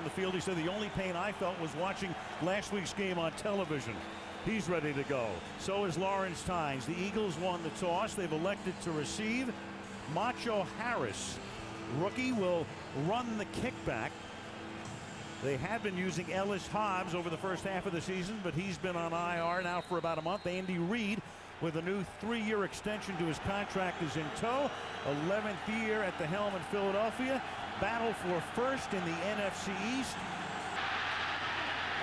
the field. He said the only pain I felt was watching last week's game on television. He's ready to go. So is Lawrence Tynes. The Eagles won the toss. They've elected to receive. Macho Harris, rookie, will run the kickback. They had been using Ellis Hobbs over the first half of the season, but he's been on IR now for about a month. Andy Reid, with a new 3-year extension to his contract, is in tow. 11th year at the helm in Philadelphia. Battle for first in the NFC East.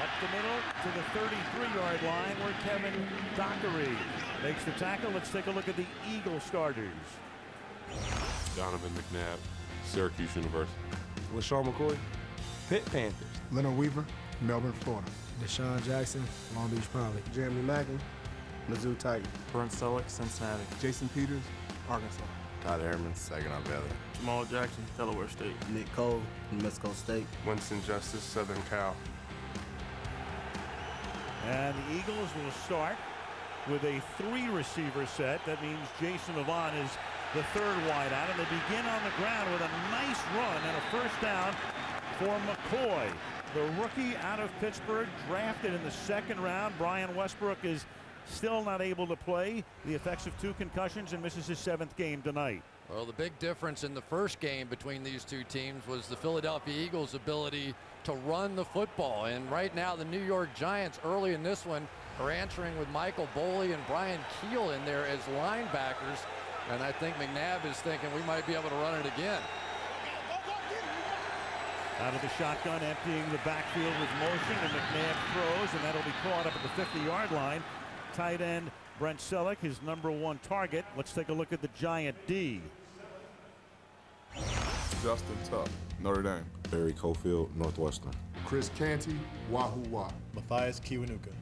Up the middle to the 33-yard line where Kevin Dockery makes the tackle. Let's take a look at the Eagle starters. Donovan McNabb, Syracuse University. LaShawn McCoy, Pitt Panthers. Leonard Weaver, Melbourne, Florida. Deshaun Jackson, Long Beach Poly. Jeremy Mackin, Mizzou Tigers. Brent Selleck, Cincinnati. Jason Peters, Arkansas. Todd Ehrman, Saginaw Valley. Jamal Jackson, Delaware State. Nick Cole, New Mexico State. Winston Justice, Southern Cal. And the Eagles will start with a 3-receiver set. That means Jason Avant is the third wideout, and they begin on the ground with a nice run and a first down for McCoy. The rookie out of Pittsburgh, drafted in the 2nd round. Brian Westbrook is still not able to play. The effects of 2 concussions, and misses his 7th game tonight. Well, the big difference in the first game between these two teams was the Philadelphia Eagles' ability to run the football. And right now, the New York Giants, early in this one, are answering with Michael Boley and Brian Keel in there as linebackers. And I think McNabb is thinking we might be able to run it again. Out of the shotgun, emptying the backfield with motion, and McNabb throws, and that'll be caught up at the 50-yard line. Tight end Brent Selleck, his #1 target. Let's take a look at the Giant D. Justin Tuck, Notre Dame. Barry Cofield, Northwestern. Chris Canty, Wahoo Wah. Matthias Kiwanuka,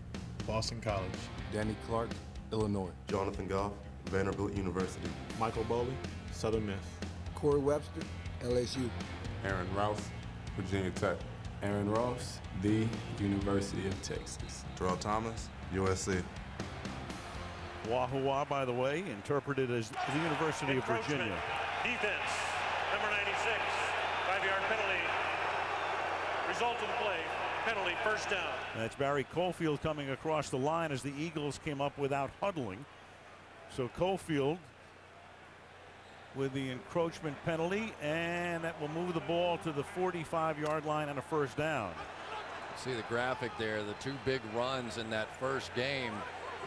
Boston College. Danny Clark, Illinois. Jonathan Goff, Vanderbilt University. Michael Boley, Southern Miss. Corey Webster, LSU. Aaron Rouse, Virginia Tech. Aaron Ross, the University of Texas. Terrell Thomas, USC. Wahoo Wah, by the way, interpreted as the University of Virginia. Defense, number 96, 5-yard penalty. Result of the play, penalty, first down. That's Barry Cofield coming across the line as the Eagles came up without huddling. So Cofield with the encroachment penalty, and that will move the ball to the 45-yard line on a first down. See the graphic there, the 2 big runs in that first game,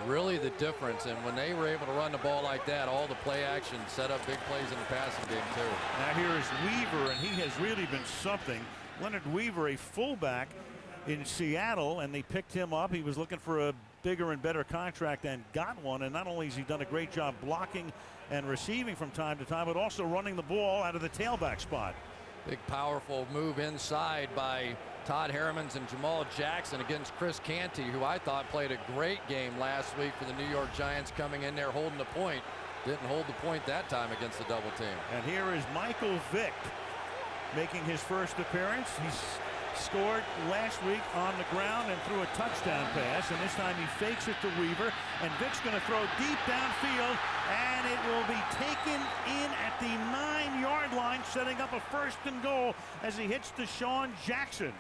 really the difference. And when they were able to run the ball like that, all the play action set up big plays in the passing game too. Now here is Weaver, and he has really been something. Leonard Weaver, a fullback in Seattle, and they picked him up. He was looking for a bigger and better contract and got one. And not only has he done a great job blocking and receiving from time to time, but also running the ball out of the tailback spot. Big powerful move inside by Todd Hermans and Jamal Jackson against Chris Canty, who I thought played a great game last week for the New York Giants, coming in there holding the point. Didn't hold the point that time against the double team. And here is Michael Vick making his first appearance. He's scored last week on the ground and threw a touchdown pass, and this time he fakes it to Weaver, and Vick's going to throw deep downfield, and it will be taken in at the 9-yard line, setting up a 1st and goal as he hits Deshaun Jackson.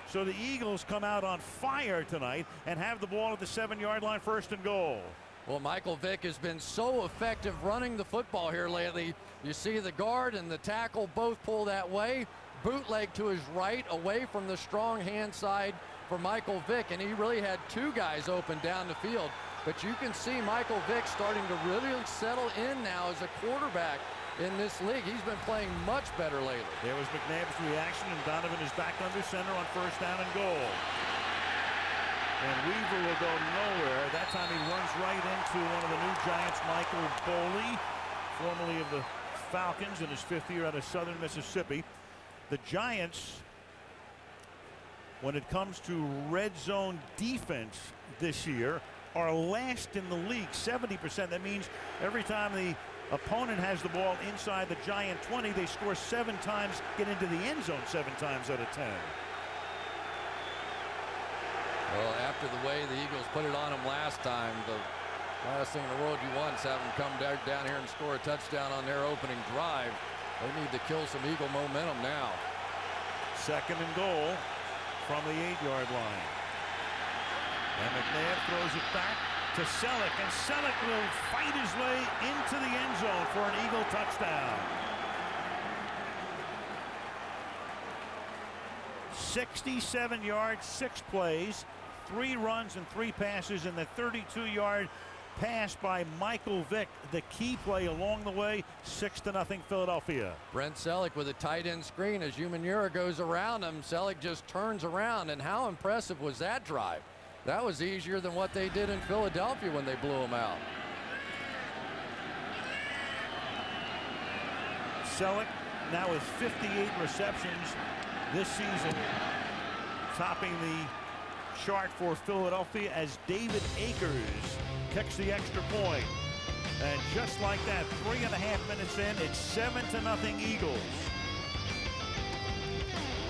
So the Eagles come out on fire tonight and have the ball at the 7-yard line, 1st and goal. Well, Michael Vick has been so effective running the football here lately. You see the guard and the tackle both pull that way. Bootleg to his right, away from the strong hand side for Michael Vick, and he really had 2 guys open down the field. But you can see Michael Vick starting to really settle in now as a quarterback in this league. He's been playing much better lately. There was McNabb's reaction, and Donovan is back under center on 1st down and goal. And Weaver will go nowhere. That time he runs right into one of the new Giants, Michael Boley, formerly of the Falcons in his 5th year out of Southern Mississippi. The Giants, when it comes to red zone defense this year, are last in the league, 70%. That means every time the opponent has the ball inside the Giant 20, they score 7 times, get into the end zone 7 times out of 10. Well, after the way the Eagles put it on him last time, the last thing in the world you want is have them come down here and score a touchdown on their opening drive. They need to kill some Eagle momentum now. 2nd and goal from the 8-yard line. And McNabb throws it back to Selleck, and Selleck will fight his way into the end zone for an Eagle touchdown. 67 yards, 6 plays, 3 runs and 3 passes, and the 32-yard pass by Michael Vick, the key play along the way. 6-0 Philadelphia. Brent Selleck with a tight end screen as Umanura goes around him. Selleck just turns around, and how impressive was that drive? That was easier than what they did in Philadelphia when they blew him out. Selleck now with 58 receptions this season, topping the chart for Philadelphia as David Akers kicks the extra point. And just like that, 3.5 minutes in, it's 7-0 Eagles.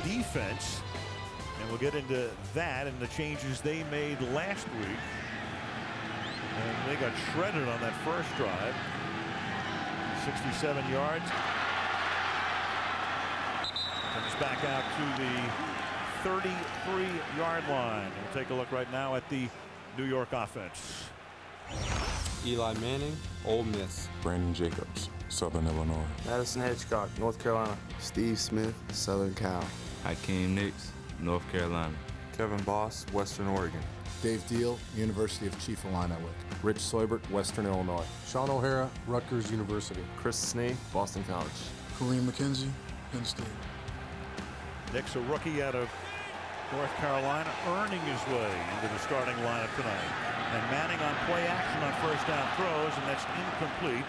Defense, and we'll get into that and the changes they made last week. And they got shredded on that first drive. 67 yards. Comes back out to the 33-yard line. We'll take a look right now at the New York offense. Eli Manning, Ole Miss. Brandon Jacobs, Southern Illinois. Madison Hitchcock, North Carolina. Steve Smith, Southern Cal. Hakeem Nicks, North Carolina. Kevin Boss, Western Oregon. Dave Deal, University of Chief-Illinois. Rich Soibert, Western Illinois. Sean O'Hara, Rutgers University. Chris Snee, Boston College. Kareem McKenzie, Penn State. Nick's a rookie out of North Carolina, earning his way into the starting lineup tonight. And Manning on play action on first down throws, and that's incomplete.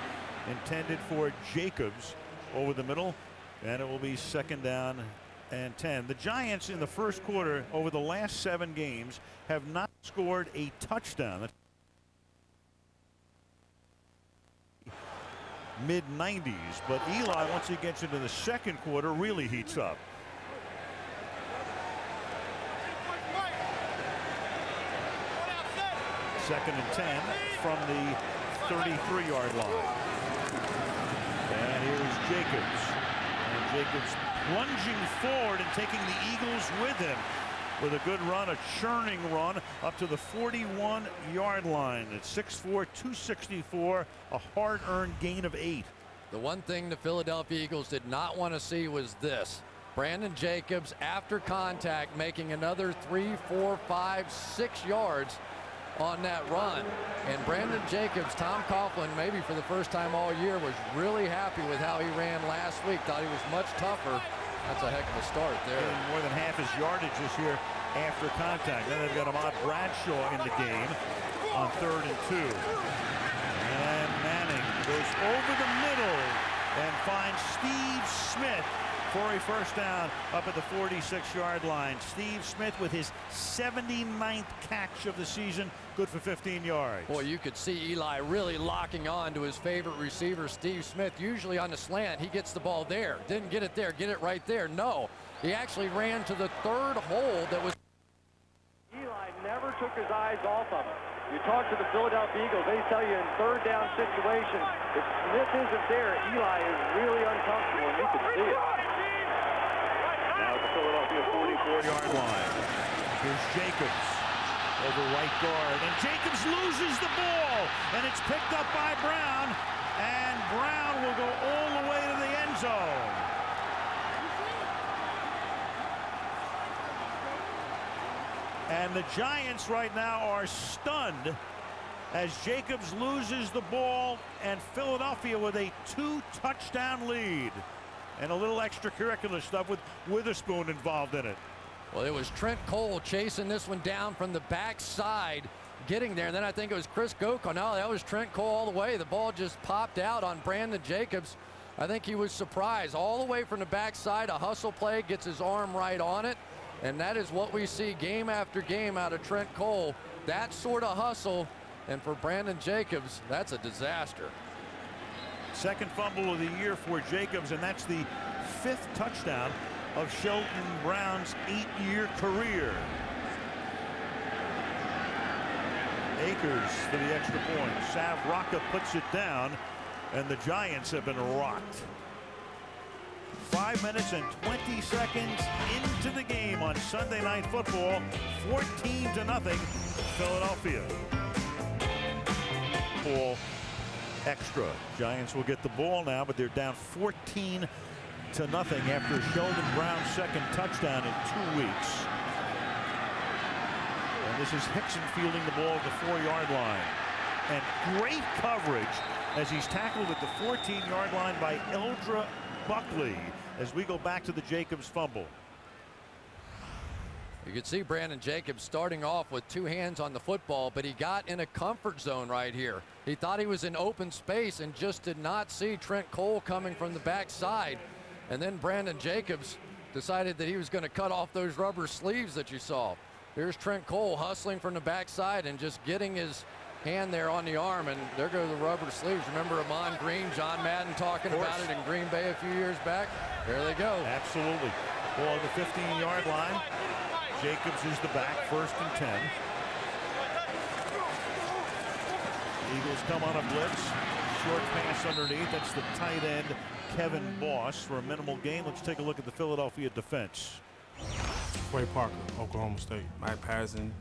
Intended for Jacobs over the middle, and it will be 2nd down and 10. The Giants in the first quarter over the last 7 games have not scored a touchdown. Mid-90s, but Eli, once he gets into the second quarter, really heats up. Second and 10 from the 33-yard line. And here's Jacobs. And Jacobs plunging forward and taking the Eagles with him with a good run, a churning run up to the 41-yard line. At 6'4", 264, a hard-earned gain of 8. The one thing the Philadelphia Eagles did not want to see was this. Brandon Jacobs, after contact, making another 3, 4, 5, 6 yards on that run. And Brandon Jacobs, Tom Coughlin, maybe for the first time all year, was really happy with how he ran last week. Thought he was much tougher. That's a heck of a start there. Getting more than half his yardage this year after contact. Then they've got Ahmad Bradshaw in the game on 3rd and 2. And Manning goes over the middle and finds Steve Smith for a first down up at the 46-yard line. Steve Smith with his 79th catch of the season, good for 15 yards. Boy, you could see Eli really locking on to his favorite receiver, Steve Smith. Usually on the slant, he gets the ball there. Didn't get it there, get it right there. No, he actually ran to the 3rd hole that was. Eli never took his eyes off of him. You talk to the Philadelphia Eagles, they tell you in 3rd down situations, if Smith isn't there, Eli is really uncomfortable, and you can see it. Now at the Philadelphia 44-yard line. Here's Jacobs over right guard, and Jacobs loses the ball, and it's picked up by Brown, and Brown will go all the way to the end zone. And the Giants right now are stunned as Jacobs loses the ball, and Philadelphia with a 2-touchdown lead. And a little extracurricular stuff with Witherspoon involved in it. Well, it was Trent Cole chasing this one down from the backside, getting there. And then I think it was Chris Goko. No, that was Trent Cole all the way. The ball just popped out on Brandon Jacobs. I think he was surprised. All the way from the backside, a hustle play, gets his arm right on it. And that is what we see game after game out of Trent Cole. That sort of hustle. And for Brandon Jacobs, that's a disaster. Second fumble of the year for Jacobs, and that's the 5th touchdown of Shelton Brown's 8-year career. Akers for the extra point. Sav Rocca puts it down, and the Giants have been rocked. 5 minutes and 20 seconds into the game on Sunday Night Football. 14-0 Philadelphia. Ball extra. Giants will get the ball now, but they're down 14-0 after Sheldon Brown's second touchdown in 2 weeks. And this is Hickson fielding the ball at the 4-yard line. And great coverage as he's tackled at the 14-yard line by Eldra Buckley as we go back to the Jacobs fumble. You can see Brandon Jacobs starting off with 2 hands on the football, but he got in a comfort zone right here. He thought he was in open space and just did not see Trent Cole coming from the backside. And then Brandon Jacobs decided that he was going to cut off those rubber sleeves that you saw. Here's Trent Cole hustling from the backside and just getting his hand there on the arm, and there go the rubber sleeves. Remember Amon Green, John Madden talking about it in Green Bay a few years back? There they go. Absolutely. Ball at the 15-yard line. Jacobs is the back, 1st and 10. Eagles come on a blitz. Short pass underneath. That's the tight end, Kevin Boss, for a minimal gain. Let's take a look at the Philadelphia defense. Quay Parker, Oklahoma State. Mike Patterson,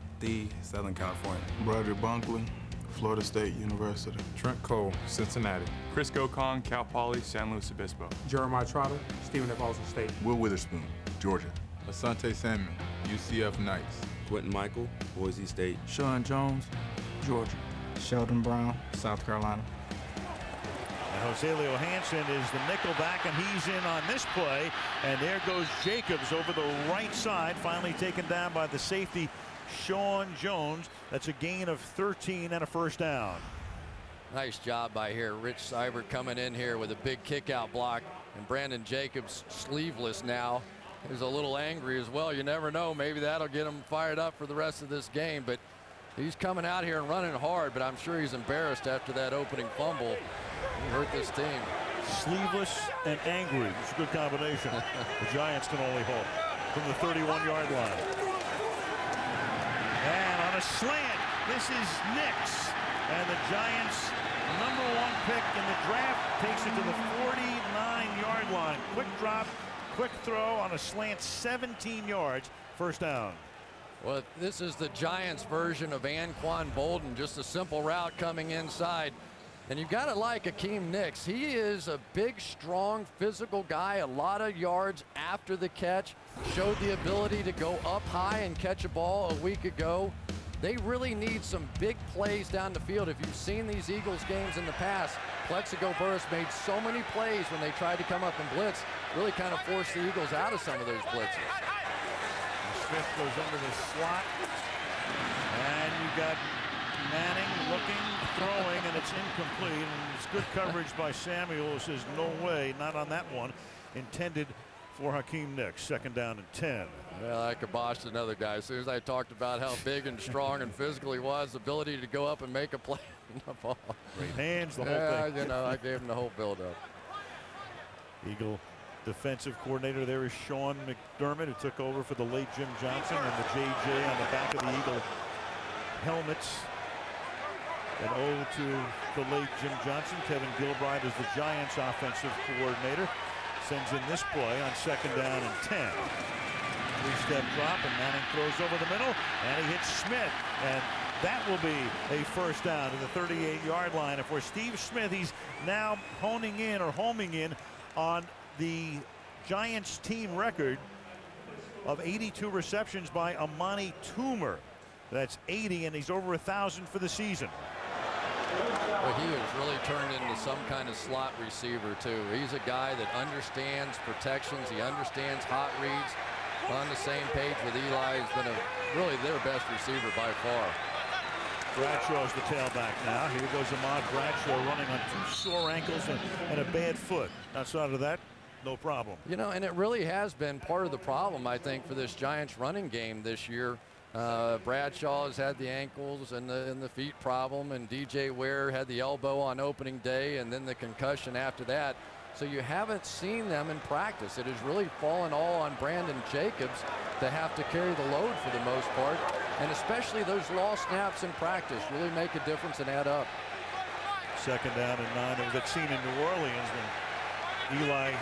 Southern California. Broderick Bunkley, Florida State University. Trent Cole, Cincinnati. Chris Gokong, Cal Poly, San Luis Obispo. Jeremiah Trotter, Stephen F. Austin State. Will Witherspoon, Georgia. Asante Samuel, UCF Knights. Quentin Michael, Boise State. Sean Jones, Georgia. Sheldon Brown, South Carolina. And Joselio Hansen is the nickel back, and he's in on this play. And there goes Jacobs over the right side, finally taken down by the safety, Sean Jones. That's a gain of 13 and a 1st down. Nice job by here. Rich Seibert coming in here with a big kick out block, and Brandon Jacobs sleeveless now. He's a little angry as well. You never know. Maybe that'll get him fired up for the rest of this game. But he's coming out here and running hard, but I'm sure he's embarrassed after that opening fumble. He hurt this team. Sleeveless and angry. It's a good combination. The Giants can only hope from the 31-yard line. And on a slant, this is Nix. And the Giants' #1 pick in the draft takes it to the 49-yard line. Quick drop, quick throw on a slant, 17 yards, 1st down. Well, this is the Giants' version of Anquan Bolden, just a simple route coming inside. And you've got to like Akeem Nix. He is a big, strong, physical guy, a lot of yards after the catch. Showed the ability to go up high and catch a ball a week ago. They really need some big plays down the field. If you've seen these Eagles games in the past, Plexico Burress made so many plays when they tried to come up and blitz, really kind of forced the Eagles out of some of those blitzes. Smith goes under the slot, and you got Manning looking, throwing, and it's incomplete. And it's good coverage by Samuel, who says no way, not on that one. Intended for Hakeem Nix. 2nd down and 10. Well, I kiboshed another guy. As soon as I talked about how big and strong and physical he was, ability to go up and make a play on the ball. Great hands, the whole thing. You know, I gave him the whole build-up. Eagle defensive coordinator there is Sean McDermott, who took over for the late Jim Johnson, and the JJ on the back of the Eagle helmets. An ode to the late Jim Johnson. Kevin Gilbride is the Giants offensive coordinator. Sends in this play on 2nd down and 10. 3-step drop, and Manning throws over the middle, and he hits Smith. And that will be a 1st down to the 38-yard line. And for Steve Smith, he's now homing in on the Giants team record of 82 receptions by Amani Toomer. That's 80, and he's over 1,000 for the season. But he has really turned into some kind of slot receiver too. He's a guy that understands protections. He understands hot reads. On the same page with Eli. He's been really their best receiver by far. Bradshaw's the tailback now. Here goes Ahmad Bradshaw running on 2 sore ankles and a bad foot. Outside of that, no problem. You know, and it really has been part of the problem, I think, for this Giants running game this year. Bradshaw has had the ankles and the feet problem, and DJ Ware had the elbow on opening day and then the concussion after that. So you haven't seen them in practice. It has really fallen all on Brandon Jacobs to have to carry the load for the most part, and especially those lost snaps in practice really make a difference and add up. 2nd down and 9. That was that scene in New Orleans when Eli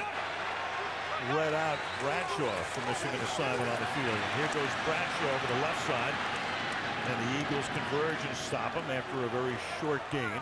read out Bradshaw for missing an assignment on the field. And here goes Bradshaw over the left side. And the Eagles converge and stop him after a very short gain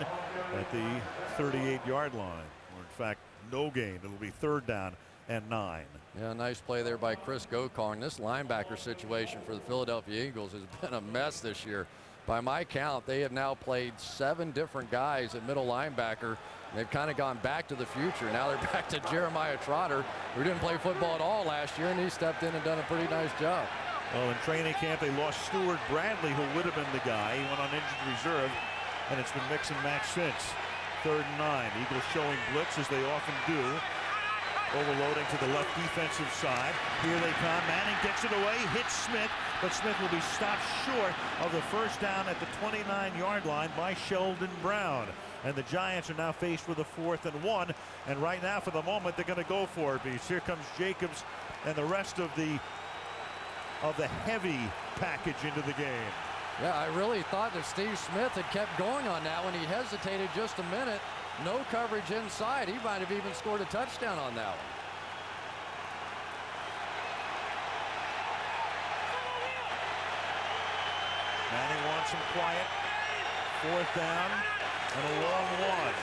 at the 38-yard line. Or in fact, no gain. It'll be 3rd down and 9. Yeah, nice play there by Chris Gokong. This linebacker situation for the Philadelphia Eagles has been a mess this year. By my count, they have now played 7 different guys at middle linebacker. They've kind of gone back to the future. Now they're back to Jeremiah Trotter, who didn't play football at all last year, and he stepped in and done a pretty nice job. Well, in training camp, they lost Stuart Bradley, who would have been the guy. He went on injured reserve, and it's been mix and match since. 3rd and 9. Eagles showing blitz, as they often do. Overloading to the left defensive side. Here they come. Manning gets it away, hits Smith, but Smith will be stopped short of the 1st down at the 29-yard line by Sheldon Brown. And the Giants are now faced with a 4th and 1. And right now, for the moment, they're going to go for it, because here comes Jacobs and the rest of the heavy package into the game. Yeah, I really thought that Steve Smith had kept going on that when he hesitated just a minute. No coverage inside. He might have even scored a touchdown on that one. Manning wants some quiet. 4th down and a long one.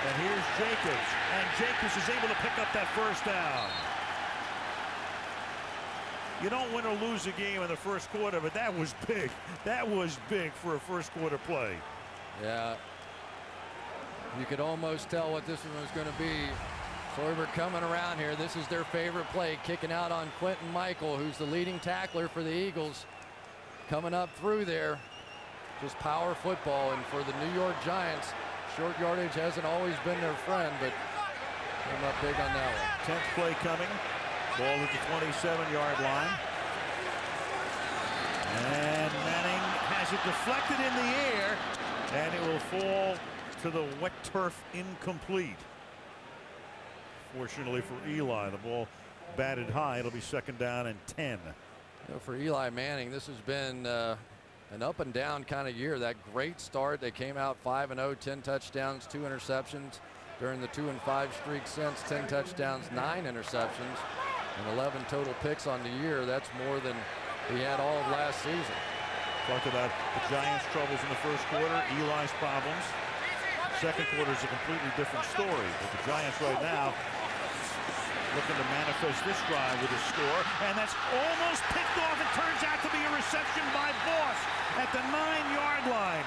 And here's Jacobs. And Jacobs is able to pick up that 1st down. You don't win or lose a game in the 1st quarter, but that was big. That was big for a 1st quarter play. Yeah. You could almost tell what this one was going to be. Sorber coming around here. This is their favorite play, kicking out on Quentin Michael, who's the leading tackler for the Eagles. Coming up through there. Just power football. And for the New York Giants, short yardage hasn't always been their friend, but came up big on that one. 10th play coming. Ball at the 27-yard line. And Manning has it deflected in the air, and it will fall to the wet turf, incomplete. Fortunately for Eli, the ball batted high. It'll be 2nd down and 10. You know, for Eli Manning, this has been an up and down kind of year. That great start. They came out 5-0, 10 touchdowns, 2 interceptions. During the 2-5 streak since, 10 touchdowns, 9 interceptions, and 11 total picks on the year. That's more than he had all of last season. Talked about the Giants' troubles in the 1st quarter, Eli's problems. 2nd quarter is a completely different story. But the Giants right now looking to manifest this drive with a score. And that's almost picked off. It turns out to be a reception by Boss at the 9-yard line.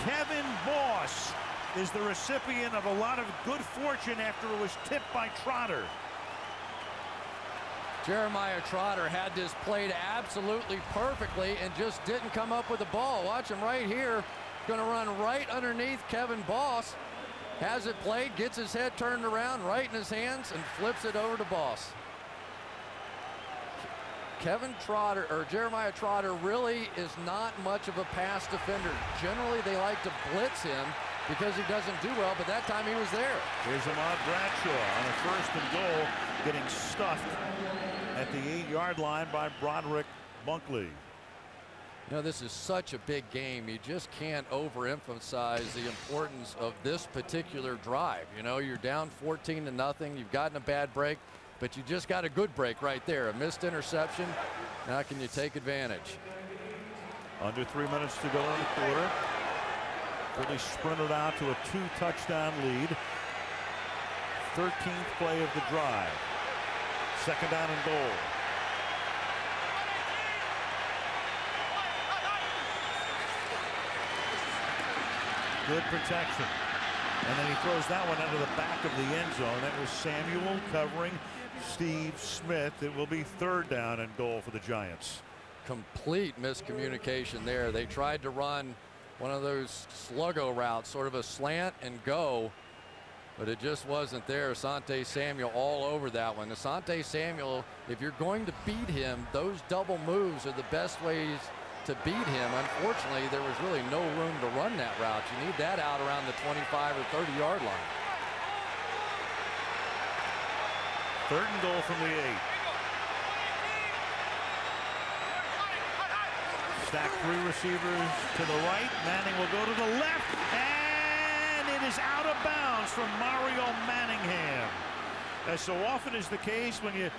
Kevin Boss is the recipient of a lot of good fortune after it was tipped by Trotter. Jeremiah Trotter had this played absolutely perfectly and just didn't come up with the ball. Watch him right here. Going to run right underneath Kevin Boss. Has it played, gets his head turned around right in his hands, and flips it over to Boss. Jeremiah Trotter really is not much of a pass defender. Generally, they like to blitz him because he doesn't do well, but that time he was there. Here's Ahmad Bradshaw on a 1st and goal, getting stuffed at the 8-yard line by Broderick Bunkley. You know, this is such a big game. You just can't overemphasize the importance of this particular drive. You know, you're down 14-0. You've gotten a bad break, but you just got a good break right there. A missed interception. Now can you take advantage? Under 3 minutes to go in the quarter. Philly sprinted out to a 2-touchdown lead. 13th play of the drive. 2nd down and goal. Good protection. And then he throws that one into the back of the end zone. That was Samuel covering Steve Smith. It will be 3rd down and goal for the Giants. Complete miscommunication there. They tried to run one of those sluggo routes, sort of a slant and go, but it just wasn't there. Asante Samuel all over that one. Asante Samuel, if you're going to beat him, those double moves are the best ways to beat him. Unfortunately, there was really no room to run that route. You need that out around the 25 or 30-yard line. 3rd and goal from the 8. Stack 3 receivers to the right. Manning will go to the left, and it is out of bounds from Mario Manningham. As so often is the case when you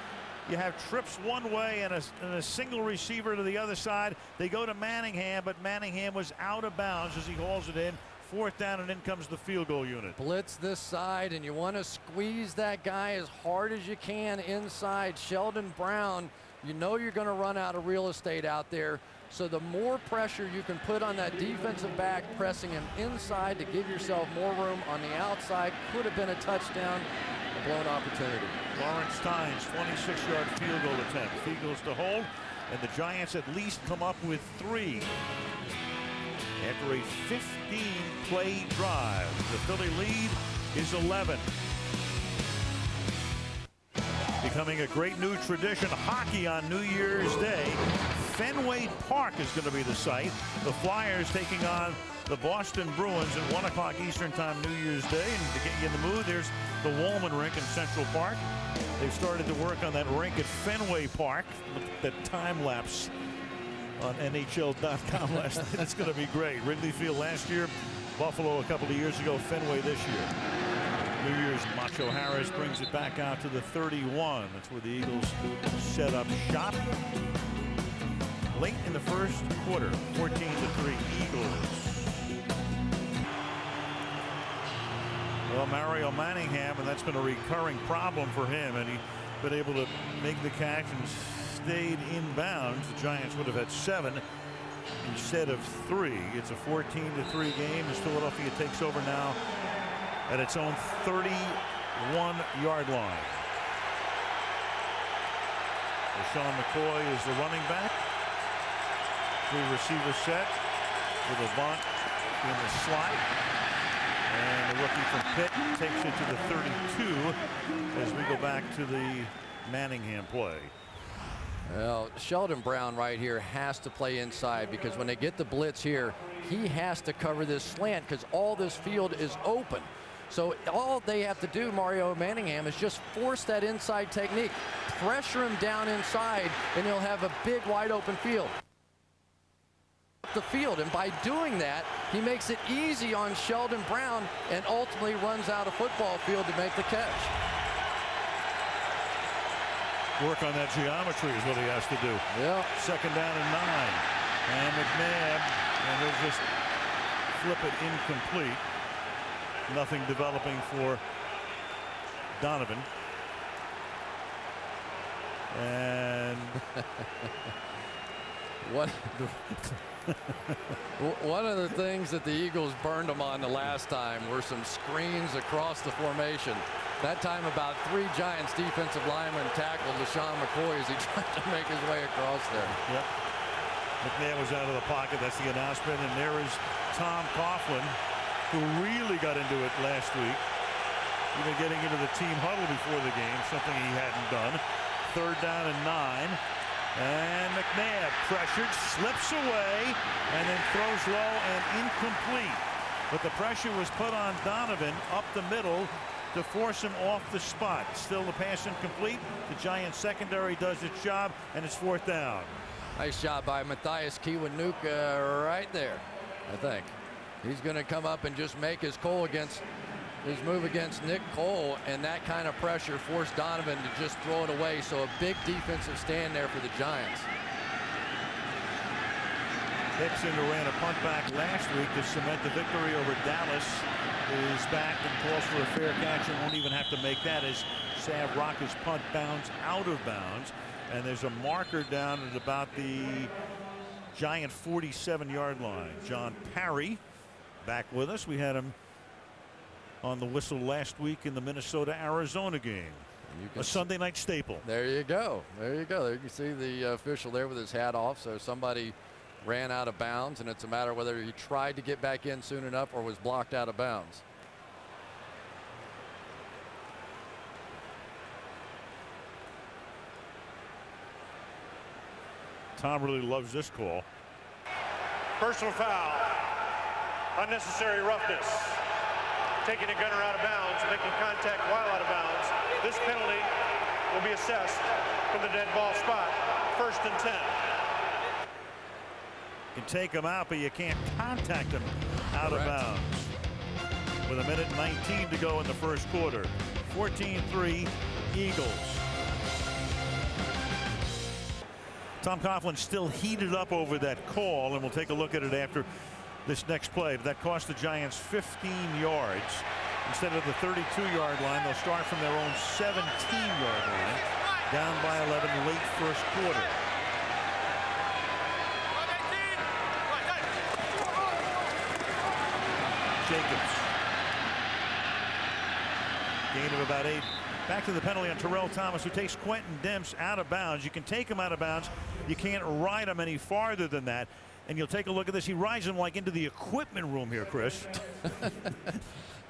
have trips one way and a single receiver to the other side, they go to Manningham, but Manningham was out of bounds as he hauls it in. 4th down, and in comes the field goal unit. Blitz this side, and you want to squeeze that guy as hard as you can inside. Sheldon Brown, you know you're going to run out of real estate out there. So the more pressure you can put on that defensive back, pressing him inside to give yourself more room on the outside, could have been a touchdown, a blown opportunity. Lawrence Tynes, 26-yard field goal attempt. Eagles to hold, and the Giants at least come up with 3. After a 15-play drive, the Philly lead is 11. Becoming a great new tradition, hockey on New Year's Day. Fenway Park is going to be the site. The Flyers taking on the Boston Bruins at 1 o'clock Eastern Time New Year's Day. And to get you in the mood, there's the Wallman Rink in Central Park. They've started to work on that rink at Fenway Park. That time lapse on NHL.com last night. That's going to be great. Wrigley Field last year, Buffalo a couple of years ago, Fenway this year. New Year's, Macho Harris brings it back out to the 31. That's where the Eagles set up shop. Late in the first quarter, 14-3 Eagles. Well, Mario Manningham, and that's been a recurring problem for him, and he's been able to make the catch and stayed inbounds. The Giants would have had 7 instead of 3. It's a 14-3 game as Philadelphia takes over now at its own 31-yard line. LaShawn McCoy is the running back. 3 receiver set with Avant in the slot. And the rookie from Pitt takes it to the 32 as we go back to the Manningham play. Well, Sheldon Brown right here has to play inside, because when they get the blitz here, he has to cover this slant because all this field is open. So all they have to do, Mario Manningham, is just force that inside technique, pressure him down inside, and he'll have a big wide open field. The field, and by doing that, he makes it easy on Sheldon Brown and ultimately runs out of football field to make the catch. Work on that geometry is what he has to do. Yeah. 2nd down and 9. And McNabb, and he'll just flip it incomplete. Nothing developing for Donovan. And one of the things that the Eagles burned them on the last time were some screens across the formation. That time about 3 Giants defensive linemen tackled LaShawn McCoy as he tried to make his way across there. Yep. McNabb was out of the pocket. That's the announcement. And there is Tom Coughlin, who really got into it last week. Even getting into the team huddle before the game, something he hadn't done. 3rd down and 9. And McNabb pressured, slips away, and then throws low and incomplete. But the pressure was put on Donovan up the middle to force him off the spot. Still the pass incomplete. The Giants secondary does its job, and it's 4th down. Nice job by Matthias Kiwanuka right there, I think. He's going to come up and just make his move against Nick Cole, and that kind of pressure forced Donovan to just throw it away. So a big defensive stand there for the Giants. Hickson, who ran a punt back last week to cement the victory over Dallas, is back and calls for a fair catch and won't even have to make that as Sav Rocca's punt bounds out of bounds. And there's a marker down at about the Giant 47-yard line. John Parry back with us. We had him on the whistle last week in the Minnesota-Arizona game. A Sunday night staple. There you go. There you go. There you can see the official there with his hat off. So somebody ran out of bounds, and it's a matter of whether he tried to get back in soon enough or was blocked out of bounds. Tom really loves this call. Personal foul. Unnecessary roughness. Taking a gunner out of bounds, making contact while out of bounds. This penalty will be assessed from the dead ball spot. 1st and 10. You can take him out, but you can't contact him out of bounds. With 1:19 to go in the first quarter. 14-3 Eagles. Tom Coughlin still heated up over that call, and we'll take a look at it after this next play. That cost the Giants 15 yards. Instead of the 32-yard line, they'll start from their own 17-yard line, down by 11 late first quarter. Jacobs. Gain of about 8. Back to the penalty on Terrell Thomas, who takes Quentin Demps out of bounds. You can take him out of bounds. You can't ride him any farther than that. And you'll take a look at this. He rides him like into the equipment room here, Chris.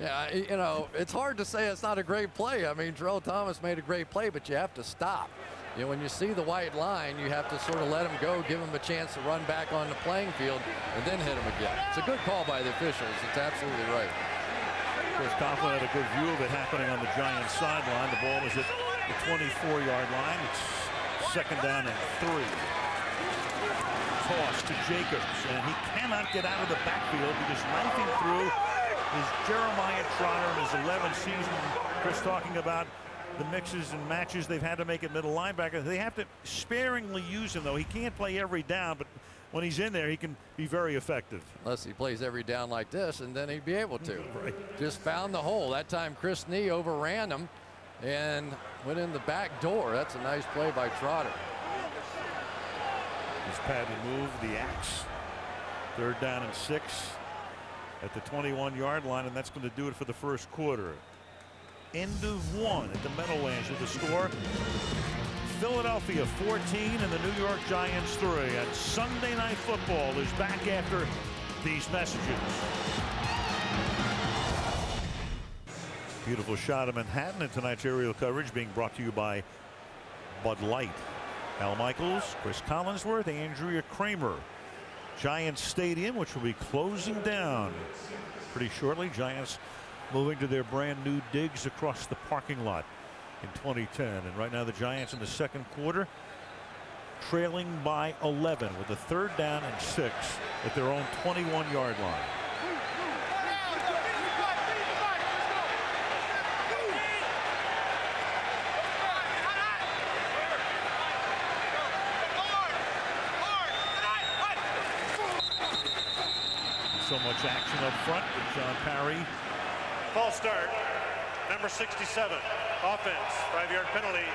Yeah, you know, it's hard to say it's not a great play. I mean, Terrell Thomas made a great play, but you have to stop. You know, when you see the white line, you have to sort of let him go, give him a chance to run back on the playing field, and then hit him again. It's a good call by the officials. It's absolutely right. Chris Coughlin had a good view of it happening on the Giants sideline. The ball is at the 24-yard line. It's second down and 3. Toss to Jacobs, and he cannot get out of the backfield because knifing through is Jeremiah Trotter in his 11th season. Chris talking about the mixes and matches they've had to make at middle linebacker. They have to sparingly use him, though. He can't play every down, but when he's in there, he can be very effective. Unless he plays every down like this, and then he'd be able to. Right. Just found the hole. That time Chris Nee overran him and went in the back door. That's a nice play by Trotter. This padded move, the axe. Third down and 6 at the 21-yard line, and that's going to do it for the first quarter. End of 1 at the Meadowlands with the score. Philadelphia 14 and the New York Giants 3. And Sunday Night Football is back after these messages. Beautiful shot of Manhattan in tonight's aerial coverage being brought to you by Bud Light. Al Michaels, Chris Collinsworth, Andrea Kramer. Giants Stadium, which will be closing down pretty shortly. Giants moving to their brand new digs across the parking lot in 2010. And right now the Giants in the second quarter trailing by 11 with a third down and 6 at their own 21-yard line. So much action up front with John Parry. False start. Number 67. Offense. 5-yard penalty.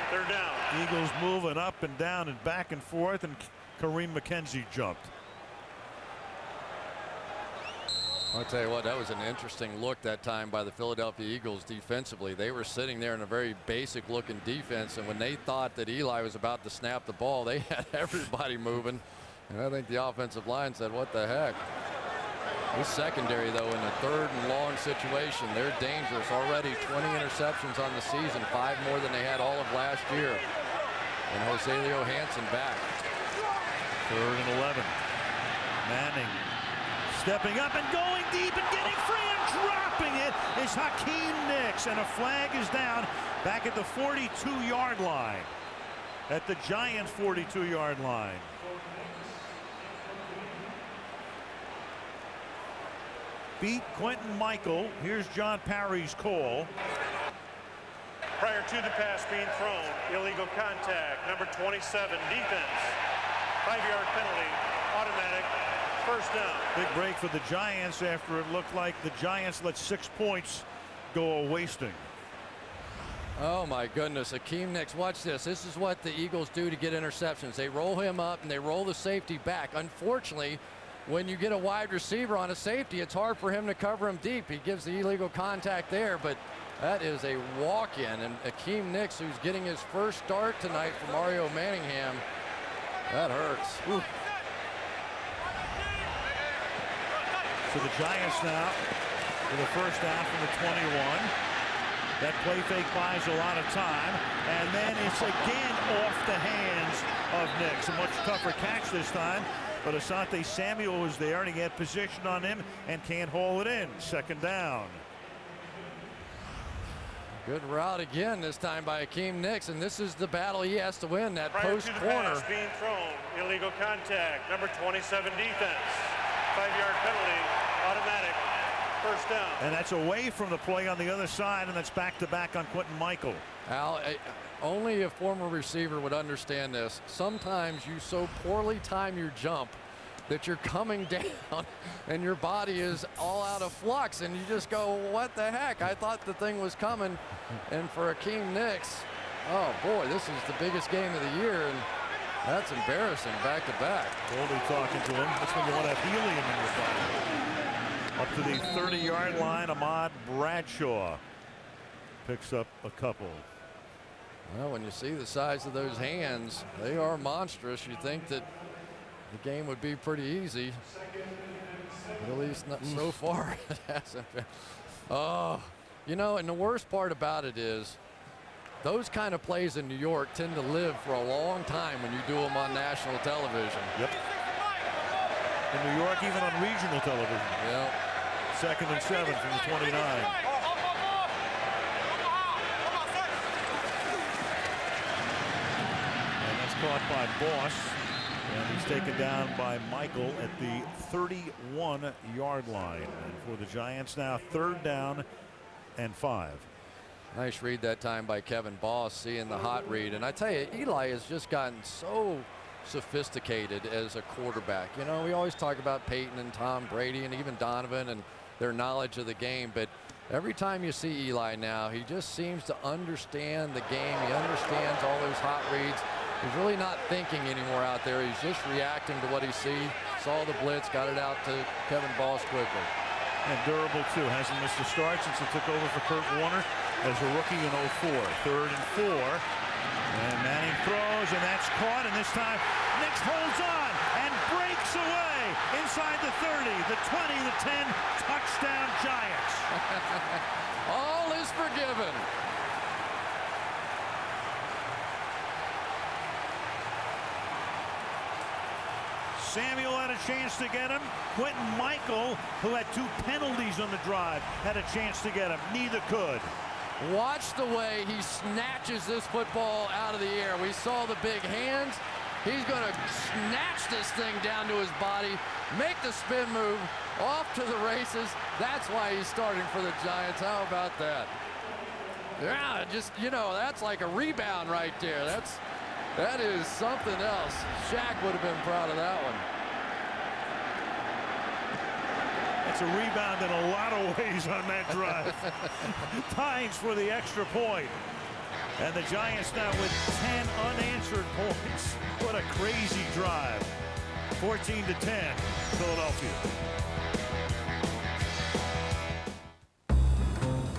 Third down. Eagles moving up and down and back and forth, and Kareem McKenzie jumped. I'll tell you what, that was an interesting look that time by the Philadelphia Eagles defensively. They were sitting there in a very basic looking defense, and when they thought that Eli was about to snap the ball, they had everybody moving. And I think the offensive line said, what the heck? This secondary, though, in a third and long situation, they're dangerous. Already 20 interceptions on the season, 5 more than they had all of last year. And Joselio Hansen back. Third and 11. Manning stepping up and going deep and getting free and dropping it is Hakeem Nicks, and a flag is down back at the 42-yard line. At the Giants' 42-yard line. Beat Quentin Michael. Here's John Parry's call. Prior to the pass being thrown, illegal contact. Number 27, defense. 5-yard penalty, automatic, first down. Big break for the Giants after it looked like the Giants let 6 points go a-wasting. Oh my goodness, Hakeem Nicks, watch this. This is what the Eagles do to get interceptions. They roll him up and they roll the safety back. Unfortunately, when you get a wide receiver on a safety, it's hard for him to cover him deep. He gives the illegal contact there, but that is a walk-in. And Hakeem Nicks, who's getting his first start tonight for Mario Manningham, that hurts. Ooh. So the Giants now with a first down from the 21. That play fake buys a lot of time, and then it's again off the hands of Nicks. A much tougher catch this time. But Asante Samuel was there, and he had position on him and can't haul it in. Second down. Good route again, this time by Hakeem Nicks, and this is the battle he has to win, that post corner. Prior to the pass being thrown, illegal contact. Number 27, defense. 5-yard penalty, automatic, First down. And that's away from the play on the other side, and that's back-to-back on Quentin Michael. Al, only a former receiver would understand this. Sometimes you so poorly time your jump that you're coming down and your body is all out of flux, and you just go, what the heck? I thought the thing was coming. And for Akeem Nicks, oh boy, this is the biggest game of the year, and that's embarrassing, back-to-back. Goldie talking to him. That's when you want to have helium in your body. Up to the 30-yard line, Ahmad Bradshaw picks up a couple. Well, when you see the size of those hands, they are monstrous. You think that the game would be pretty easy, but at least not so far. It hasn't been. Oh, you know, and the worst part about it is those kind of plays in New York tend to live for a long time when you do them on national television. Yep. In New York, even on regional television. Yep. 2nd and 7 from the 29. And that's caught by Boss. And he's taken down by Michael at the 31-yard line. And for the Giants now, 3rd down and 5. Nice read that time by Kevin Boss, seeing the hot read. And I tell you, Eli has just gotten so sophisticated as a quarterback. You know, we always talk about Peyton and Tom Brady and even Donovan and their knowledge of the game. But every time you see Eli now, he just seems to understand the game. He understands all those hot reads. He's really not thinking anymore out there. He's just reacting to what he sees. Saw the blitz, got it out to Kevin Boss quickly. And durable, too. Hasn't missed a start since he took over for Kurt Warner as a rookie in 04. 3rd and 4. And Manning throws, and that's caught. And this time, Nicks holds on and breaks away inside the 30, the 20, the 10. Touchdown, Giants. All is forgiven. Samuel had a chance to get him. Quentin Michael, who had 2 penalties on the drive, had a chance to get him. Neither could. Watch the way he snatches this football out of the air. We saw the big hands. He's going to snatch this thing down to his body, make the spin move, off to the races. That's why he's starting for the Giants. How about that? Yeah, just, you know, that's like a rebound right there. That is something else. Shaq would have been proud of that one. It's a rebound in a lot of ways on that drive. Tynes for the extra point. And the Giants now with 10 unanswered points. What a crazy drive. 14-10, Philadelphia.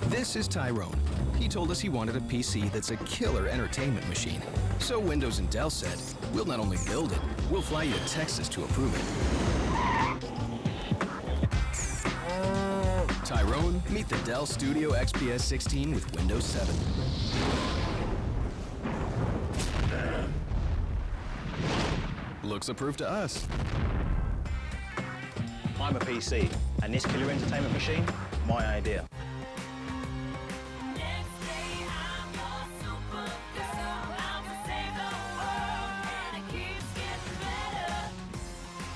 This is Tyrone. He told us he wanted a PC that's a killer entertainment machine. So Windows and Dell said, we'll not only build it, we'll fly you to Texas to approve it. Tyrone, meet the Dell Studio XPS 16 with Windows 7. Looks approved to us. I'm a PC, and this killer entertainment machine, my idea.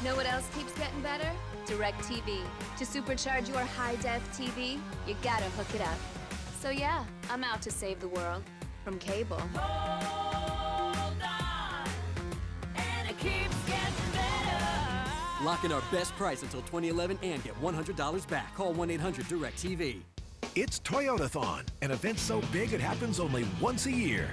Know what else keeps getting better? DirecTV. To supercharge your high-def TV, you gotta hook it up. So yeah, I'm out to save the world from cable. Lock in our best price until 2011 and get $100 back. Call 1-800-DIRECTV. It's Toyotathon, an event so big it happens only once a year.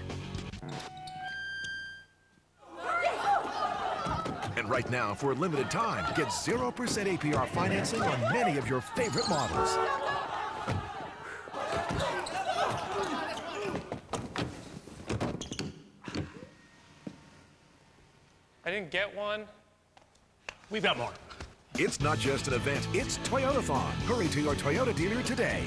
And right now, for a limited time, get 0% APR financing on many of your favorite models. I didn't get one. We've got more. It's not just an event, it's Toyotathon. Hurry to your Toyota dealer today.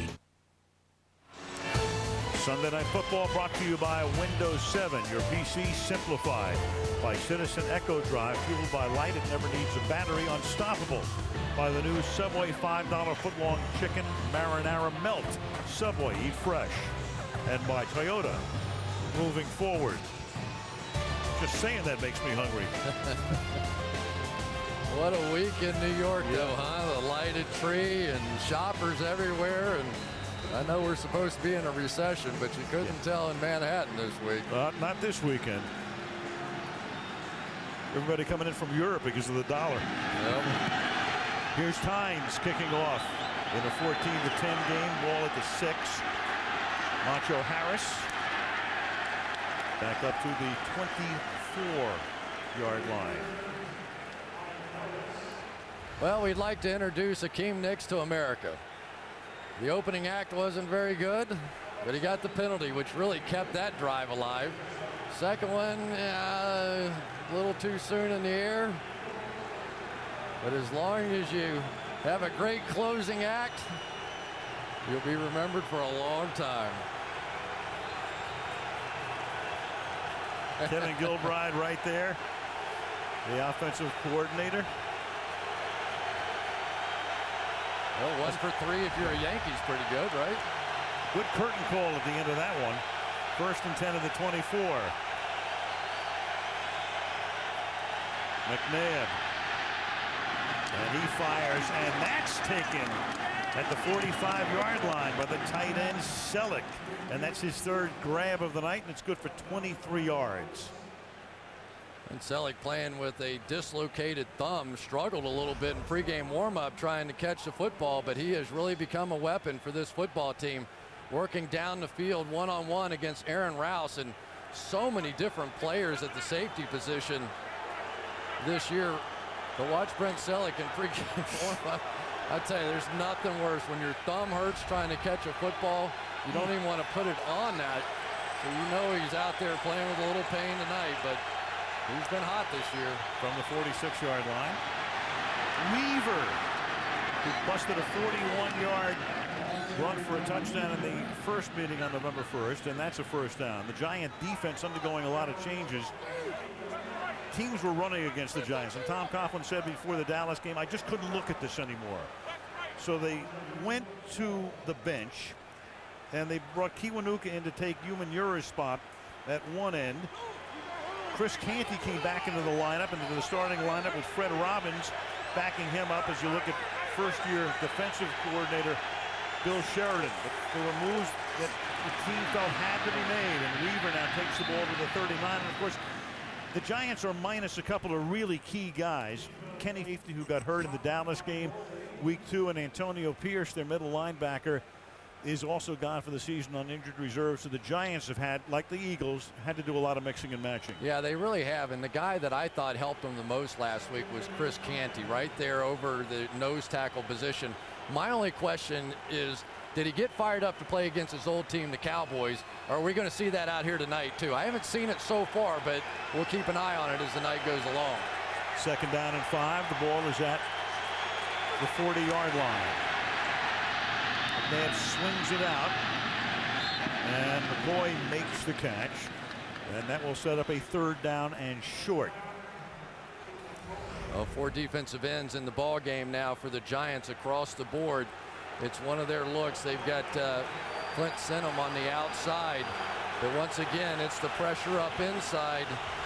Sunday Night Football brought to you by Windows 7, your PC simplified. By Citizen Echo Drive, fueled by light, it never needs a battery. Unstoppable. By the new Subway $5 footlong chicken marinara melt. Subway, eat fresh. And by Toyota, moving forward. Just saying that makes me hungry. What a week in New York, though, huh? The lighted tree and shoppers everywhere. And I know we're supposed to be in a recession, but you couldn't tell in Manhattan this week. Not this weekend. Everybody coming in from Europe because of the dollar. Yep. Here's Tynes kicking off in a 14-10 game. Ball at the 6. Macho Harris back up to the 24-yard line. Well, we'd like to introduce Akeem Nicks to America. The opening act wasn't very good, but he got the penalty, which really kept that drive alive. Second one, a little too soon in the air. But as long as you have a great closing act, you'll be remembered for a long time. Kevin Gilbride right there, the offensive coordinator. Well, 1 for 3 if you're a Yankees, pretty good, right? Good curtain call at the end of that one. 1st and 10 of the 24. McNabb. And he fires, and that's taken at the 45-yard line by the tight end Selleck. And that's his 3rd grab of the night, and it's good for 23 yards. And Selleck, playing with a dislocated thumb, struggled a little bit in pregame warm-up trying to catch the football, but he has really become a weapon for this football team, working down the field one-on-one against Aaron Rouse and so many different players at the safety position this year. To watch Brent Selleck in pregame warm-up, I tell you, there's nothing worse when your thumb hurts trying to catch a football. You don't even want to put it on that. So you know he's out there playing with a little pain tonight, but he's been hot this year. From the 46-yard line, Weaver, who busted a 41-yard run for a touchdown in the first meeting on November 1st, and that's a first down. The Giant defense undergoing a lot of changes. Teams were running against the Giants, and Tom Coughlin said before the Dallas game, I just couldn't look at this anymore. So they went to the bench, and they brought Kiwanuka in to take Umanura's spot at one end. Chris Canty came back into the lineup, into the starting lineup with Fred Robbins backing him up as you look at first-year defensive coordinator Bill Sheridan. But there were moves that the team felt had to be made, and Weaver now takes the ball to the 39. And of course, the Giants are minus a couple of really key guys. Kenny Safety, who got hurt in the Dallas game week 2, and Antonio Pierce, their middle linebacker, is also gone for the season on injured reserve. So the Giants have had, like the Eagles, had to do a lot of mixing and matching. Yeah, they really have. And the guy that I thought helped them the most last week was Chris Canty, right there over the nose tackle position. My only question is, did he get fired up to play against his old team, the Cowboys? Or are we going to see that out here tonight, too? I haven't seen it so far, but we'll keep an eye on it as the night goes along. 2nd down and 5. The ball is at the 40-yard line. McNabb swings it out, and McCoy makes the catch, and that will set up a 3rd down and short. 4 defensive ends in the ball game now for the Giants across the board. It's one of their looks. They've got Clint Senham on the outside, but once again, it's the pressure up inside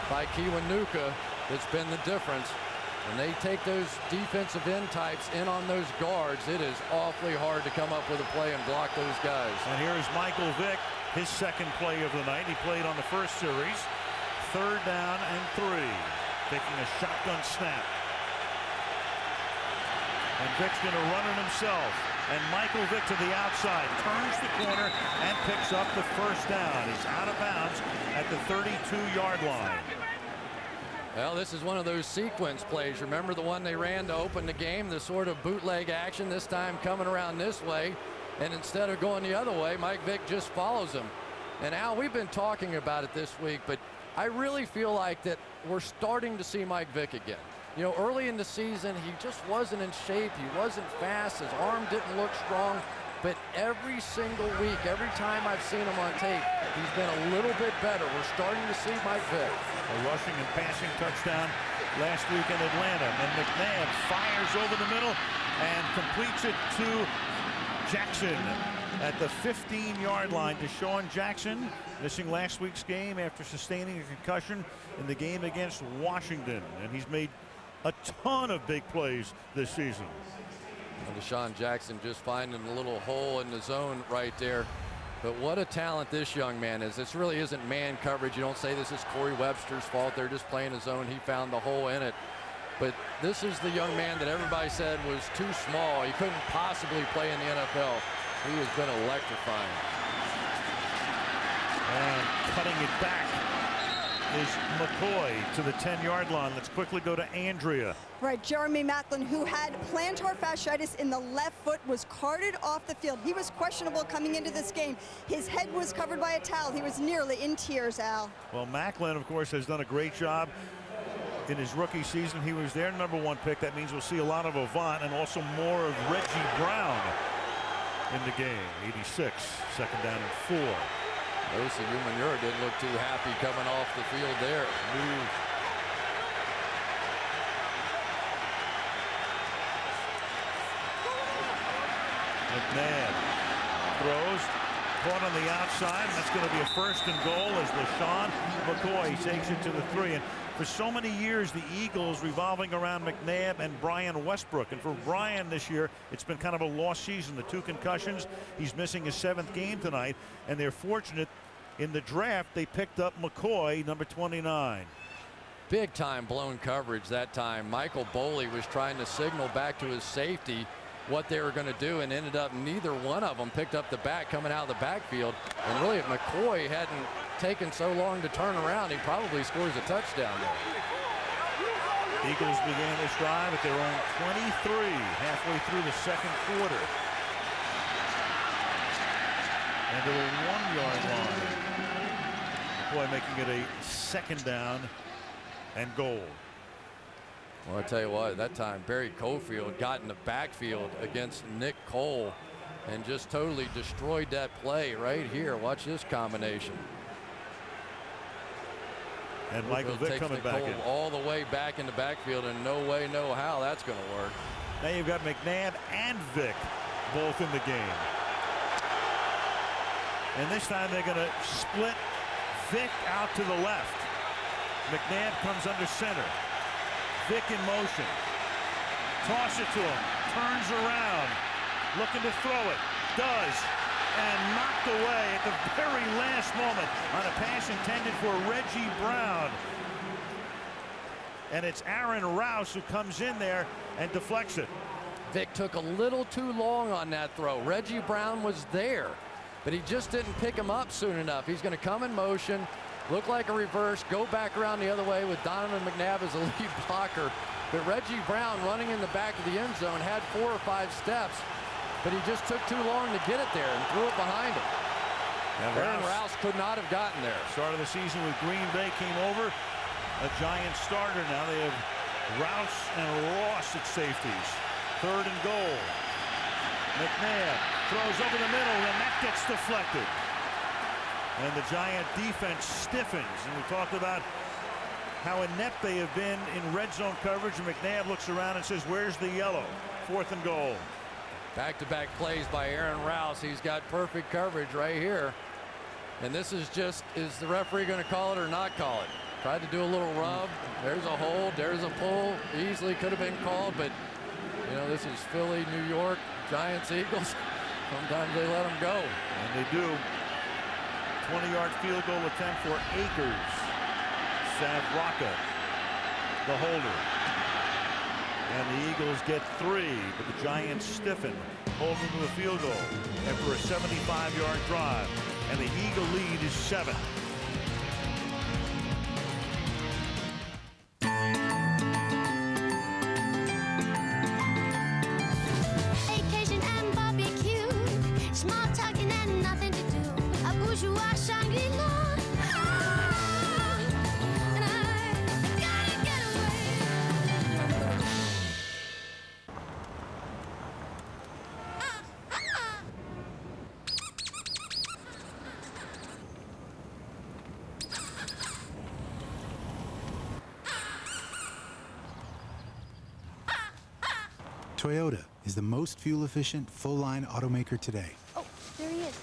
by Kiwanuka that's been the difference. When they take those defensive end types in on those guards, it is awfully hard to come up with a play and block those guys. And here's Michael Vick, his 2nd play of the night. He played on the first series. 3rd down and 3. Taking a shotgun snap. And Vick's going to run it himself. And Michael Vick to the outside, turns the corner and picks up the 1st down. He's out of bounds at the 32-yard line. Well, this is one of those sequence plays. Remember the one they ran to open the game, the sort of bootleg action, this time coming around this way. And instead of going the other way, Mike Vick just follows him. And Al, we've been talking about it this week, but I really feel like that we're starting to see Mike Vick again. You know, early in the season, he just wasn't in shape. He wasn't fast. His arm didn't look strong. But every single week, every time I've seen him on tape, he's been a little bit better. We're starting to see Mike Vick. A rushing and passing touchdown last week in Atlanta. And McNabb fires over the middle and completes it to Jackson at the 15-yard line. Deshaun Jackson, missing last week's game after sustaining a concussion in the game against Washington. And he's made a ton of big plays this season. And Deshaun Jackson just finding a little hole in the zone right there. But what a talent this young man is. This really isn't man coverage. You don't say this is Corey Webster's fault. They're just playing his zone. He found the hole in it. But this is the young man that everybody said was too small. He couldn't possibly play in the NFL. He has been electrifying. And cutting it back is McCoy to the 10-yard line. Let's quickly go to Andrea. Right, Jeremy Maclin, who had plantar fasciitis in the left foot, was carted off the field. He was questionable coming into this game. His head was covered by a towel. He was nearly in tears, Al. Well, Maclin, of course, has done a great job in his rookie season. He was their #1 pick. That means we'll see a lot of Avant and also more of Reggie Brown in the game. 86, second down and 4. Osa Umenyiora didn't look too happy coming off the field there. McNabb throws, caught on the outside, and that's going to be a 1st and goal as LaShawn McCoy takes it to the 3. And for so many years, the Eagles revolving around McNabb and Brian Westbrook. And for Brian this year, it's been kind of a lost season. The 2 concussions, he's missing his 7th game tonight, and they're fortunate in the draft they picked up McCoy, number 29. Big time blown coverage that time. Michael Boley was trying to signal back to his safety what they were going to do, and ended up neither one of them picked up the back coming out of the backfield. And really, if McCoy hadn't taken so long to turn around, he probably scores a touchdown there. Eagles began this drive at their own 23, halfway through the 2nd quarter. And to the 1-yard line. McCoy making it a 2nd down and goal. Well, I tell you what, that time Barry Cofield got in the backfield against Nick Cole and just totally destroyed that play right here. Watch this combination. And Michael Vick coming back in. All the way back in the backfield, and no way, no how that's going to work. Now you've got McNabb and Vick both in the game. And this time they're going to split Vick out to the left. McNabb comes under center. Vick in motion. Toss it to him. Turns around. Looking to throw it. Does. And knocked away at the very last moment on a pass intended for Reggie Brown. And it's Aaron Rouse who comes in there and deflects it. Vick took a little too long on that throw. Reggie Brown was there, but he just didn't pick him up soon enough. He's going to come in motion, look like a reverse, go back around the other way with Donovan McNabb as a lead blocker. But Reggie Brown running in the back of the end zone had 4 or 5 steps, but he just took too long to get it there and threw it behind him. And Aaron Rouse could not have gotten there. Start of the season with Green Bay, came over, a Giant starter. Now they have Rouse and Ross at safeties. 3rd and goal. McNabb throws over the middle, and that gets deflected. And the Giant defense stiffens. And we talked about how inept they have been in red zone coverage. And McNabb looks around and says, where's the yellow? 4th and goal. Back-to-back plays by Aaron Rouse. He's got perfect coverage right here. And this is just, is the referee going to call it or not call it? Tried to do a little rub. There's a hold. There's a pull. Easily could have been called, but, you know, this is Philly, New York, Giants, Eagles. Sometimes they let them go. And they do. 20-yard field goal attempt for Akers. Savraka, the holder. And the Eagles get 3, but the Giants stiffen, hold them to the field goal after a 75-yard drive. And the Eagle lead is 7. Vacation and barbecue, small talking and nothing to do. A bourgeois Shangri-La. And I gotta get away. Toyota is the most fuel-efficient, full-line automaker today. Oh, there he is.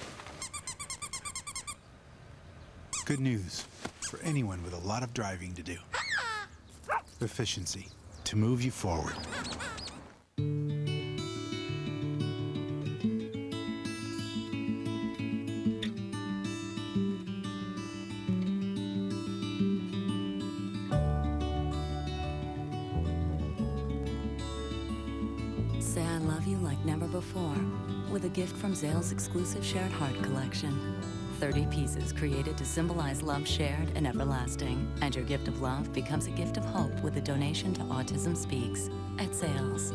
Good news for anyone with a lot of driving to do. Efficiency. to move you forward. Say I love you like never before with a gift from Zale's exclusive Shared Heart collection. 30 pieces created to symbolize love shared and everlasting. And your gift of love becomes a gift of hope with a donation to Autism Speaks at Zales.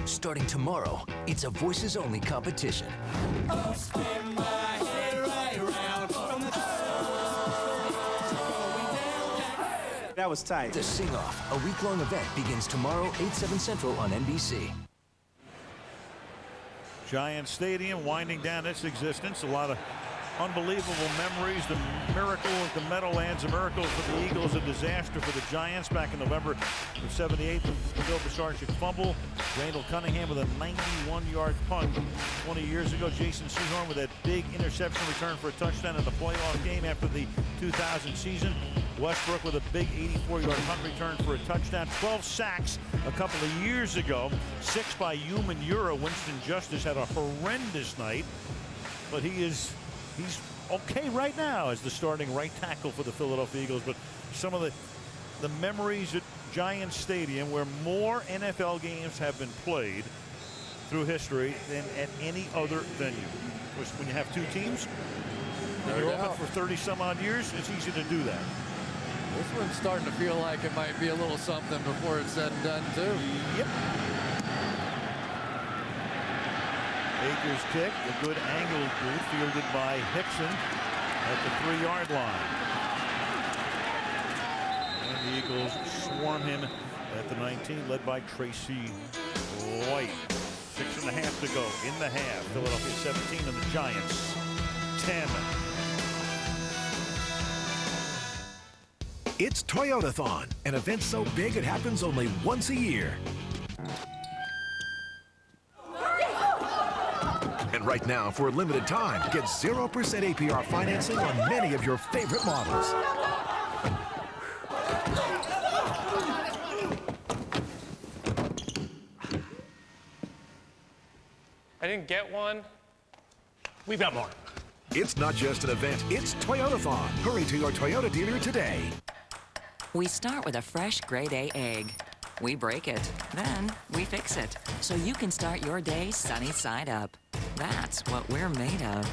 Starting tomorrow, it's a voices only competition. That was tight. The Sing Off, a week-long event, begins tomorrow, 8/7 Central on NBC. Giant Stadium winding down its existence. A lot of unbelievable memories. The miracle of the Meadowlands, a miracle for the Eagles, a disaster for the Giants back in November of '78. The Bill Pisarcik fumble. Randall Cunningham with a 91-yard punt 20 years ago. Jason Sehorn with that big interception return for a touchdown in the playoff game after the 2000 season. Westbrook with a big 84-yard punt return for a touchdown. 12 sacks a couple of years ago. 6 by Human Euro. Winston Justice had a horrendous night, but he's okay right now as the starting right tackle for the Philadelphia Eagles. But some of the memories at Giants Stadium, where more NFL games have been played through history than at any other venue. Which, when you have two teams and you're open for 30 some odd years, it's easy to do that. This one's starting to feel like it might be a little something before it's said and done too. Yep. Akers kick, a good angled boot fielded by Hickson at the 3-yard line. And the Eagles swarm him at the 19, led by Tracy White. 6.5 to go in the half. Philadelphia 17 and the Giants 10. It's Toyotathon, an event so big it happens only once a year. And right now, for a limited time, get 0% APR financing on many of your favorite models. I didn't get one. We've got more. It's not just an event, it's Toyotathon. Hurry to your Toyota dealer today. We start with a fresh grade A egg. We break it, then we fix it, so you can start your day sunny side up. That's what we're made of.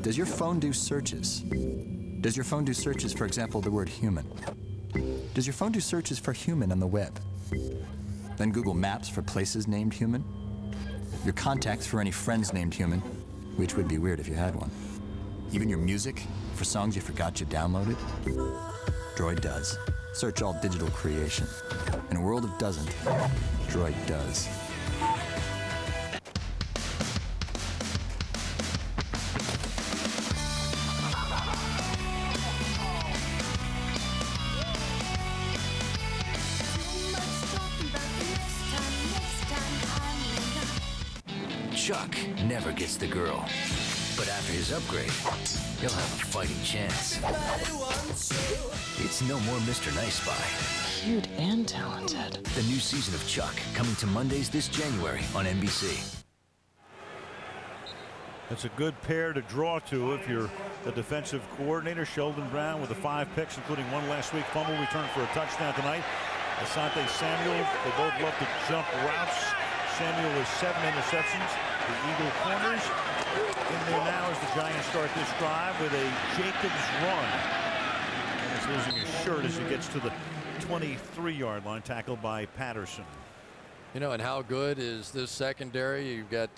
Does your phone do searches? Does your phone do searches, for example, the word human? Does your phone do searches for human on the web? Then Google Maps for places named human? Your contacts for any friends named human, which would be weird if you had one. Even your music for songs you forgot you downloaded? Droid does. Search all digital creation. In a world of doesn't, Droid does. Chuck never gets the girl, but after his upgrade, he'll have a fighting chance. It's no more Mr. Nice Guy. Cute and talented. The new season of Chuck, coming to Mondays this January on NBC. That's a good pair to draw to if you're the defensive coordinator. Sheldon Brown with the 5 picks, including one last week. Fumble return for a touchdown tonight. Asante Samuel, they both love to jump routes. Samuel with 7 interceptions. The Eagle corners in there now as the Giants start this drive with a Jacobs run. And it's losing his shirt as he gets to the 23-yard line, tackled by Patterson. You know, and how good is this secondary? You've got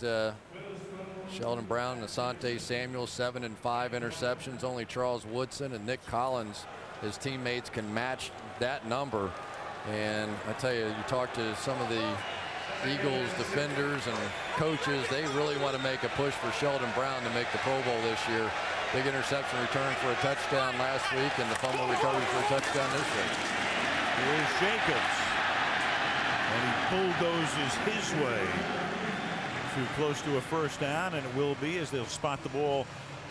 Sheldon Brown and Asante Samuel, 7 and 5 interceptions. Only Charles Woodson and Nick Collins, his teammates, can match that number. And I tell you, you talk to some of the Eagles defenders and coaches, they really want to make a push for Sheldon Brown to make the Pro Bowl this year. Big interception return for a touchdown last week and the fumble recovery for a touchdown this week. Here's Jacobs. And he bulldozes his way to close to a first down, and it will be as they'll spot the ball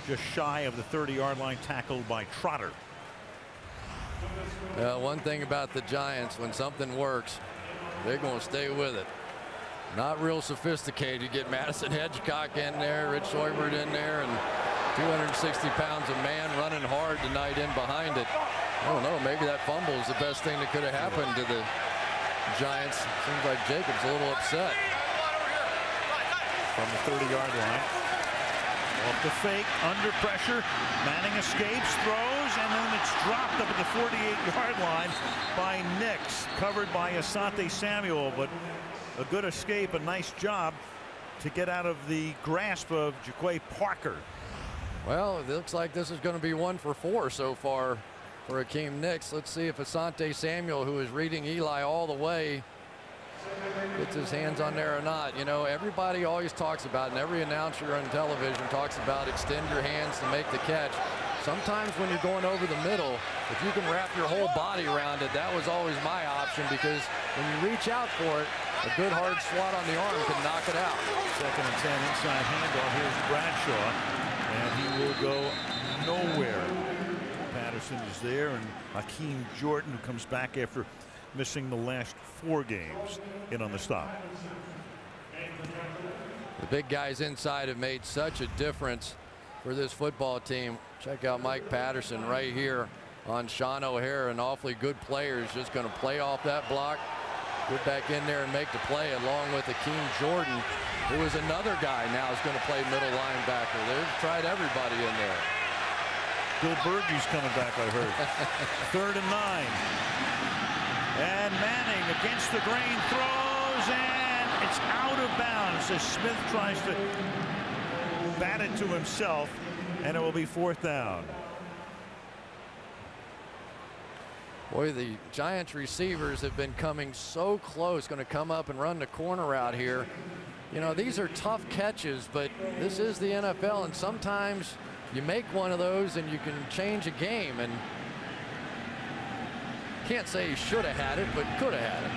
just shy of the 30-yard line, tackled by Trotter. One thing about the Giants, when something works, they're going to stay with it. Not real sophisticated. You get Madison Hedgecock in there, Rich Seubert in there, and 260 pounds of man running hard tonight in behind it. I don't know, maybe that fumble is the best thing that could have happened to the Giants. Seems like Jacobs a little upset. From the 30-yard line. Off the fake, under pressure. Manning escapes, throws, and then it's dropped up at the 48-yard line by Nix. Covered by Asante Samuel, but a good escape, a nice job to get out of the grasp of Jaquay Parker. Well, it looks like this is going to be 1 for 4 so far for Akeem Nix. Let's see if Asante Samuel, who is reading Eli all the way, gets his hands on there or not. You know, everybody always talks about, and every announcer on television talks about, extend your hands to make the catch. Sometimes when you're going over the middle, if you can wrap your whole body around it, that was always my option, because when you reach out for it, a good hard swat on the arm can knock it out. 2nd and 10, inside handoff. Here's Bradshaw, and he will go nowhere. Patterson is there, and Hakeem Jordan, who comes back after missing the last 4 games, in on the stop. The big guys inside have made such a difference for this football team. Check out Mike Patterson right here on Sean O'Hara, an awfully good player, is just going to play off that block, get back in there and make the play, along with Hakeem Jordan, who is another guy now is going to play middle linebacker. They've tried everybody in there. Bill Bergey's coming back, I heard. 3rd and 9. And Manning against the grain throws, and it's out of bounds as Smith tries to bat it to himself, and it will be 4th down. Boy, the Giants receivers have been coming so close. Going to come up and run the corner out here. You know, these are tough catches, but this is the NFL, and sometimes you make one of those and you can change a game. And can't say he should have had it, but could have had it.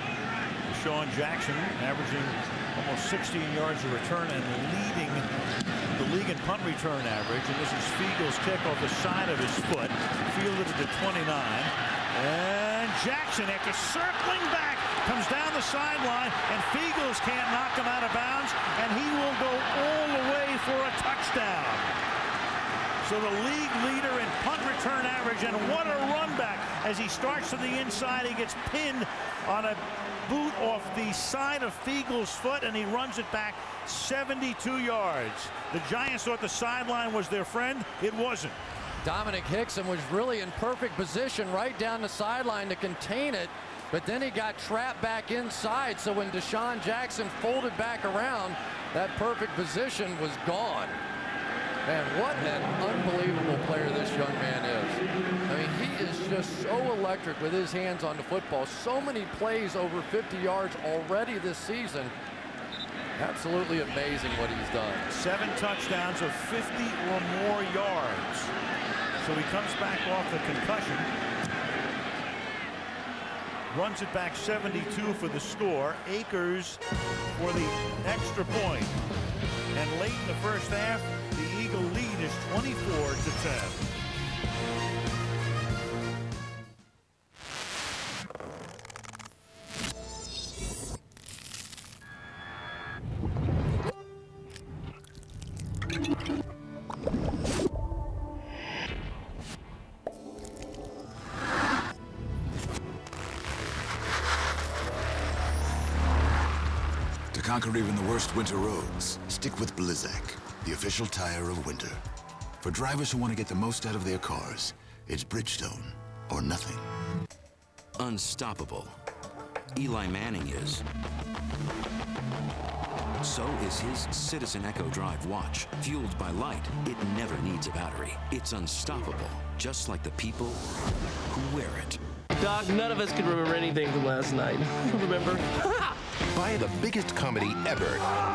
Deshaun Jackson averaging almost 16 yards of return and leading the league in punt return average. And this is Fiegel's kick off the side of his foot, fielded at the 29. And Jackson, after circling back, comes down the sideline, and Fiegels can't knock him out of bounds, and he will go all the way for a touchdown. So the league leader in punt return average, and what a run back. As he starts to the inside, he gets pinned on a boot off the side of Fiegel's foot, and he runs it back 72 yards. The Giants thought the sideline was their friend. It wasn't. Dominic Hickson was really in perfect position right down the sideline to contain it, but then he got trapped back inside. So when Deshaun Jackson folded back around, that perfect position was gone. Man, what an unbelievable player this young man is. I mean, he is just so electric with his hands on the football. So many plays over 50 yards already this season. Absolutely amazing what he's done. 7 touchdowns of 50 or more yards. So he comes back off the concussion. Runs it back 72 for the score. Akers for the extra point. And late in the first half, the Eagle lead is 24-10. To conquer even the worst winter roads, stick with Blizzak, the official tire of winter. For drivers who want to get the most out of their cars, it's Bridgestone or nothing. Unstoppable. Eli Manning is. So is his Citizen Echo Drive watch. Fueled by light, it never needs a battery. It's unstoppable, just like the people who wear it. Doc, none of us can remember anything from last night. Remember? Buy the biggest comedy ever.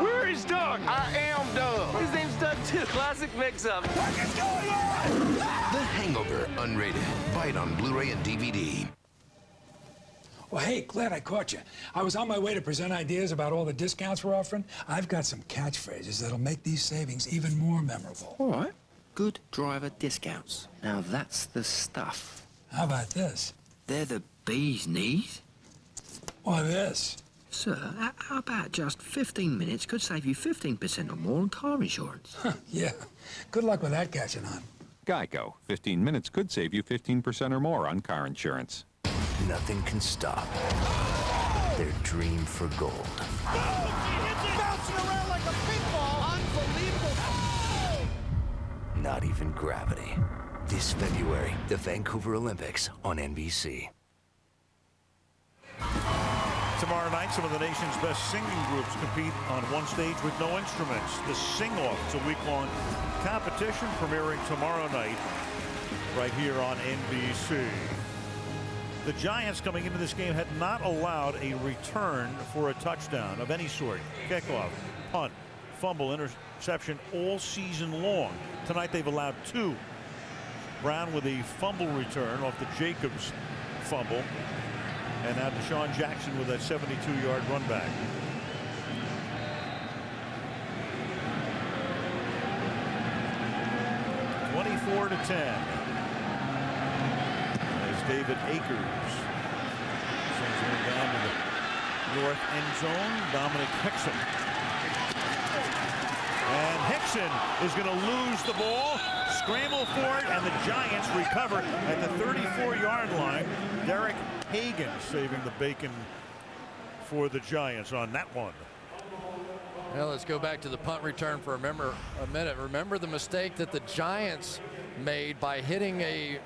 Where is Doug? I am Doug. His name's Doug too. Classic mix-up. What is going on? The Hangover, unrated. Buy it on Blu-ray and DVD. Well, hey, glad I caught you. I was on my way to present ideas about all the discounts we're offering. I've got some catchphrases that'll make these savings even more memorable. All right. Good driver discounts. Now that's the stuff. How about this? They're the bee's knees. Why this? Sir, how about just 15 minutes could save you 15% or more on car insurance? Yeah. Good luck with that catching on. Geico. 15 minutes could save you 15% or more on car insurance. Nothing can stop their dream for gold. Bouncing around like a pinball. Unbelievable. Not even gravity. This February, the Vancouver Olympics on NBC. Tomorrow night, some of the nation's best singing groups compete on one stage with no instruments. The Sing-Off. It's a week-long competition premiering tomorrow night right here on NBC. The Giants coming into this game had not allowed a return for a touchdown of any sort. Kickoff, punt, fumble, interception all season long. Tonight they've allowed 2. Brown with a fumble return off the Jacobs fumble. And now Deshaun Jackson with a 72-yard run back. (24-10). As David Akers sends one down to the north end zone. Dominic Hickson. And Hickson is going to lose the ball, scramble for it, and the Giants recover at the 34-yard line. Derek Hagan saving the bacon for the Giants on that one. Well, let's go back to the punt return for a minute. Remember the mistake that the Giants made by hitting a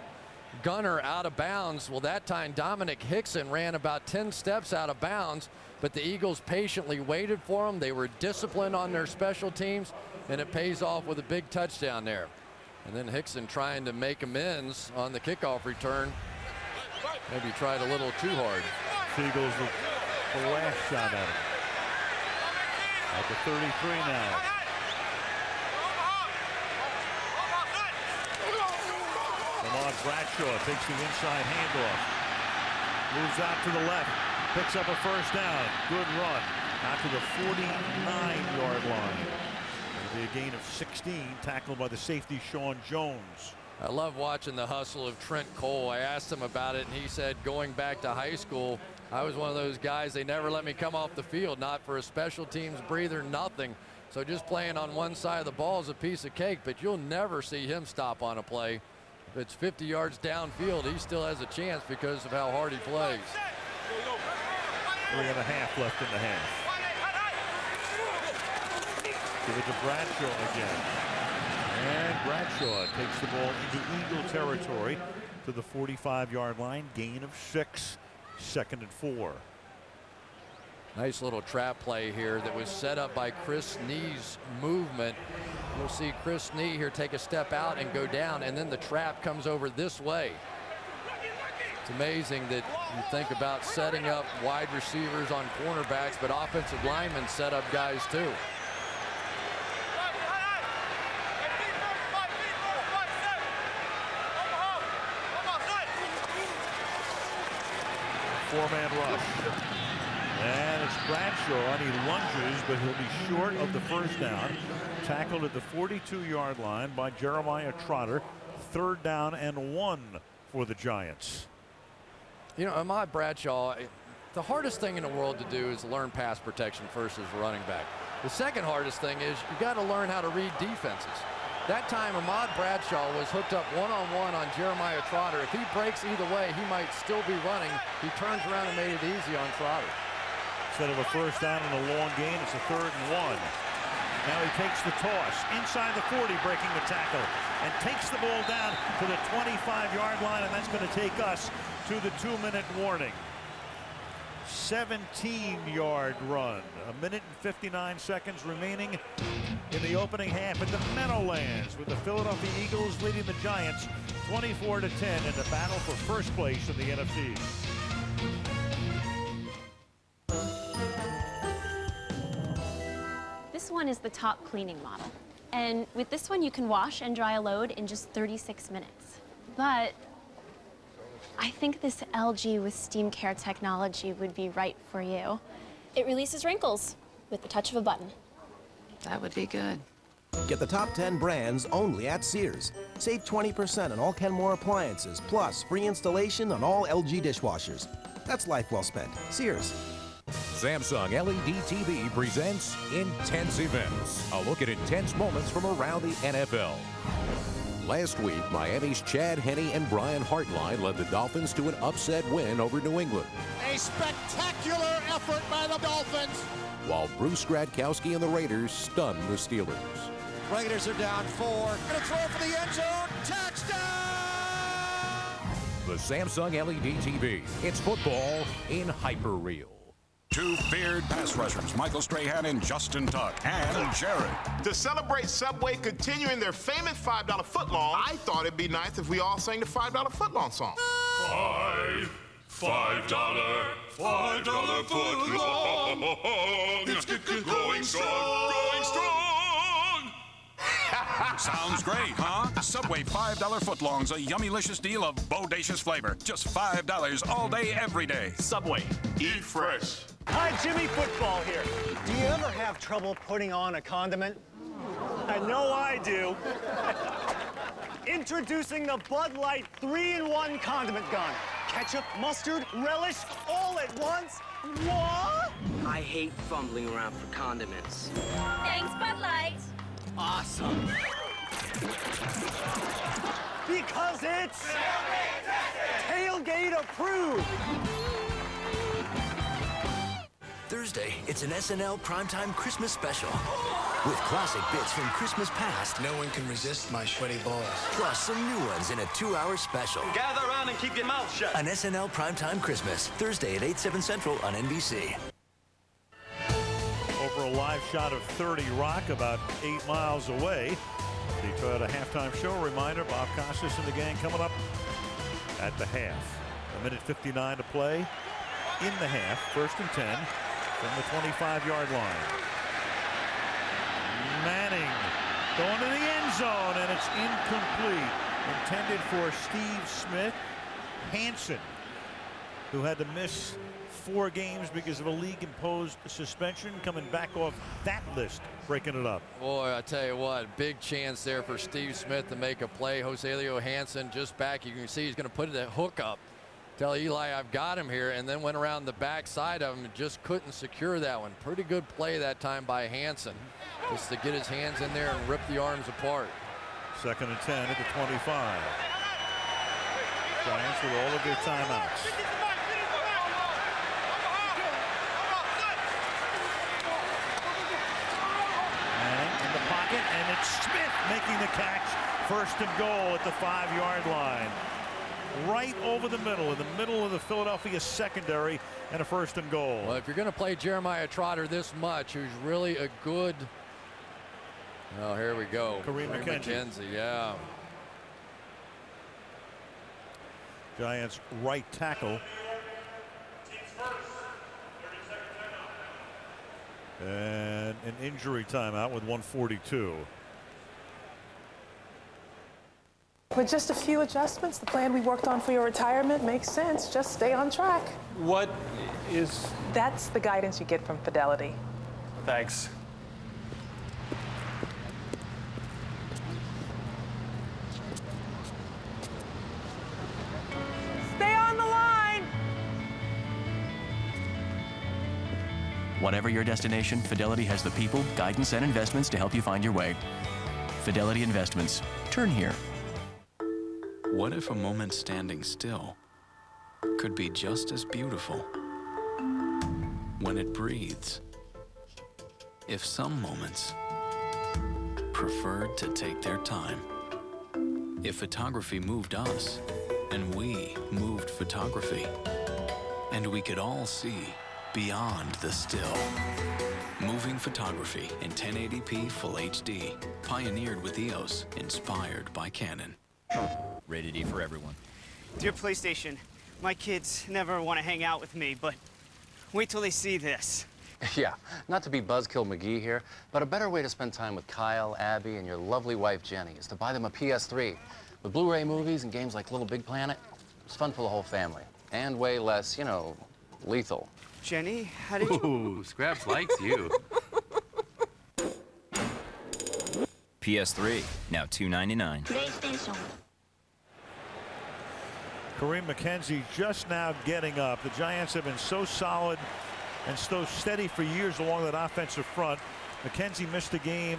gunner out of bounds. Well, that time Dominic Hickson ran about 10 steps out of bounds, but the Eagles patiently waited for him. They were disciplined on their special teams, and it pays off with a big touchdown there. And then Hickson trying to make amends on the kickoff return. Maybe tried a little too hard. Eagles with the last shot at him. At the 33 now. Lamar Bradshaw takes the inside handoff. Moves out to the left. Picks up a first down. Good run. Out to the 49-yard line. It'll be a gain of 16. Tackled by the safety Sean Jones. I love watching the hustle of Trent Cole. I asked him about it, and he said going back to high school, I was one of those guys, they never let me come off the field, not for a special teams breather, nothing. So just playing on one side of the ball is a piece of cake, but you'll never see him stop on a play. If it's 50 yards downfield, he still has a chance because of how hard he plays. 3.5 left in the half. Give it to Bradshaw again. And Bradshaw takes the ball into Eagle territory to the 45-yard line. Gain of 6. 2nd and 4. Nice little trap play here that was set up by Chris Nee's movement. You'll see Chris Nee here take a step out and go down, and then the trap comes over this way. It's amazing that you think about setting up wide receivers on cornerbacks, but offensive linemen set up guys too. Four-man rush. And it's Bradshaw, and he lunges, but he'll be short of the first down. Tackled at the 42-yard line by Jeremiah Trotter. 3rd down and 1 for the Giants. You know, Ahmad Bradshaw, the hardest thing in the world to do is learn pass protection first as a running back. The second hardest thing is you got to learn how to read defenses. That time, Ahmad Bradshaw was hooked up one-on-one on Jeremiah Trotter. If he breaks either way, he might still be running. He turns around and made it easy on Trotter. Instead of a first down and a long gain, it's a 3rd and 1. Now he takes the toss inside the 40, breaking the tackle, and takes the ball down to the 25-yard line, and that's going to take us to the 2-minute warning. 17-yard run. 1 minute and 59 seconds remaining in the opening half at the Meadowlands, with the Philadelphia Eagles leading the Giants 24-10 in the battle for first place in the NFC. This one is the top cleaning model. And with this one, you can wash and dry a load in just 36 minutes. But I think this LG with steam care technology would be right for you. It releases wrinkles with the touch of a button. That would be good. Get the top 10 brands only at Sears. Save 20% on all Kenmore appliances, plus free installation on all LG dishwashers. That's life well spent. Sears. Samsung LED TV presents Intense Events, a look at intense moments from around the NFL. Last week, Miami's Chad Henne and Brian Hartline led the Dolphins to an upset win over New England, A spectacular effort by the Dolphins. while Bruce Gradkowski and the Raiders stunned the Steelers. Raiders are down 4. Gonna throw for the end zone. Touchdown! The Samsung LED TV. It's football in hyper-real. Two feared pass rushers, Michael Strahan and Justin Tuck, and Jared. To celebrate Subway continuing their famous $5 footlong, I thought it'd be nice if we all sang the $5 footlong song. $5 footlong. It's growing strong, growing strong. Sounds great, huh? Subway $5 footlongs, a yummylicious deal of bodacious flavor. Just $5 all day, every day. Subway, eat fresh. Hi, Jimmy Football here. Do you ever have trouble putting on a condiment? I know I do. Introducing the Bud Light 3-in-1 condiment gun. Ketchup, mustard, relish, all at once. What? I hate fumbling around for condiments. Thanks, Bud Light. Awesome. Because it's tailgate approved. Thursday, it's an SNL Primetime Christmas special. With classic bits from Christmas past. No one can resist my sweaty balls. Plus some new ones in a 2-hour special. Gather around and keep your mouth shut. An SNL Primetime Christmas, Thursday at 8, 7 Central on NBC. Over a live shot of 30 Rock about 8 miles away. The Toyota halftime show reminder, Bob Costas and the gang coming up at the half. 1:59 to play in the half. 1st and 10 from the 25-yard line. Manning going to the end zone, and it's incomplete. Intended for Steve Smith. Hansen, who had to miss 4 games because of a league-imposed suspension, coming back off that list, breaking it up. Boy, I tell you what, big chance there for Steve Smith to make a play. Joselio Hansen just back. You can see he's going to put that hook up. Tell Eli I've got him here, and then went around the backside of him and just couldn't secure that one. Pretty good play that time by Hansen, just to get his hands in there and rip the arms apart. 2nd and 10 at the 25. Giants with all of their timeouts. Manning in the pocket, and it's Smith making the catch. 1st and goal at the 5-yard line. Right over the middle, in the middle of the Philadelphia secondary, and a 1st and goal. Well, if you're going to play Jeremiah Trotter this much, who's really a good... Oh, here we go. Kareem McKenzie. Yeah. Giants right tackle. And an injury timeout with 1:42. With just a few adjustments, the plan we worked on for your retirement makes sense. Just stay on track. What is... That's the guidance you get from Fidelity. Thanks. Stay on the line! Whatever your destination, Fidelity has the people, guidance, and investments to help you find your way. Fidelity Investments. Turn here. What if a moment standing still could be just as beautiful when it breathes? If some moments preferred to take their time. If photography moved us and we moved photography, and we could all see beyond the still. Moving photography in 1080p Full HD, pioneered with EOS, inspired by Canon. Rated E for everyone. Dear PlayStation, my kids never want to hang out with me, but wait till they see this. Yeah, not to be Buzzkill McGee here, but a better way to spend time with Kyle, Abby, and your lovely wife, Jenny, is to buy them a PS3. With Blu-ray movies and games like Little Big Planet, it's fun for the whole family. And way less, you know, lethal. Jenny, how did you... Ooh, Scraps likes you. PS3, now $2.99. PlayStation. Kareem McKenzie just now getting up. The Giants have been so solid and so steady for years along that offensive front. McKenzie missed a game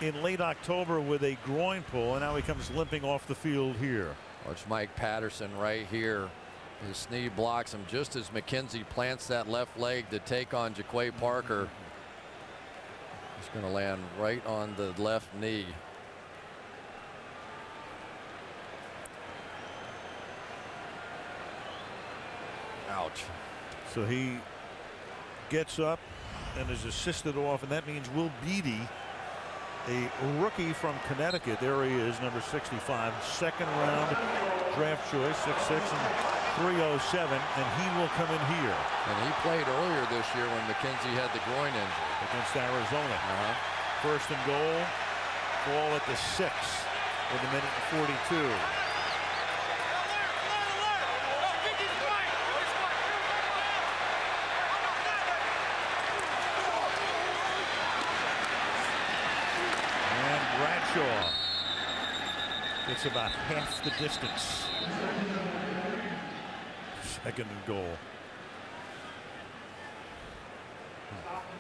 in late October with a groin pull, and now he comes limping off the field here. Watch Mike Patterson right here. His knee blocks him just as McKenzie plants that left leg to take on Jaquay Parker. He's going to land right on the left knee. Ouch. So he gets up and is assisted off, and that means Will Beatty, a rookie from Connecticut. There he is, number 65, second round draft choice, 6'6" and 307, and he will come in here. And he played earlier this year when McKenzie had the groin injury. Against Arizona. First and goal, ball at the 6 with a minute and 42. Bradshaw gets about half the distance. Second and goal.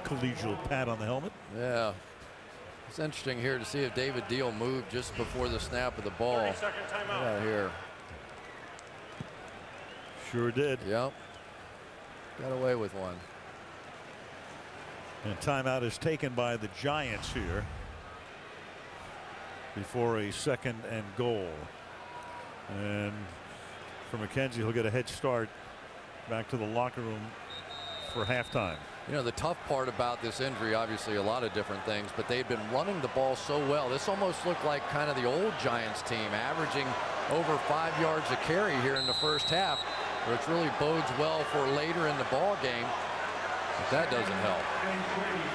Collegial pat on the helmet. Yeah. It's interesting here to see if David Deal moved just before the snap of the ball. 30-second timeout. Right here. Sure did. Yep. Got away with one. And timeout is taken by the Giants here before a second and goal. And for McKenzie, he'll get a head start back to the locker room for halftime. You know, the tough part about this injury, obviously a lot of different things, but they've been running the ball so well. This almost looked like kind of the old Giants team, averaging over 5 yards a carry here in the first half, which really bodes well for later in the ball game. But that doesn't help.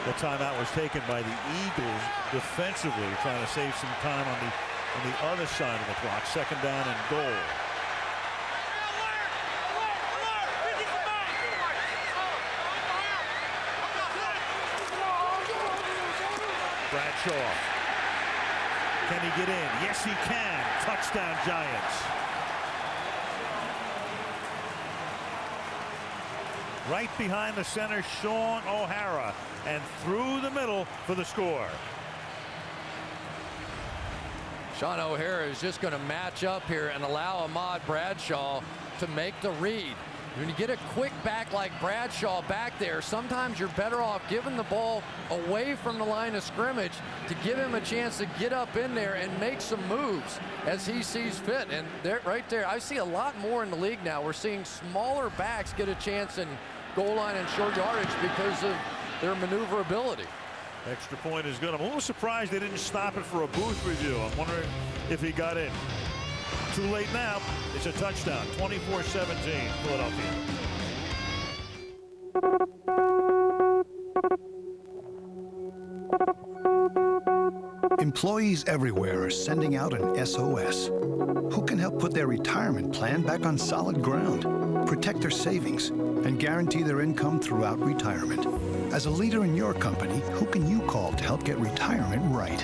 The timeout was taken by the Eagles defensively, trying to save some time on the other side of the clock. Second down and goal. Bradshaw. Can he get in? Yes, he can. Touchdown, Giants. Right behind the center, Sean O'Hara, and through the middle for the score. Sean O'Hara is just going to match up here and allow Ahmad Bradshaw to make the read. When you get a quick back like Bradshaw back there, sometimes you're better off giving the ball away from the line of scrimmage to give him a chance to get up in there and make some moves as he sees fit. And there, right there, I see a lot more in the league now. We're seeing smaller backs get a chance in goal line and short yardage because of their maneuverability. Extra point is good. I'm a little surprised they didn't stop it for a booth review. I'm wondering if he got in. Too late now. It's a touchdown. 24-17 Philadelphia. Employees everywhere are sending out an SOS. Who can help put their retirement plan back on solid ground, protect their savings, and guarantee their income throughout retirement? As a leader in your company, who can you call to help get retirement right?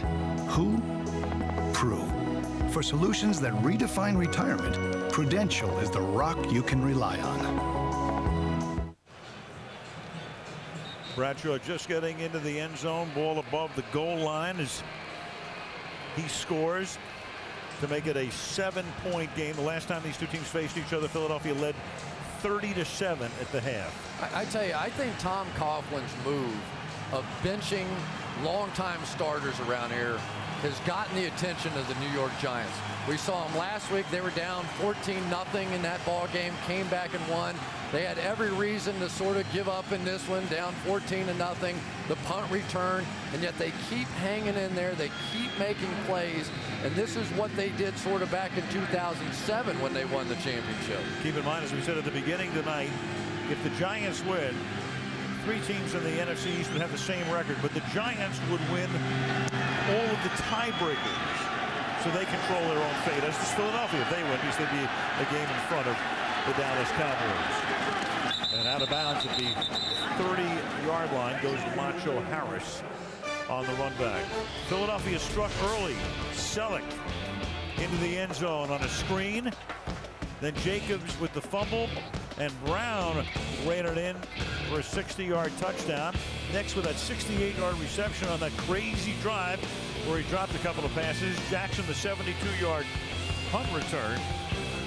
Who? Pru. For solutions that redefine retirement, Prudential is the rock you can rely on. Bradshaw just getting into the end zone. Ball above the goal line as he scores to make it a 7-point game. The last time these two teams faced each other, Philadelphia led 30-7 at the half. I tell you, I think Tom Coughlin's move of benching longtime starters around here has gotten the attention of the New York Giants. We saw them last week. They were down 14-0 in that ball game, came back and won. They had every reason to sort of give up in this one, down 14-0, the punt return, and yet they keep hanging in there. They keep making plays, and this is what they did sort of back in 2007 when they won the championship. Keep in mind, as we said at the beginning tonight, if the Giants win, 3 teams in the NFC East would have the same record, but the Giants would win all of the tiebreakers, so they control their own fate. As does Philadelphia if they win, because they'd be a game in front of the Dallas Cowboys. And out of bounds at the 30-yard line goes Macho Harris on the run back. Philadelphia struck early. Selleck into the end zone on a screen. Then Jacobs with the fumble, and Brown ran it in for a 60-yard touchdown. Next with that 68-yard reception on that crazy drive where he dropped a couple of passes. Jackson, the 72-yard punt return.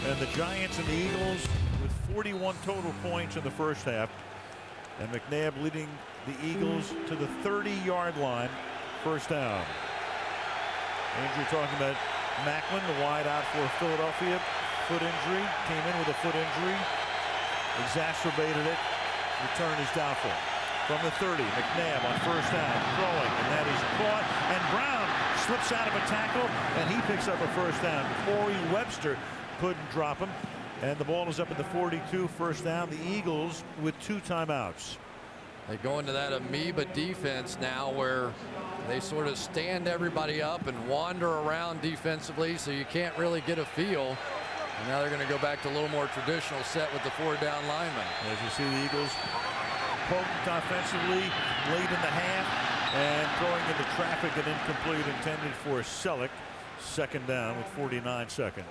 And the Giants and the Eagles with 41 total points in the first half. And McNabb leading the Eagles to the 30-yard line, first down. Andrew talking about Macklin, the wide out for Philadelphia. Foot injury, came in with a foot injury, exacerbated it. Return is doubtful. From the 30, McNabb on first down, throwing, and that is caught. And Brown slips out of a tackle, and he picks up a first down. Corey Webster couldn't drop him, and the ball is up at the 42, first down. The Eagles with 2 timeouts. They go into that amoeba defense now where they sort of stand everybody up and wander around defensively, so you can't really get a feel. And now they're going to go back to a little more traditional set with the 4-down linemen. As you see, the Eagles potent offensively late in the half and throwing into traffic and incomplete, intended for Selleck. Second down with 49 seconds.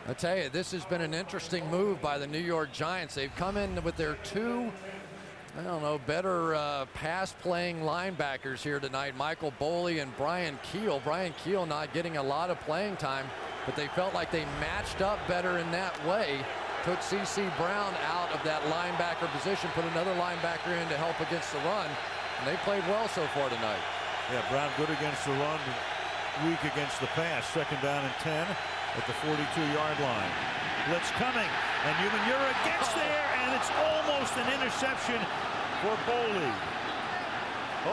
I tell you, this has been an interesting move by the New York Giants. They've come in with their 2, I don't know, better pass-playing linebackers here tonight, Michael Boley and Brian Keel. Brian Keel not getting a lot of playing time, but they felt like they matched up better in that way. Took C.C. Brown out of that linebacker position, put another linebacker in to help against the run, and they played well so far tonight. Yeah, Brown good against the run, weak against the pass. Second down and 10 at the 42-yard line. Blitz coming, and Umenyiora gets there, and it's almost an interception for Boley.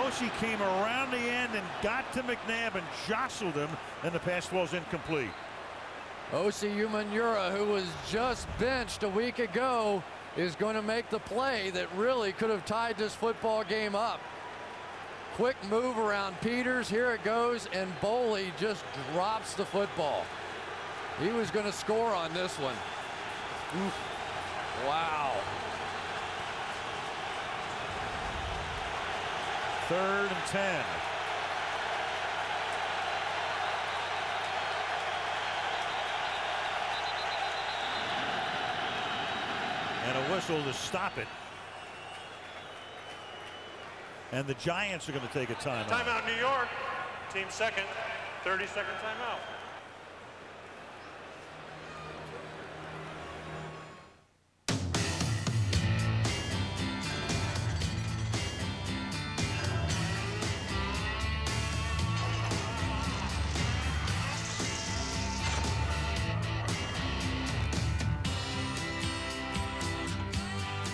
Oshie came around the end and got to McNabb and jostled him, and the pass was incomplete. Oshie Umenyiora, who was just benched a week ago, is going to make the play that really could have tied this football game up. Quick move around Peters. Here it goes, and Boley just drops the football. He was going to score on this one. Oof. Wow. Third and 10. And a whistle to stop it. And the Giants are going to take a timeout. Timeout, New York. Team second. 30-second timeout.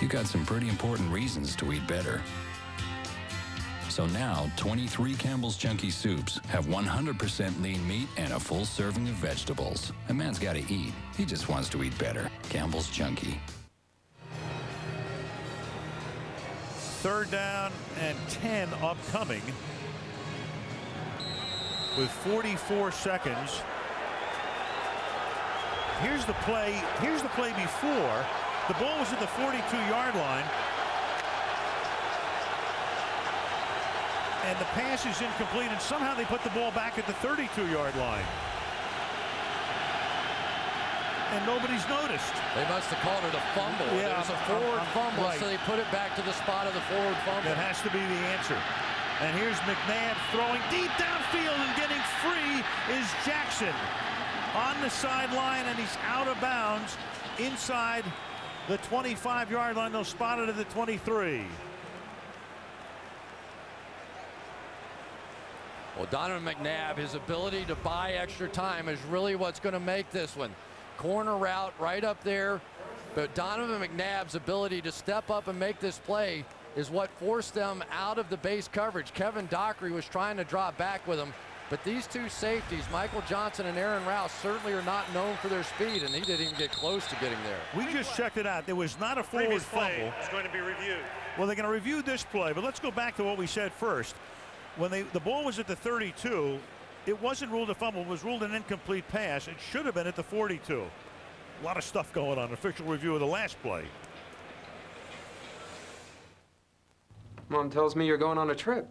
You got some pretty important reasons to eat better. So now, 23 Campbell's Chunky Soups have 100% lean meat and a full serving of vegetables. A man's got to eat. He just wants to eat better. Campbell's Chunky. Third down and 10 upcoming with 44 seconds. Here's the play before. The ball was at the 42-yard line. And the pass is incomplete, and somehow they put the ball back at the 32-yard line. And nobody's noticed. They must have called it a fumble. Yeah, it was a forward fumble, right. so they put it back to the spot of the forward fumble. That has to be the answer. And here's McNabb throwing deep downfield, and getting free is Jackson on the sideline, and he's out of bounds inside the 25-yard line. They'll spot it at the 23. Well, Donovan McNabb, his ability to buy extra time is really what's going to make this one. Corner route right up there, but Donovan McNabb's ability to step up and make this play is what forced them out of the base coverage. Kevin Dockery was trying to drop back with him, but these two safeties, Michael Johnson and Aaron Rouse, certainly are not known for their speed, and he didn't even get close to getting there. We just checked it out. There was not a forward fumble. It's going to be reviewed. Well, they're going to review this play, but let's go back to what we said first. When the ball was at the 32, it wasn't ruled a fumble. It was ruled an incomplete pass. It should have been at the 42. A lot of stuff going on. Official review of the last play. Mom tells me you're going on a trip.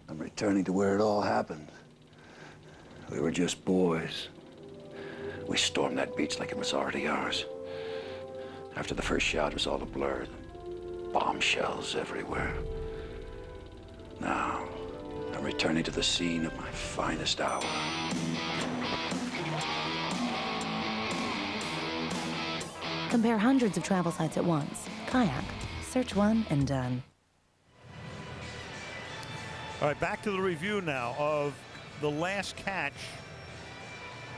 I'm returning to where it all happened. We were just boys. We stormed that beach like it was already ours. After the first shot, it was all a blur. Bombshells everywhere. Now, I'm returning to the scene of my finest hour. Compare hundreds of travel sites at once. Kayak. Search one and done. All right, back to the review now of the last catch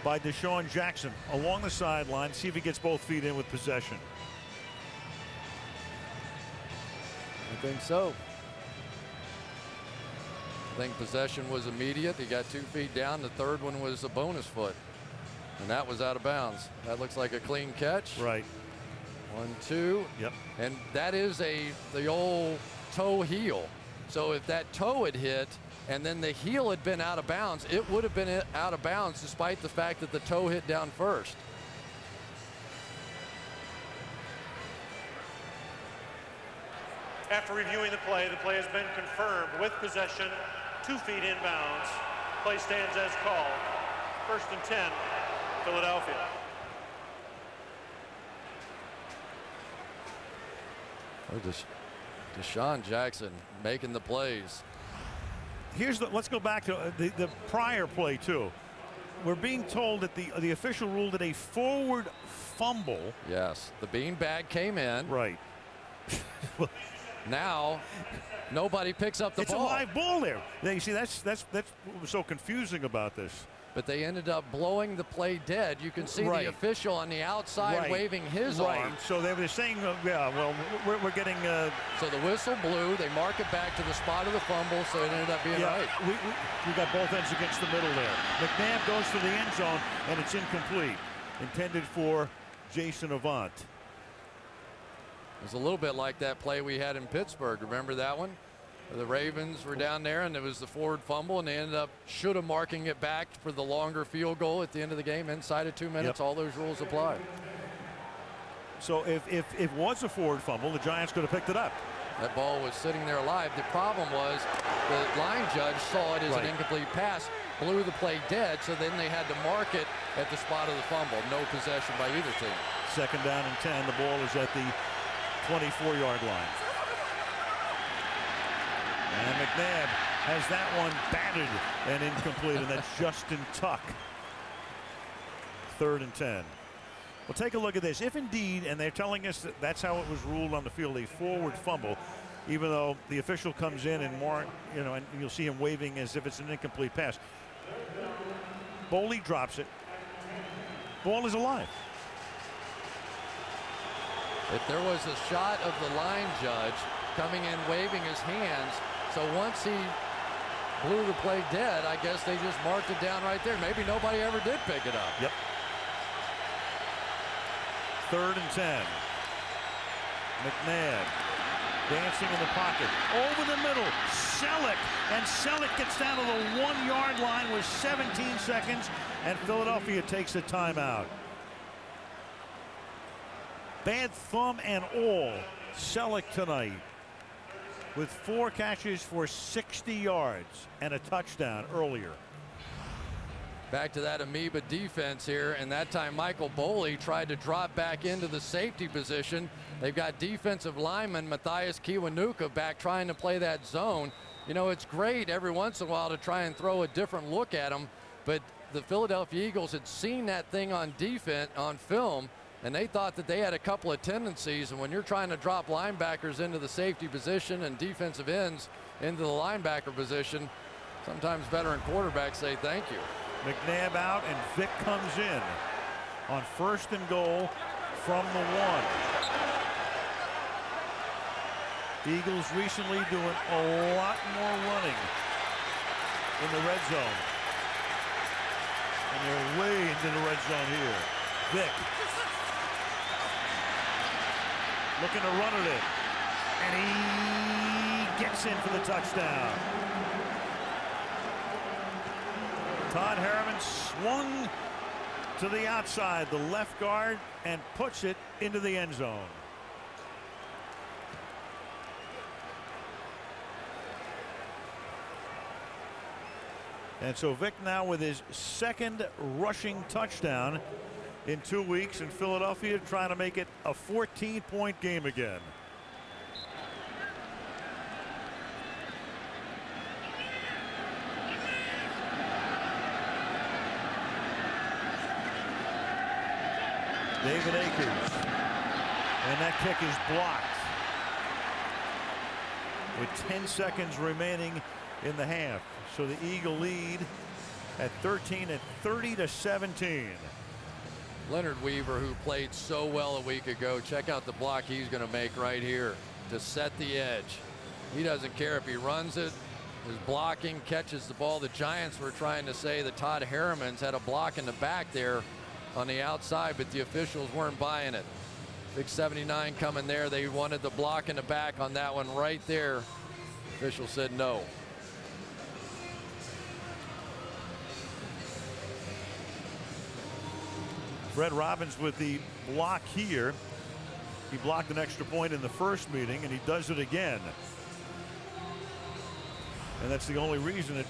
by Deshaun Jackson along the sideline. See if he gets both feet in with possession. I think so. I think possession was immediate. He got 2 feet down. The third one was a bonus foot, and that was out of bounds. That looks like a clean catch. Right. 1, 2. Yep. And that is the old toe heel. So if that toe had hit and then the heel had been out of bounds, it would have been out of bounds despite the fact that the toe hit down first. After reviewing the play has been confirmed with possession, 2 feet inbounds. Play stands as called. 1st and 10, Philadelphia. Deshaun Jackson making the plays. Let's go back to the prior play too. We're being told that the official ruled that a forward fumble. Yes, the beanbag came in. Right. Now, nobody picks up the ball. It's a live ball there. You see, that's what was so confusing about this. But they ended up blowing the play dead. You can see the official on the outside waving his arm. So they were saying, yeah, well, we're getting. So the whistle blew. They mark it back to the spot of the fumble, so it ended up being right. We got both ends against the middle there. McNabb goes for the end zone, and it's incomplete. Intended for Jason Avant. It was a little bit like that play we had in Pittsburgh. Remember that one? The Ravens were down there, and it was the forward fumble, and they ended up should have marking it back for the longer field goal at the end of the game. Inside of 2 minutes, all those rules apply. So if it was a forward fumble, the Giants could have picked it up. That ball was sitting there live. The problem was the line judge saw it as an incomplete pass, blew the play dead, so then they had to mark it at the spot of the fumble. No possession by either team. 2nd down and 10. The ball is at the 24-yard line. And McNabb has that one batted and incomplete, and that's Justin Tuck. 3rd and 10. Well, take a look at this. If indeed, and they're telling us that that's how it was ruled on the field, a forward fumble, even though the official comes in and and you'll see him waving as if it's an incomplete pass. Boley drops it. Ball is alive. If there was a shot of the line judge coming in waving his hands, so once he blew the play dead, I guess they just marked it down right there. Maybe nobody ever did pick it up. Yep. 3rd and 10. McNabb dancing in the pocket. Over the middle, Selleck. And Selleck gets down to the 1-yard line with 17 seconds, and Philadelphia takes a timeout. Bad thumb and all, Selleck tonight with 4 catches for 60 yards and a touchdown earlier. Back to that amoeba defense here, and that time Michael Boley tried to drop back into the safety position. They've got defensive lineman Matthias Kiwanuka back trying to play that zone. You know, it's great every once in a while to try and throw a different look at them, but the Philadelphia Eagles had seen that thing on defense, on film, and they thought that they had a couple of tendencies, and when you're trying to drop linebackers into the safety position and defensive ends into the linebacker position, sometimes veteran quarterbacks say thank you. McNabb out, and Vick comes in on 1st and goal from the 1. Eagles recently doing a lot more running in the red zone. And they're way into the red zone here. Vick looking to run at it. And he gets in for the touchdown. Todd Harriman swung to the outside, the left guard, and puts it into the end zone. And so Vic now with his second rushing touchdown in 2 weeks, in Philadelphia trying to make it a 14-point game again. David Akers, and that kick is blocked with 10 seconds remaining in the half. So the Eagle lead at 13 at 30-17. Leonard Weaver, who played so well a week ago, check out the block he's going to make right here to set the edge. He doesn't care if he runs it. His blocking, catches the ball. The Giants were trying to say that Todd Harriman's had a block in the back there on the outside, but the officials weren't buying it. Big 79 coming there. They wanted the block in the back on that one right there. Official said no. Fred Robbins with the block here. He blocked an extra point in the first meeting, and he does it again. And that's the only reason that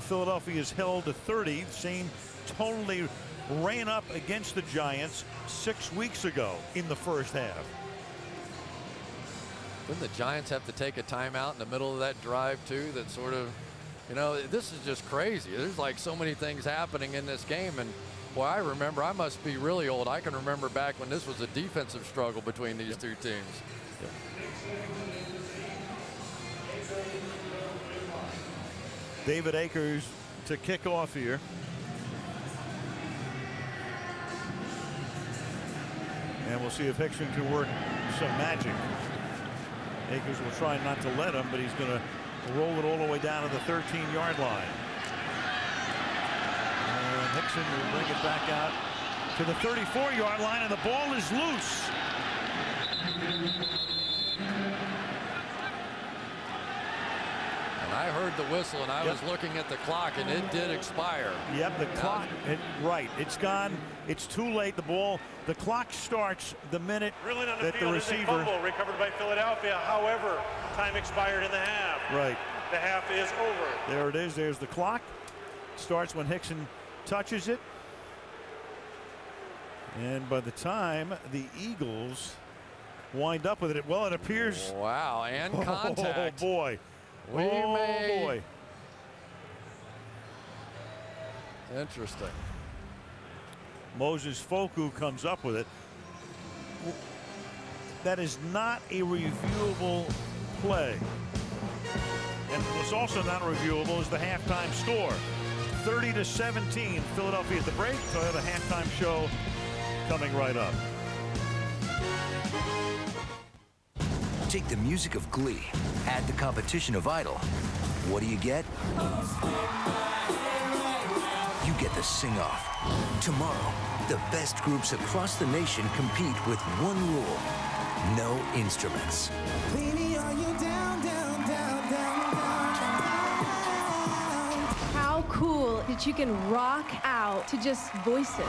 Philadelphia is held to 30. Same totally ran up against the Giants 6 weeks ago in the first half. Didn't the Giants have to take a timeout in the middle of that drive too? That sort of, you know, this is just crazy. There's like so many things happening in this game, and boy, I remember, I must be really old. I can remember back when this was a defensive struggle between these two teams. David Akers to kick off here. And we'll see if Hickson can work some magic. Akers will try not to let him, but he's going to roll it all the way down to the 13-yard line. And Hickson will bring it back out to the 34-yard line, and the ball is loose. And I heard the whistle, and I was looking at the clock, and it did expire. Yep, the clock, right. It's gone. It's too late. The clock starts the minute Really on the that field the is a receiver. fumble recovered by Philadelphia. However, time expired in the half. Right. The half is over. There it is. There's the clock. Starts when Hickson touches it. And by the time the Eagles wind up with it, well, it appears. Wow, and contact. Oh, boy. Boy. Interesting. Moses Foku comes up with it. That is not a reviewable play. And what's also not reviewable is the halftime score. 30-17, Philadelphia at the break. Toyota halftime show coming right up. Take the music of Glee, add the competition of Idol. What do you get? You get the sing-off. Tomorrow, the best groups across the nation compete with one rule: no instruments. Baby, are you down, down, down, down, down? How cool that you can rock out to just voices.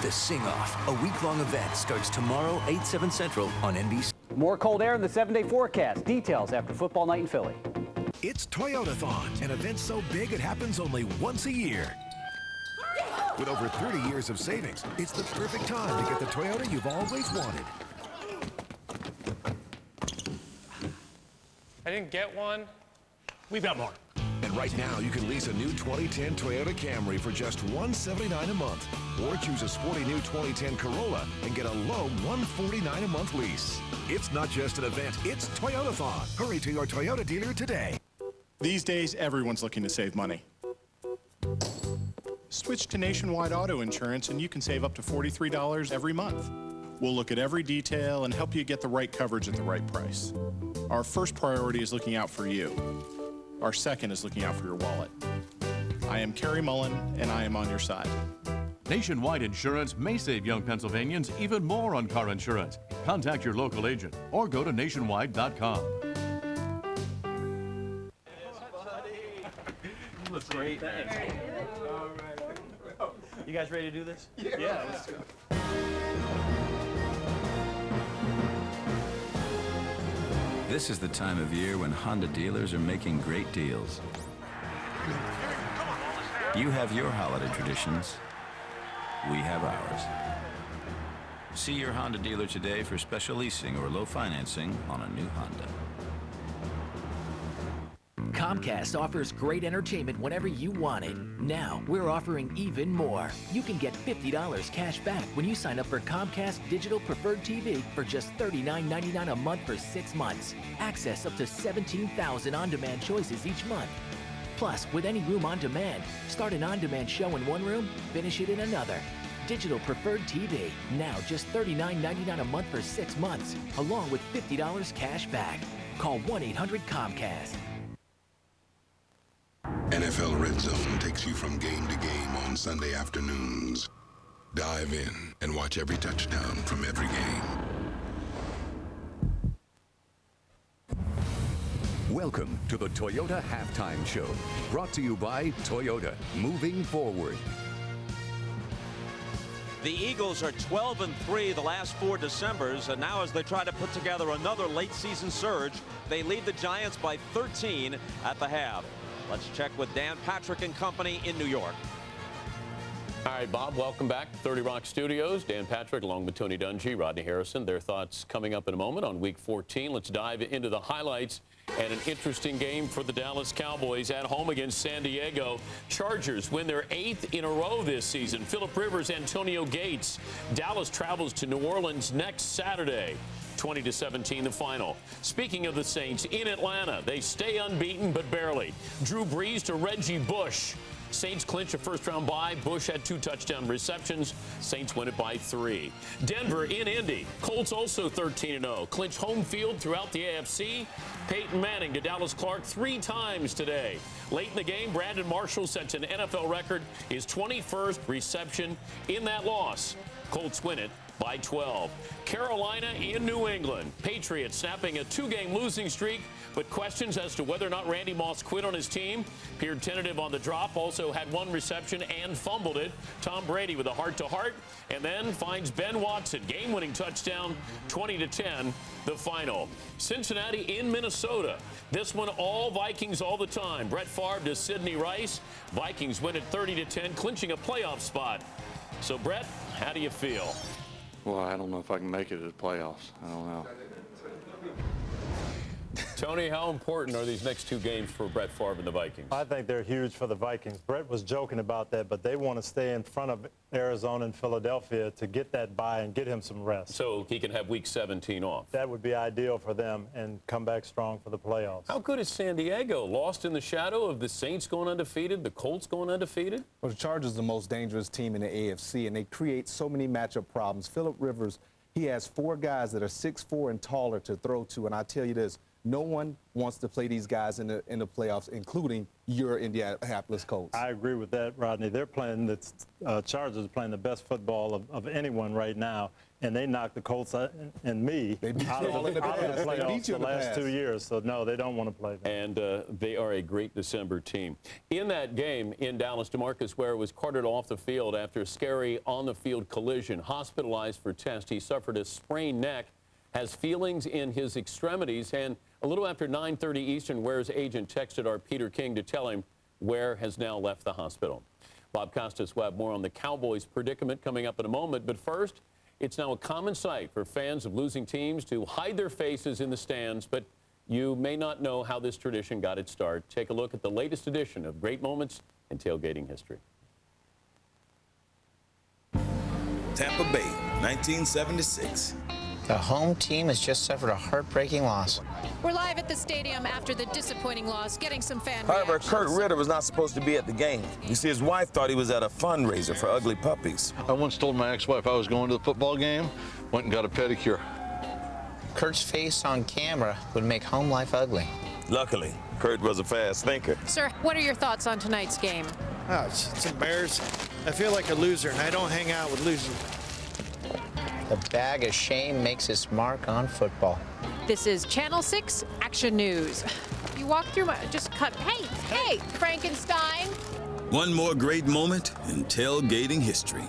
The Sing-Off, a week-long event, starts tomorrow, 8, 7 Central on NBC. More cold air in the 7-day forecast. Details after football night in Philly. It's Toyotathon, an event so big it happens only once a year. With over 30 years of savings, it's the perfect time to get the Toyota you've always wanted. I didn't get one. We've got more. And right now, you can lease a new 2010 Toyota Camry for just $179 a month. Or choose a sporty new 2010 Corolla and get a low $149 a month lease. It's not just an event, it's Toyotathon. Hurry to your Toyota dealer today. These days, everyone's looking to save money. Switch to Nationwide Auto Insurance and you can save up to $43 every month. We'll look at every detail and help you get the right coverage at the right price. Our first priority is looking out for you. Our second is looking out for your wallet. I am Kerry Mullen, and I am on your side. Nationwide Insurance may save young Pennsylvanians even more on car insurance. Contact your local agent or go to nationwide.com. Looks great. Thanks. You guys ready to do this? Yeah, let's go. This is the time of year when Honda dealers are making great deals. You have your holiday traditions. We have ours. See your Honda dealer today for special leasing or low financing on a new Honda. Comcast offers great entertainment whenever you want it. Now, we're offering even more. You can get $50 cash back when you sign up for Comcast Digital Preferred TV for just $39.99 a month for 6 months. Access up to 17,000 on-demand choices each month. Plus, with any room on demand, start an on-demand show in one room, finish it in another. Digital Preferred TV, now just $39.99 a month for 6 months, along with $50 cash back. Call 1-800-COMCAST. NFL Red Zone takes you from game to game on Sunday afternoons. Dive in and watch every touchdown from every game. Welcome to the Toyota Halftime Show, brought to you by Toyota, moving forward. The Eagles are 12-3 the last 4 Decembers, and now as they try to put together another late season surge, they lead the Giants by 13 at the half. Let's check with Dan Patrick and company in New York. All right, Bob, welcome back to 30 Rock Studios. Dan Patrick along with Tony Dungy, Rodney Harrison. Their thoughts coming up in a moment on Week 14. Let's dive into the highlights and an interesting game for the Dallas Cowboys at home against San Diego. Chargers win their 8th in a row this season. Phillip Rivers, Antonio Gates. Dallas travels to New Orleans next Saturday. 20-17 the final. Speaking of the Saints, in Atlanta, they stay unbeaten but barely. Drew Brees to Reggie Bush. Saints clinch a first-round bye. Bush had 2 touchdown receptions. Saints win it by 3. Denver in Indy. Colts also 13-0. Clinch home field throughout the AFC. Peyton Manning to Dallas Clark 3 times today. Late in the game, Brandon Marshall sets an NFL record, his 21st reception in that loss. Colts win it by 12. Carolina in New England. Patriots snapping a 2-game losing streak, but questions as to whether or not Randy Moss quit on his team. Appeared tentative on the drop, also had 1 reception and fumbled it. Tom Brady with a heart-to-heart, and then finds Ben Watson. Game-winning touchdown, 20-10, the final. Cincinnati in Minnesota. This one all Vikings all the time. Brett Favre to Sidney Rice. Vikings win it 30-10, clinching a playoff spot. So, Brett, how do you feel? Well, I don't know if I can make it to the playoffs. I don't know. Tony, how important are these next 2 games for Brett Favre and the Vikings? I think they're huge for the Vikings. Brett was joking about that, but they want to stay in front of Arizona and Philadelphia to get that bye and get him some rest. So he can have Week 17 off. That would be ideal for them and come back strong for the playoffs. How good is San Diego? Lost in the shadow of the Saints going undefeated, the Colts going undefeated? Well, the Chargers are the most dangerous team in the AFC, and they create so many matchup problems. Phillip Rivers, he has 4 guys that are 6'4" and taller to throw to, and I tell you this, no one wants to play these guys in the playoffs, including your Indianapolis Colts. I agree with that, Rodney. They're playing Chargers are playing the best football of anyone right now, and they knocked the Colts and me out of the playoffs the last 2 years. So no, they don't want to play them. And they are a great December team. In that game in Dallas, DeMarcus Ware was carted off the field after a scary on-the-field collision. Hospitalized for test, he suffered a sprained neck, has feelings in his extremities, and a little after 9:30 Eastern, Ware's agent texted our Peter King to tell him Ware has now left the hospital. Bob Costas will have more on the Cowboys' predicament coming up in a moment, but first, it's now a common sight for fans of losing teams to hide their faces in the stands, but you may not know how this tradition got its start. Take a look at the latest edition of Great Moments in Tailgating History. Tampa Bay, 1976. The home team has just suffered a heartbreaking loss. We're live at the stadium after the disappointing loss, getting some fan However, reactions. Kurt Ritter was not supposed to be at the game. You see, his wife thought he was at a fundraiser for ugly puppies. I once told my ex-wife I was going to the football game, went and got a pedicure. Kurt's face on camera would make home life ugly. Luckily, Kurt was a fast thinker. Sir, what are your thoughts on tonight's game? Oh, it's embarrassing. I feel like a loser, and I don't hang out with losers. The bag of shame makes its mark on football. This is Channel 6 Action News. You walk through my, just cut, hey, Frankenstein. One more great moment in tailgating history.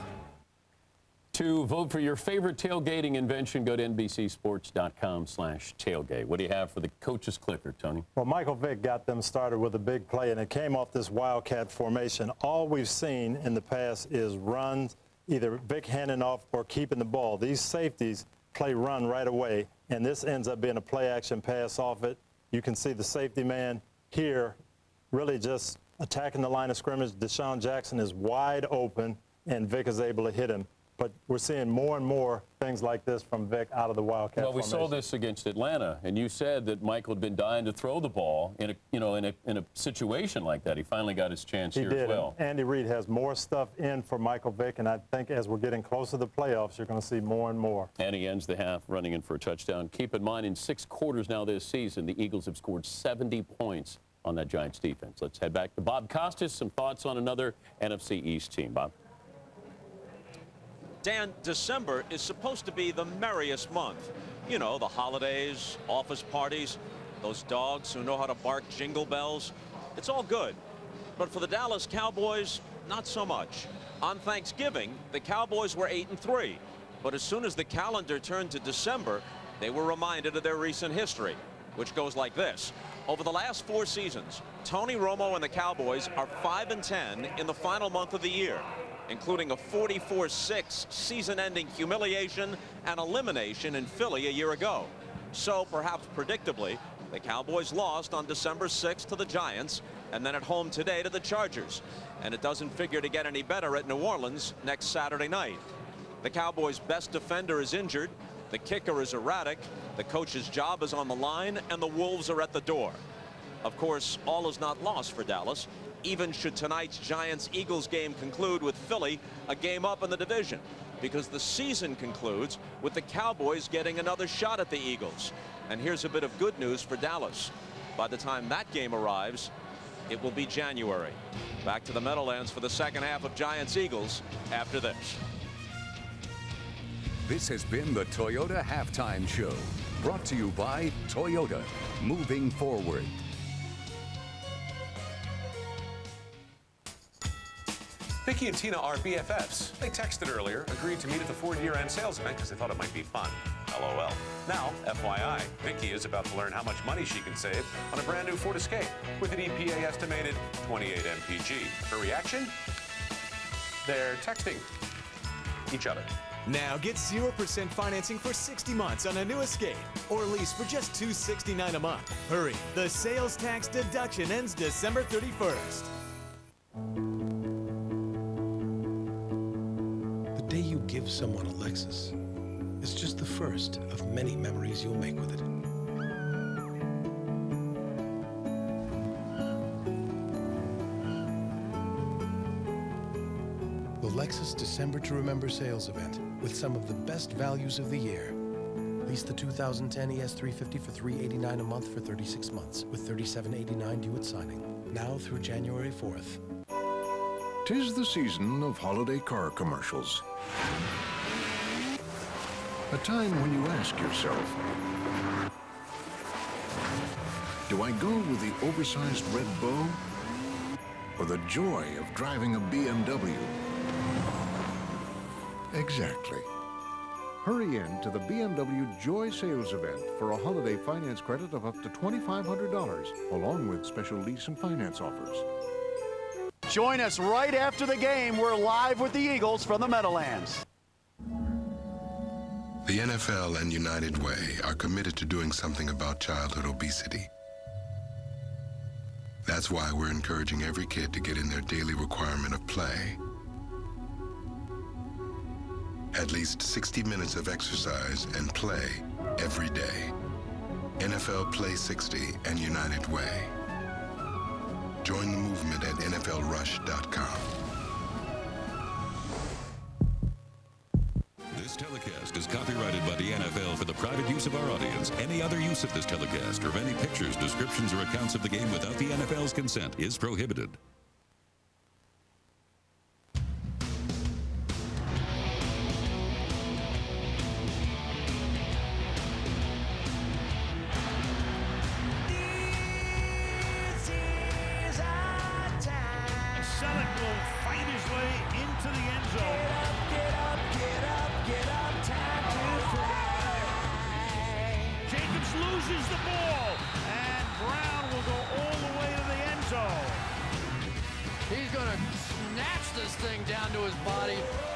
To vote for your favorite tailgating invention, go to NBCSports.com/tailgate. What do you have for the coach's clicker, Tony? Well, Michael Vick got them started with a big play, and it came off this Wildcat formation. All we've seen in the past is runs, either Vick handing off or keeping the ball. These safeties play run right away, and this ends up being a play-action pass off it. You can see the safety man here really just attacking the line of scrimmage. Deshaun Jackson is wide open, and Vick is able to hit him. But we're seeing more and more things like this from Vick out of the Wildcat Well, we formation. saw this against Atlanta, and you said that Michael had been dying to throw the ball in a situation like that. He finally got his chance here as well. Andy Reid has more stuff in for Michael Vick, and I think as we're getting closer to the playoffs, you're going to see more and more. And he ends the half running in for a touchdown. Keep in mind, in 6 quarters now this season, the Eagles have scored 70 points on that Giants defense. Let's head back to Bob Costas. Some thoughts on another NFC East team, Bob. Dan, December is supposed to be the merriest month. You know, the holidays, office parties, those dogs who know how to bark jingle bells. It's all good. But for the Dallas Cowboys, not so much. On Thanksgiving, the Cowboys were 8-3. But as soon as the calendar turned to December, they were reminded of their recent history, which goes like this. Over the last 4 seasons, Tony Romo and the Cowboys are 5-10 in the final month of the year, including a 44-6 season-ending humiliation and elimination in Philly a year ago. So, perhaps predictably, the Cowboys lost on December 6th to the Giants, and then at home today to the Chargers. And it doesn't figure to get any better at New Orleans next Saturday night. The Cowboys' best defender is injured, the kicker is erratic, the coach's job is on the line, and the Wolves are at the door. Of course, all is not lost for Dallas. Even should tonight's Giants-Eagles game conclude with Philly a game up in the division, because the season concludes with the Cowboys getting another shot at the Eagles. And here's a bit of good news for Dallas. By the time that game arrives, it will be January. Back to the Meadowlands for the second half of Giants-Eagles after this. This has been the Toyota Halftime Show, brought to you by Toyota, moving forward. Vicky and Tina are BFFs. They texted earlier, agreed to meet at the Ford year-end sales event because they thought it might be fun. LOL. Now, FYI, Vicky is about to learn how much money she can save on a brand new Ford Escape with an EPA estimated 28 mpg. Her reaction? They're texting each other. Now get 0% financing for 60 months on a new Escape, or lease for just $269 a month. Hurry, the sales tax deduction ends December 31st. The day you give someone a Lexus is just the first of many memories you'll make with it. The Lexus December to Remember sales event with some of the best values of the year. Lease the 2010 ES350 for $389 a month for 36 months with $37.89 due at signing. Now through January 4th. 'Tis the season of holiday car commercials. A time when you ask yourself, do I go with the oversized red bow or the joy of driving a BMW? Exactly. Hurry in to the BMW Joy Sales Event for a holiday finance credit of up to $2,500, along with special lease and finance offers. Join us right after the game. We're live with the Eagles from the Meadowlands. The NFL and United Way are committed to doing something about childhood obesity. That's why we're encouraging every kid to get in their daily requirement of play. At least 60 minutes of exercise and play every day. NFL Play 60 and United Way. Join the movement at NFLRush.com. This telecast is copyrighted by the NFL for the private use of our audience. Any other use of this telecast or of any pictures, descriptions, or accounts of the game without the NFL's consent is prohibited. Selleck will fight his way into the end zone. Get up,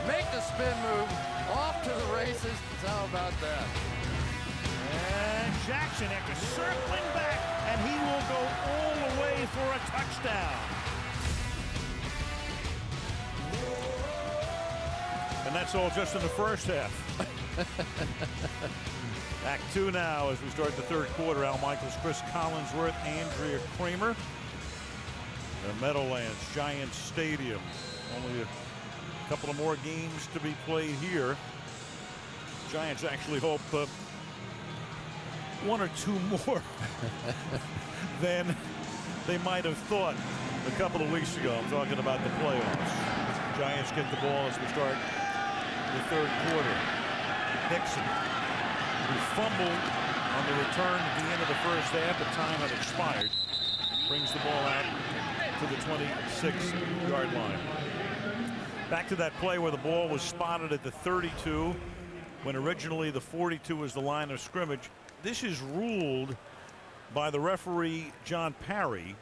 make the spin move, off to the races. How about that? And Jackson, after circling back, and he will go all the way for a touchdown. And that's all just in the first half. Act 2 now as we start the third quarter. Al Michaels, Chris Collinsworth, Andrea Kramer. The Meadowlands, Giants Stadium. Only a couple of more games to be played here. Giants actually hope one or two more than they might have thought a couple of weeks ago. I'm talking about the playoffs. Giants get the ball as we start the third quarter. Hickson, who fumbled on the return at the end of the first half, but time had expired, brings the ball out to the 26-yard line. Back to that play where the ball was spotted at the 32, when originally the 42 was the line of scrimmage. This is ruled by the referee, John Parry,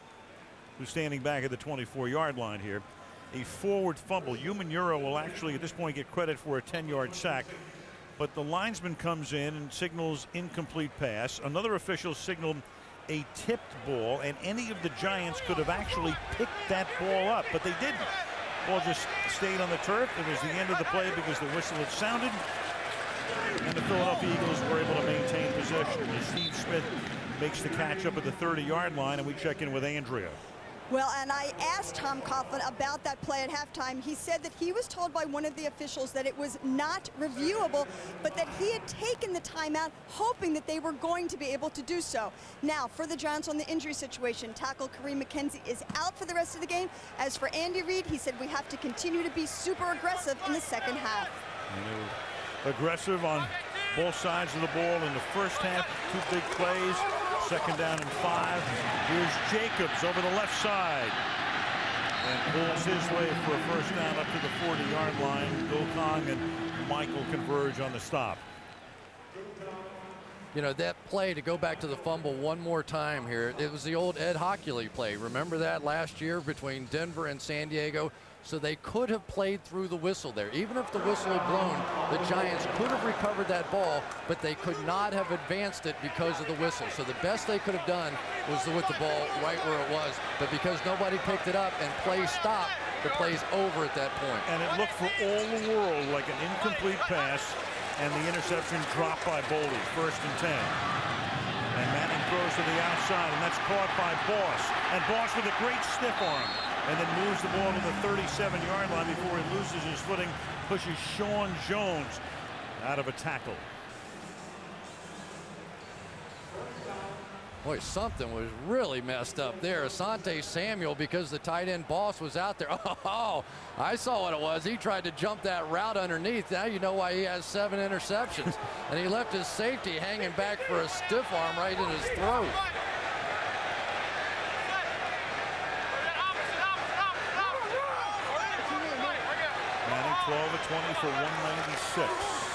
who's standing back at the 24-yard line here, a forward fumble. Umanura will actually at this point get credit for a 10-yard sack, but the linesman comes in and signals incomplete pass. Another official signaled a tipped ball, and any of the Giants could have actually picked that ball up, but they didn't. Ball just stayed on the turf. It was the end of the play because the whistle had sounded, and the Philadelphia Eagles were able to maintain possession. As Steve Smith makes the catch up at the 30-yard line, and we check in with Andrea. Well, and I asked Tom Coughlin about that play at halftime. He said that he was told by one of the officials that it was not reviewable, but that he had taken the timeout hoping that they were going to be able to do so. Now, for the Giants on the injury situation, tackle Kareem McKenzie is out for the rest of the game. As for Andy Reid, he said we have to continue to be super aggressive in the second half. Aggressive on both sides of the ball in the first half. Two big plays. Second down and 5. Here's Jacobs over the left side and pulls his way for a first down up to the 40-yard line. Bill Kong and Michael converge on the stop. You know, that play, to go back to the fumble one more time here, it was the old Ed Hockley play. Remember that last year between Denver and San Diego? So they could have played through the whistle there. Even if the whistle had blown, the Giants could have recovered that ball, but they could not have advanced it because of the whistle. So the best they could have done was to put the ball right where it was. But because nobody picked it up and play stopped, the play's over at that point. And it looked for all the world like an incomplete pass, and the interception dropped by Boldy, 1st and 10. And Manning throws to the outside, and that's caught by Boss. And Boss with a great stiff arm, and then moves the ball to the 37-yard line before he loses his footing, pushes Sean Jones out of a tackle. Boy, something was really messed up there. Asante Samuel, because the tight end Boss was out there. Oh, I saw what it was. He tried to jump that route underneath. Now you know why he has 7 interceptions. And he left his safety hanging back for a stiff arm right in his throat. Manning 12 of 20 for 196.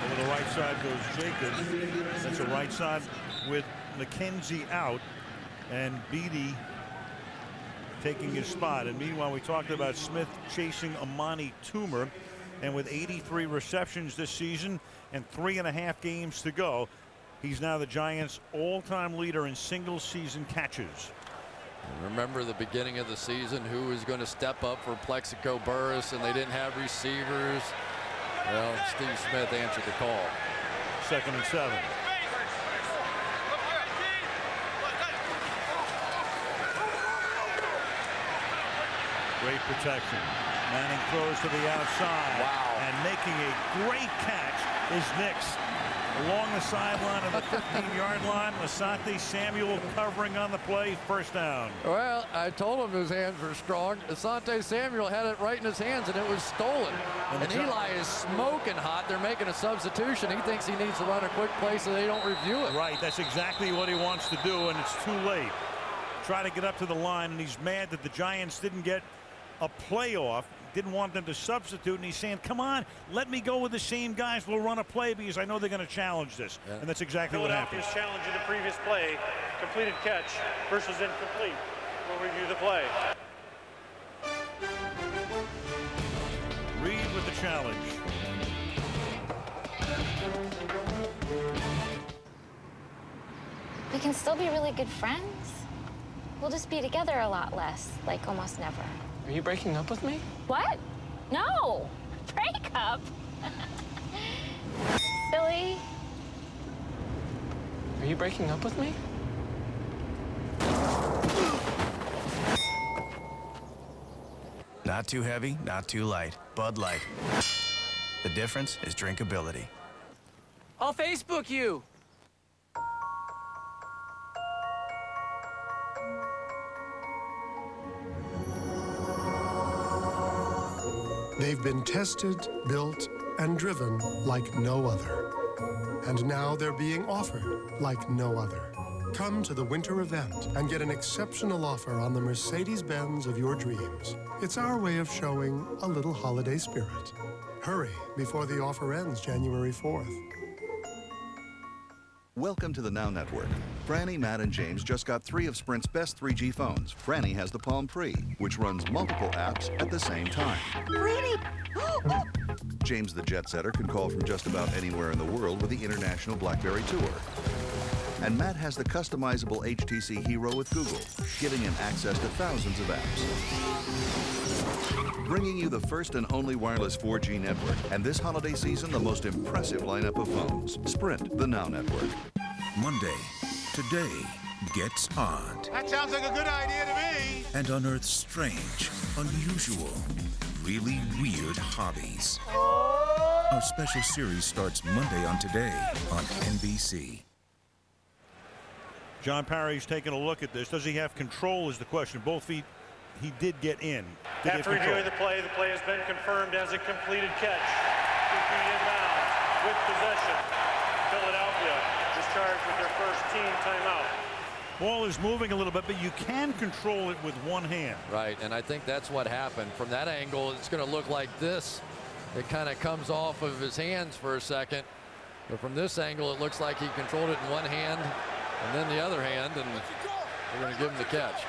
Over the right side goes Jacobs. That's a right side with McKenzie out and Beatty taking his spot. And meanwhile, we talked about Smith chasing Amani Toomer, and with 83 receptions this season and 3.5 games to go, he's now the Giants' all-time leader in single-season catches. Remember the beginning of the season, who was going to step up for Plexico Burress, and they didn't have receivers. Well, Steve Smith answered the call. 2nd and 7. Great protection. Manning throws to the outside. Wow. And making a great catch is Nix. Along the sideline of the 15-yard line, Asante Samuel covering on the play, 1st down. Well, I told him his hands were strong. Asante Samuel had it right in his hands, and it was stolen. And Eli is smoking hot. They're making a substitution. He thinks he needs to run a quick play so they don't review it. Right, that's exactly what he wants to do, and it's too late. Try to get up to the line, and he's mad that the Giants didn't get a playoff. Didn't want them to substitute, and he's saying, come on, let me go with the same guys. We'll run a play because I know they're going to challenge this. Yeah. And that's exactly what happened. Philadelphia's challenging the previous play, completed catch versus incomplete. We'll review the play. challenge. We can still be really good friends. We'll just be together a lot less, like almost never. Are you breaking up with me? What? No! Break up? Silly. Are you breaking up with me? Not too heavy, not too light. Bud Light. The difference is drinkability. I'll Facebook you. They've been tested, built, and driven like no other. And now they're being offered like no other. Come to the winter event and get an exceptional offer on the Mercedes-Benz of your dreams. It's our way of showing a little holiday spirit. Hurry before the offer ends January 4th. Welcome to the Now Network. Franny, Matt, and James just got 3 of Sprint's best 3G phones. Franny has the Palm Pre, which runs multiple apps at the same time. Franny! James the Jet Setter can call from just about anywhere in the world with the International BlackBerry Tour. And Matt has the customizable HTC Hero with Google, giving him access to thousands of apps. Bringing you the first and only wireless 4G network, and this holiday season, the most impressive lineup of phones. Sprint, the Now Network. Monday, today gets odd That sounds like a good idea to me. and unearths strange, unusual, really weird hobbies. Our special series starts Monday on Today on NBC. John Parry's taking a look at this. Does he have control is the question. Both feet, he did get in. Did he have After reviewing control? the play has been confirmed as a completed catch. 2 feet inbounds with possession. Philadelphia discharged with their first team timeout. Ball is moving a little bit, but you can control it with one hand. Right, and I think that's what happened. From that angle, it's going to look like this. It kind of comes off of his hands for a second. But from this angle, it looks like he controlled it in one hand and then the other hand, and they're going to give him the catch.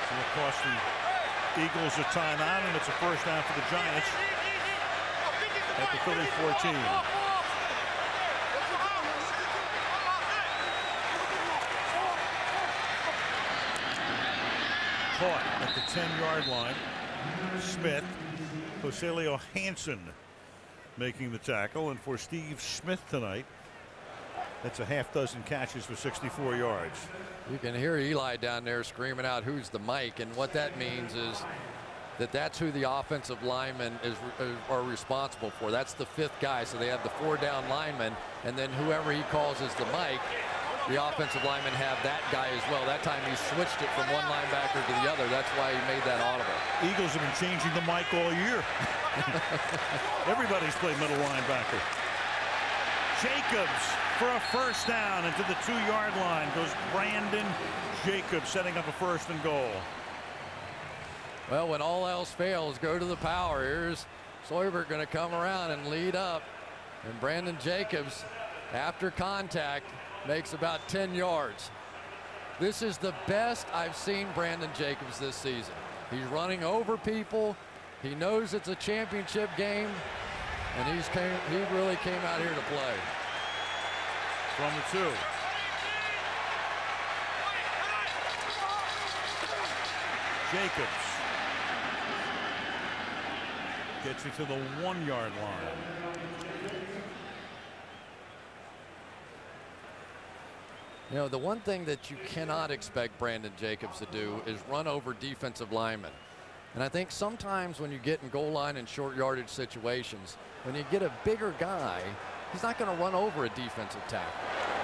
So it cost the Eagles a timeout, and it's a first down for the Giants at the Philly 14. Caught at the 10-yard line. Smith, Joselio Hansen making the tackle, and for Steve Smith tonight, that's a half dozen catches for 64 yards. You can hear Eli down there screaming out, "Who's the Mike?" And what that means is that that's who the offensive linemen are responsible for. That's the 5th guy. So they have the 4 down linemen, and then whoever he calls as the Mike, the offensive linemen have that guy as well. That time he switched it from one linebacker to the other. That's why he made that audible. Eagles have been changing the mic all year. Everybody's played middle linebacker. Jacobs for a first down, and to the 2-yard line goes Brandon Jacobs, setting up a 1st and goal. Well, when all else fails, go to the power. Here's Soybert going to come around and lead up. And Brandon Jacobs, after contact, makes about 10 yards. This is the best I've seen Brandon Jacobs this season. He's running over people. He knows it's a championship game, and he really came out here to play. From the 2. Jacobs gets you to the 1-yard line. You know, the one thing that you cannot expect Brandon Jacobs to do is run over defensive linemen. And I think sometimes when you get in goal line and short yardage situations, when you get a bigger guy, he's not going to run over a defensive tackle.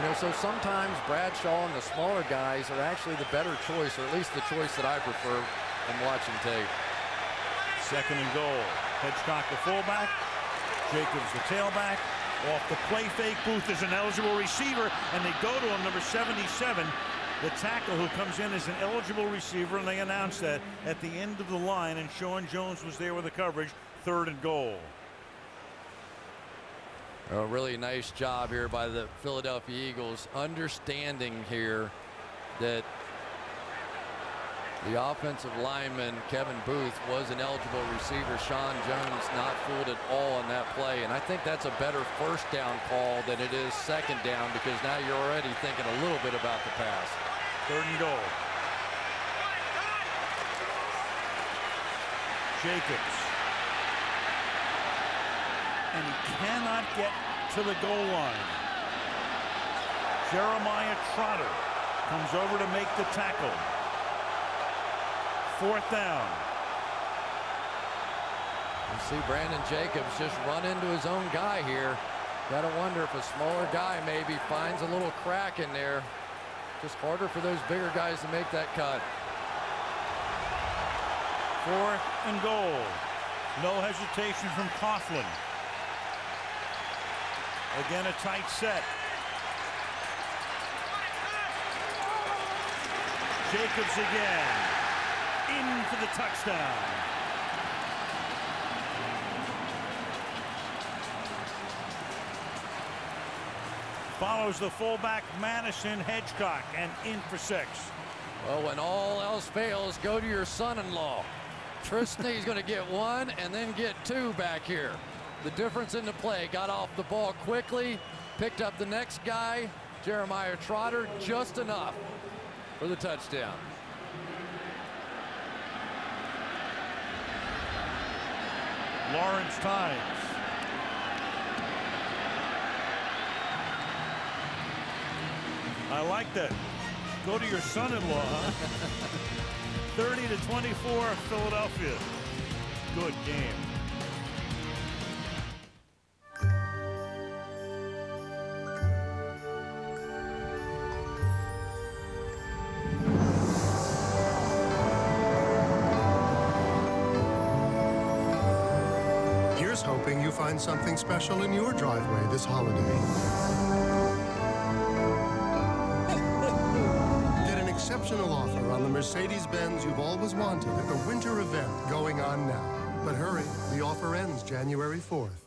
You know, so sometimes Bradshaw and the smaller guys are actually the better choice, or at least the choice that I prefer in watching tape. 2nd and goal. Hedgecock the fullback. Jacobs the tailback. Off the play fake, Booth is an eligible receiver, and they go to him, number 77, the tackle, who comes in as an eligible receiver, and they announce that at the end of the line, and Sean Jones was there with the coverage. 3rd and goal. A really nice job here by the Philadelphia Eagles, understanding here that The offensive lineman, Kevin Booth, was an eligible receiver. Sean Jones not fooled at all on that play. And I think that's a better first down call than it is second down, because now you're already thinking a little bit about the pass. 3rd and goal. Jacobs. And he cannot get to the goal line. Jeremiah Trotter comes over to make the tackle. 4th down. You see Brandon Jacobs just run into his own guy here. Got to wonder if a smaller guy maybe finds a little crack in there. Just harder for those bigger guys to make that cut. 4th and goal. No hesitation from Coughlin. Again, a tight set. Jacobs again. In for the touchdown. Follows the fullback Madison Hedgecock and in for 6. Well, when all else fails, go to your son-in-law. Tristan, he's going to get 1 and then get 2 back here. The difference in the play, got off the ball quickly, picked up the next guy, Jeremiah Trotter, just enough for the touchdown. Lawrence Times. I like that. Go to your son-in-law, huh? 30-24, Philadelphia. Good game. Here's hoping you find something special in your driveway this holiday. Get an exceptional offer on the Mercedes-Benz you've always wanted at the winter event going on now. But hurry, the offer ends January 4th.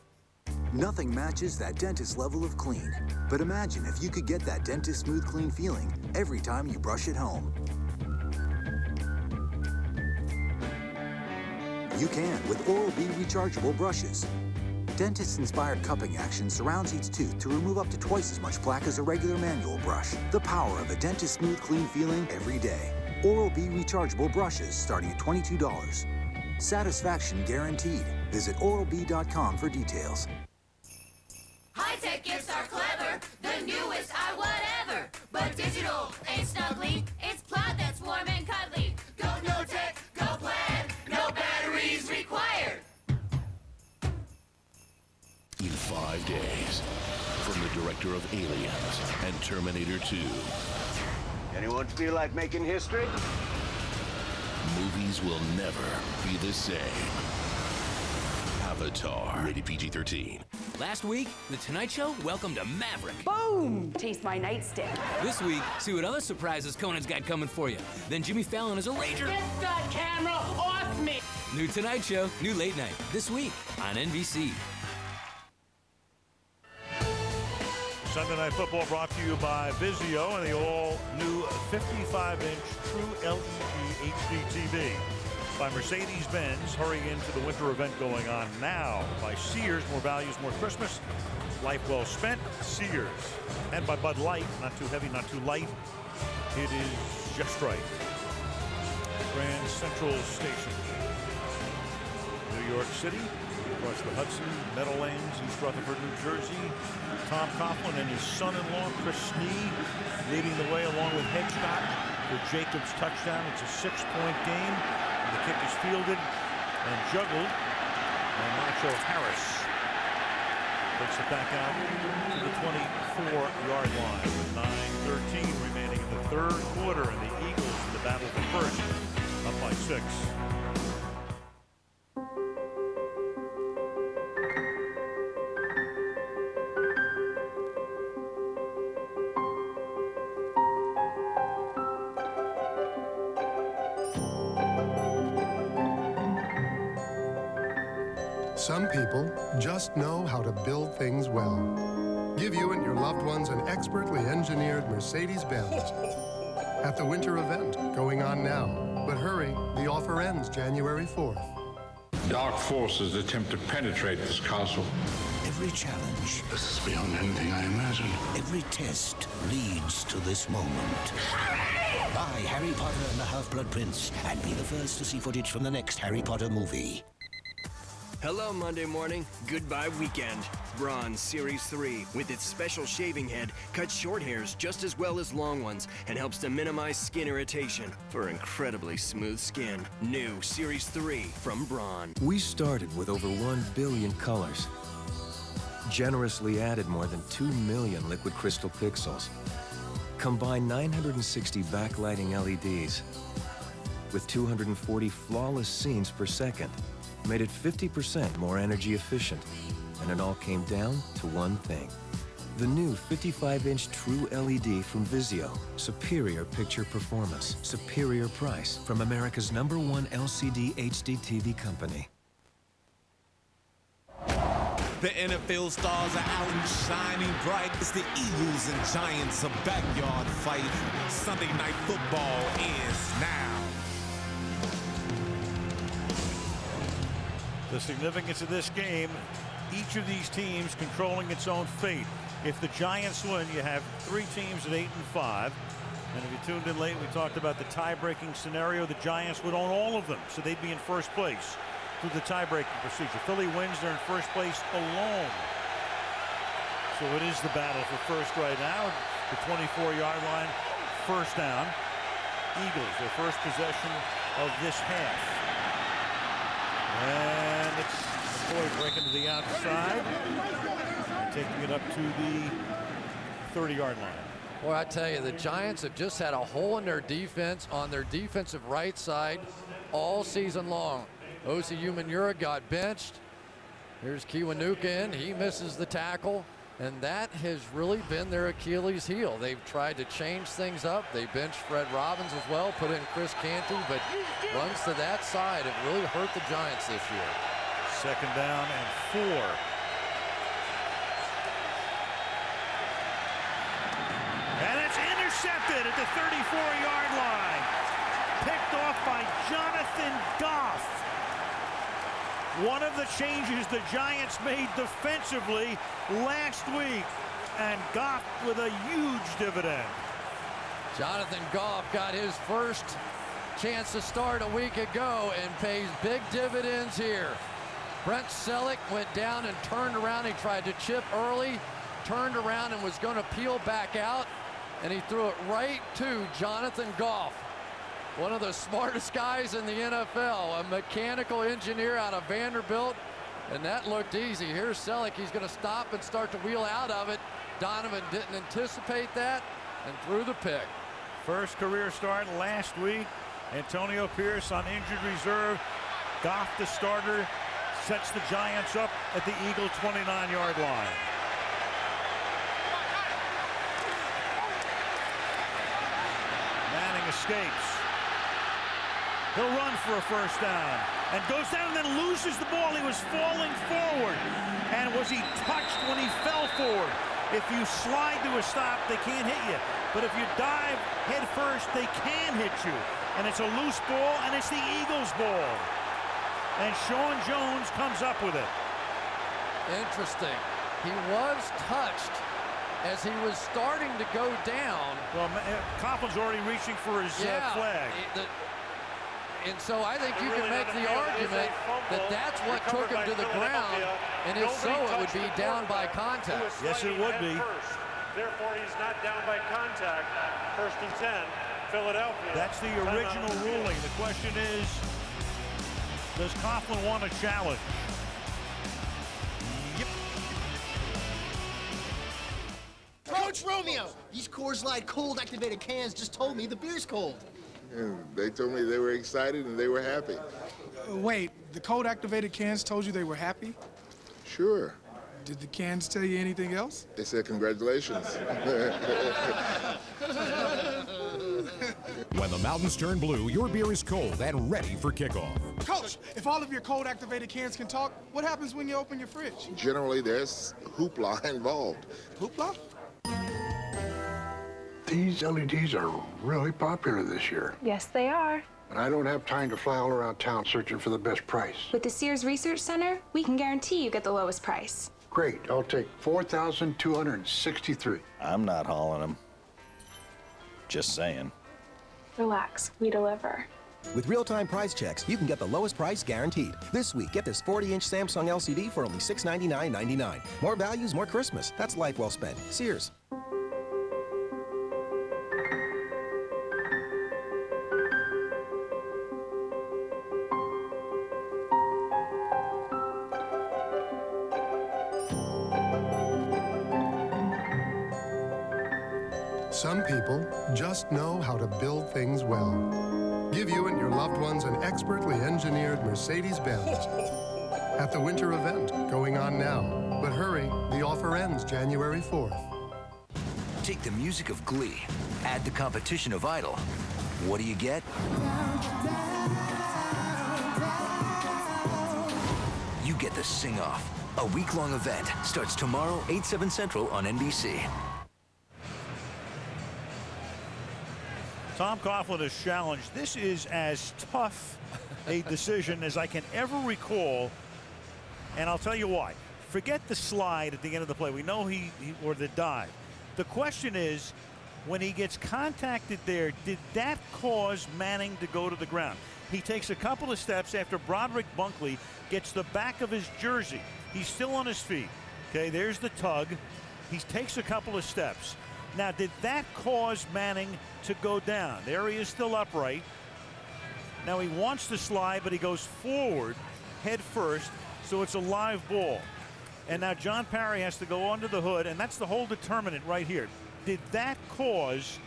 Nothing matches that dentist level of clean. But imagine if you could get that dentist smooth clean feeling every time you brush at home. You can with Oral-B rechargeable brushes. Dentist-inspired cupping action surrounds each tooth to remove up to twice as much plaque as a regular manual brush. The power of a dentist smooth clean feeling every day. Oral-B rechargeable brushes starting at $22. Satisfaction guaranteed. Visit oralb.com for details. High-tech gifts are clever, the newest are whatever. But digital ain't snuggly, it's Plaid that's warm and cuddly. Go no-tech, go Plaid, no batteries required. In 5 days, from the director of Aliens and Terminator 2. Anyone feel like making history? Movies will never be the same. Avatar, rated PG-13. Last week, The Tonight Show welcomed a Maverick. Boom! Taste my nightstick. This week, see what other surprises Conan's got coming for you. Then Jimmy Fallon is a rager. Get that camera off me! New Tonight Show, new late night, this week on NBC. Sunday Night Football brought to you by Vizio and the all-new 55-inch True LED HD TV. By Mercedes-Benz, hurry into the winter event going on now. By Sears, more values, more Christmas. Life well spent, Sears. And by Bud Light, not too heavy, not too light. It is just right. Grand Central Station. New York City, across the Hudson, Meadowlands, East Rutherford, New Jersey. Tom Coughlin and his son-in-law, Chris Snee, leading the way along with Hedgecock for Jacobs' touchdown. It's a 6-point game. And the kick is fielded and juggled. And Macho Harris takes it back out to the 24-yard line with 9:13 remaining in the third quarter. And the Eagles in the battle for first, up by 6. Some people just know how to build things well. Give you and your loved ones an expertly engineered Mercedes-Benz at the winter event going on now. But hurry, the offer ends January 4th. Dark forces attempt to penetrate this castle. Every challenge. This is beyond anything I imagined. Every test leads to this moment. Buy Harry Potter and the Half-Blood Prince and be the first to see footage from the next Harry Potter movie. Hello, Monday morning. Goodbye, weekend. Braun Series 3, with its special shaving head, cuts short hairs just as well as long ones and helps to minimize skin irritation for incredibly smooth skin. New Series 3 from Braun. We started with over 1 billion colors. Generously added more than 2 million liquid crystal pixels. Combined 960 backlighting LEDs with 240 flawless scenes per second. Made it 50% more energy efficient. And it all came down to one thing. The new 55-inch True LED from Vizio. Superior picture performance. Superior price from America's #1 LCD HD TV company. The NFL stars are out and shining bright. It's the Eagles and Giants, a backyard fight. Sunday Night Football is now. The significance of this game, each of these teams controlling its own fate. If the Giants win, you have 3 teams at 8-5. And if you tuned in late, we talked about the tie-breaking scenario. The Giants would own all of them, so they'd be in first place through the tie-breaking procedure. Philly wins, they're in first place alone. So it is the battle for first right now. The 24-yard line, first down. Eagles, their first possession of this half. And it's McCoy breaking to the outside, taking it up to the 30-yard line. Boy, I tell you, the Giants have just had a hole in their defense on their defensive right side all season long. Osi Umenyiora got benched. Here's Kiwanuka in. He misses the tackle. And that has really been their Achilles heel. They've tried to change things up. They benched Fred Robbins as well, put in Chris Canty, but runs to that side have really hurt the Giants this year. Second down and 4. And it's intercepted at the 34-yard line. Picked off by Jonathan Goff. One of the changes the Giants made defensively last week, and Goff with a huge dividend. Jonathan Goff got his first chance to start a week ago and pays big dividends here. Brent Selleck went down and turned around. He tried to chip early, turned around and was going to peel back out, and he threw it right to Jonathan Goff. One of the smartest guys in the NFL, a mechanical engineer out of Vanderbilt, and that looked easy. Here's Selleck. He's going to stop and start to wheel out of it. Donovan didn't anticipate that and threw the pick. First career start last week. Antonio Pierce on injured reserve. Goff, the starter, sets the Giants up at the Eagle 29-yard line. Manning escapes. He'll run for a first down and goes down and then loses the ball. He was falling forward. And was he touched when he fell forward? If you slide to a stop, they can't hit you. But if you dive head first, they can hit you. And it's a loose ball, and it's the Eagles' ball. And Sean Jones comes up with it. Interesting. He was touched as he was starting to go down. Well, Coughlin's already reaching for his flag. And so I think you can make the argument that that's what took him to the ground, and if so, it would be down by contact. Yes, it would be. Therefore, he's not down by contact. First and 10, Philadelphia. That's the original ruling. The question is, does Coughlin want a challenge? Yep. Coach Romeo, these Coors Light cold activated cans just told me the beer's cold. Yeah, they told me they were excited and they were happy. Wait, the code-activated cans told you they were happy? Sure. Did the cans tell you anything else? They said congratulations. When the mountains turn blue, your beer is cold and ready for kickoff. Coach, if all of your code-activated cans can talk, what happens when you open your fridge? Generally, there's hoopla involved. Hoopla? These LEDs are really popular this year. Yes, they are. but I don't have time to fly all around town searching for the best price. With the Sears Research Center, we can guarantee you get the lowest price. Great, I'll take $4,263. I'm not hauling them. Just saying. Relax, we deliver. With real-time price checks, you can get the lowest price guaranteed. This week, get this 40-inch Samsung LCD for only $699.99. More values, more Christmas. That's life well spent. Sears. Some people just know how to build things well. Give you and your loved ones an expertly engineered Mercedes-Benz at the winter event going on now. But hurry, the offer ends January 4th. Take the music of Glee, add the competition of Idol. What do you get? You get the Sing-Off. A week-long event starts tomorrow, 8/7 Central on NBC. Tom Coughlin is challenged. This is as tough a decision as I can ever recall, and I'll tell you why. Forget the slide at the end of the play. We know or the dive. The question is, when he gets contacted there, did that cause Manning to go to the ground? He takes a couple of steps after Broderick Bunkley gets the back of his jersey. He's still on his feet. Okay, there's the tug. He takes a couple of steps. Now, did that cause Manning to go down? There he is, still upright. Now he wants to slide, but he goes forward, head first, so it's a live ball. And now John Parry has to go under the hood, and that's the whole determinant right here. Did that cause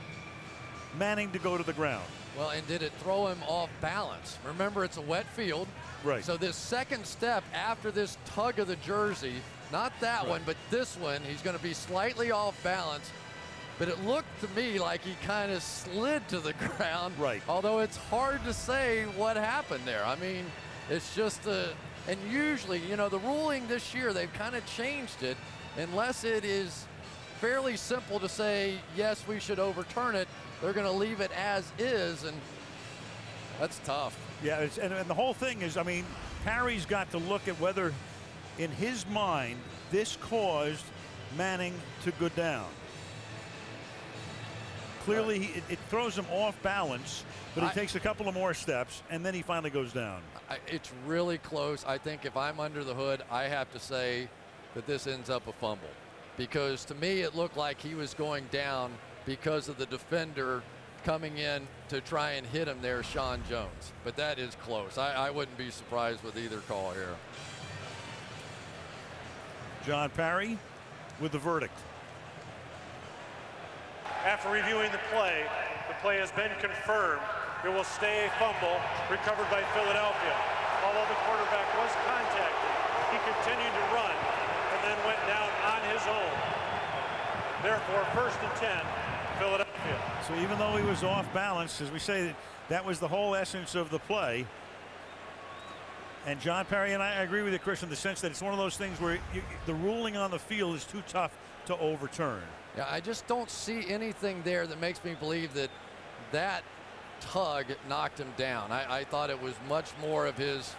Manning to go to the ground? Well, and did it throw him off balance? Remember, it's a wet field. Right. So this second step after this tug of the jersey, not that one, but this one, he's going to be slightly off balance. But it looked to me like he kind of slid to the ground. Right. Although it's hard to say what happened there. I mean, it's just and usually, you know, the ruling this year, they've kind of changed it. Unless it is fairly simple to say, yes, we should overturn it, they're going to leave it as is, and that's tough. Yeah, and the whole thing is, I mean, Parry's got to look at whether, in his mind, this caused Manning to go down. Clearly, it throws him off balance, but he takes a couple of more steps, and then he finally goes down. It's really close. I think if I'm under the hood, I have to say that this ends up a fumble. Because to me, it looked like he was going down because of the defender coming in to try and hit him there, Sean Jones. But that is close. I wouldn't be surprised with either call here. John Parry with the verdict. After reviewing the play has been confirmed. It will stay a fumble recovered by Philadelphia. Although the quarterback was contacted, he continued to run and then went down on his own. Therefore, 1st and 10, Philadelphia. So even though he was off balance, as we say, that was the whole essence of the play. And John Parry, and I agree with you, Chris, in the sense that it's one of those things where the ruling on the field is too tough to overturn. Yeah, I just don't see anything there that makes me believe that that tug knocked him down. I thought it was much more of his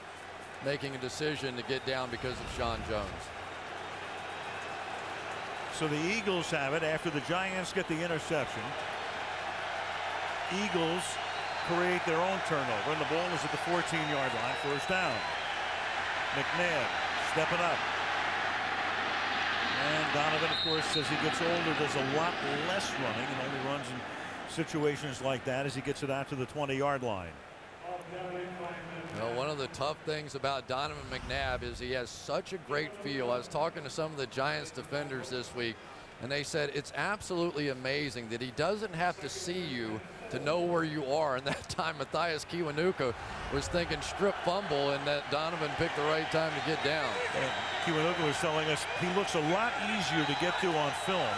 making a decision to get down because of Sean Jones. So the Eagles have it after the Giants get the interception. Eagles create their own turnover, and the ball is at the 14-yard line, 1st down. McNabb stepping up. And Donovan, of course, as he gets older, does a lot less running and only runs in situations like that as he gets it out to the 20-yard line. Well, one of the tough things about Donovan McNabb is he has such a great feel. I was talking to some of the Giants defenders this week, and they said it's absolutely amazing that he doesn't have to see you to know where you are. And that time, Matthias Kiwanuka was thinking strip fumble, and that Donovan picked the right time to get down. Kiwanuka was telling us he looks a lot easier to get to on film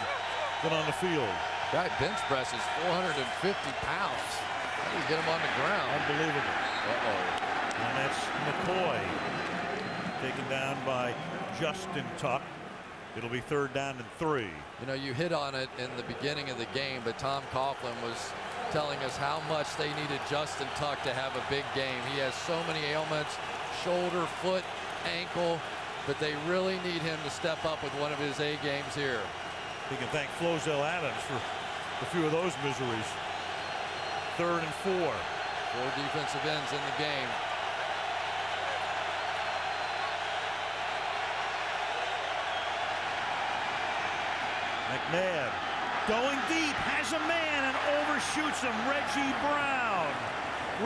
than on the field. That bench press is 450 pounds. How do you get him on the ground? Unbelievable. Uh-oh. And that's McCoy taken down by Justin Tuck. It'll be 3rd down and 3. You know, you hit on it in the beginning of the game, but Tom Coughlin was telling us how much they needed Justin Tuck to have a big game. He has so many ailments, shoulder, foot, ankle, but they really need him to step up with one of his A games here. He can thank Flozell Adams for a few of those miseries. 3rd and 4. 4 defensive ends in the game. McNabb going deep, has a man and overshoots him. Reggie Brown.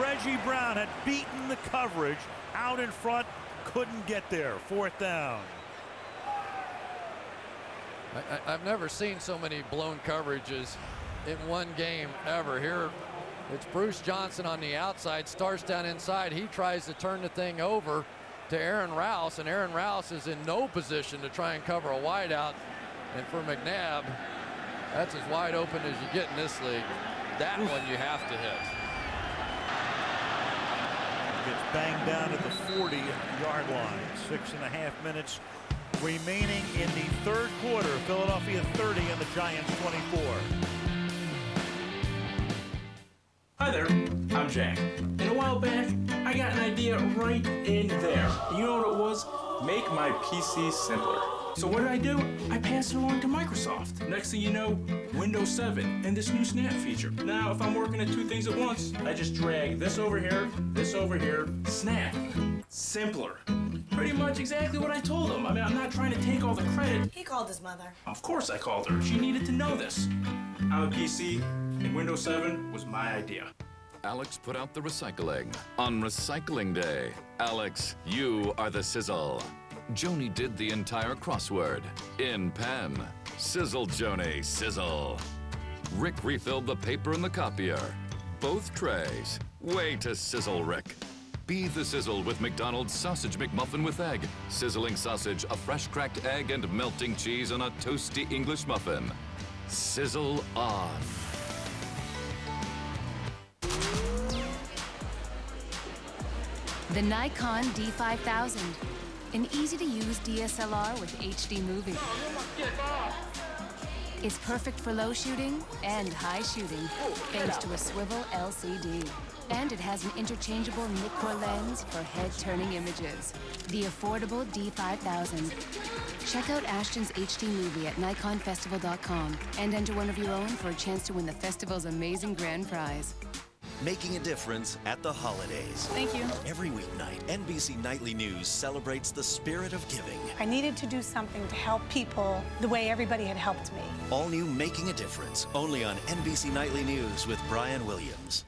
Reggie Brown had beaten the coverage out in front, couldn't get there. 4th down. I've never seen so many blown coverages in one game ever. Here it's Bruce Johnson on the outside, starts down inside. He tries to turn the thing over to Aaron Rouse, and Aaron Rouse is in no position to try and cover a wideout. And for McNabb, that's as wide open as you get in this league. That one you have to hit. Gets banged down at the 40-yard line. 6.5 minutes remaining in the 3rd quarter. Philadelphia 30 and the Giants 24. Hi there, I'm Jack. And a while back, I got an idea right in there. You know what it was? Make my PC simpler. So what did I do? I passed it along to Microsoft. Next thing you know, Windows 7 and this new Snap feature. Now, if I'm working at 2 things at once, I just drag this over here, Snap. Simpler. Pretty much exactly what I told him. I mean, I'm not trying to take all the credit. He called his mother. Of course I called her. She needed to know this. I'm a PC, and Windows 7 was my idea. Alex put out the recycling on Recycling Day. Alex, you are the sizzle. Joni did the entire crossword in pen. Sizzle, Joni, sizzle. Rick refilled the paper in the copier. Both trays. Way to sizzle, Rick. Be the sizzle with McDonald's Sausage McMuffin with egg. Sizzling sausage, a fresh cracked egg, and melting cheese on a toasty English muffin. Sizzle on. The Nikon D5000. An easy-to-use DSLR with HD movie. It's perfect for low shooting and high shooting, thanks to a swivel LCD. And it has an interchangeable Nikkor lens for head-turning images. The affordable D5000. Check out Ashton's HD movie at NikonFestival.com and enter one of your own for a chance to win the festival's amazing grand prize. Making a difference at the holidays. Thank you. Every weeknight, NBC Nightly News celebrates the spirit of giving. I needed to do something to help people the way everybody had helped me. All new Making a Difference, only on NBC Nightly News with Brian Williams.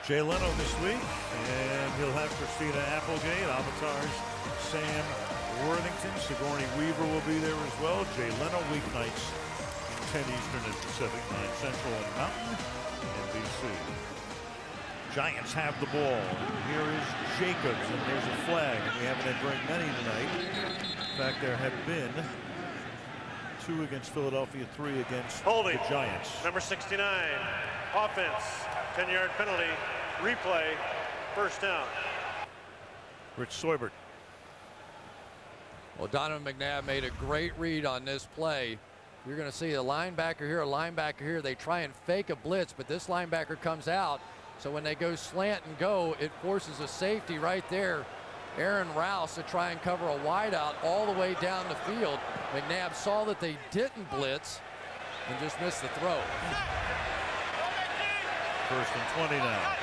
Jay Leno this week, and he'll have Christina Applegate, Avatar's Sam Worthington, Sigourney Weaver will be there as well. Jay Leno weeknights, 10 Eastern and Pacific, 9 Central and Mountain. NBC. Giants have the ball. Here is Jacobs, and there's a flag, and we haven't had very many tonight. In fact, there have been 2 against Philadelphia, 3 against Holding. the Giants. Number 69, offense, 10-yard penalty, replay, 1st down. Rich Seubert. Well, Donovan McNabb made a great read on this play. You're going to see a linebacker here, a linebacker here. They try and fake a blitz, but this linebacker comes out. So when they go slant and go, it forces a safety right there. Aaron Rouse to try and cover a wideout all the way down the field. McNabb saw that they didn't blitz and just missed the throw. 1st and 20 now.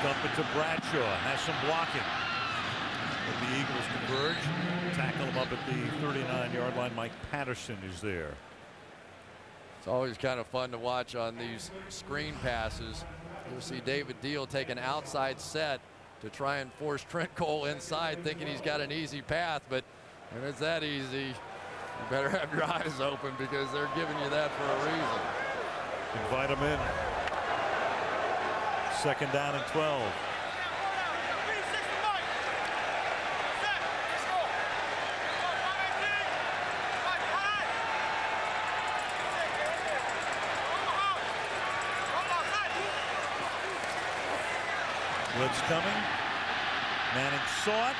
Dump it to Bradshaw, has some blocking. But the Eagles converge, tackle him up at the 39-yard line. Mike Patterson is there. It's always kind of fun to watch on these screen passes. You'll see David Deal take an outside set to try and force Trent Cole inside, thinking he's got an easy path, but if it's that easy, you better have your eyes open because they're giving you that for a reason. Invite him in. 2nd down and 12. Blitz coming. Manning saw it.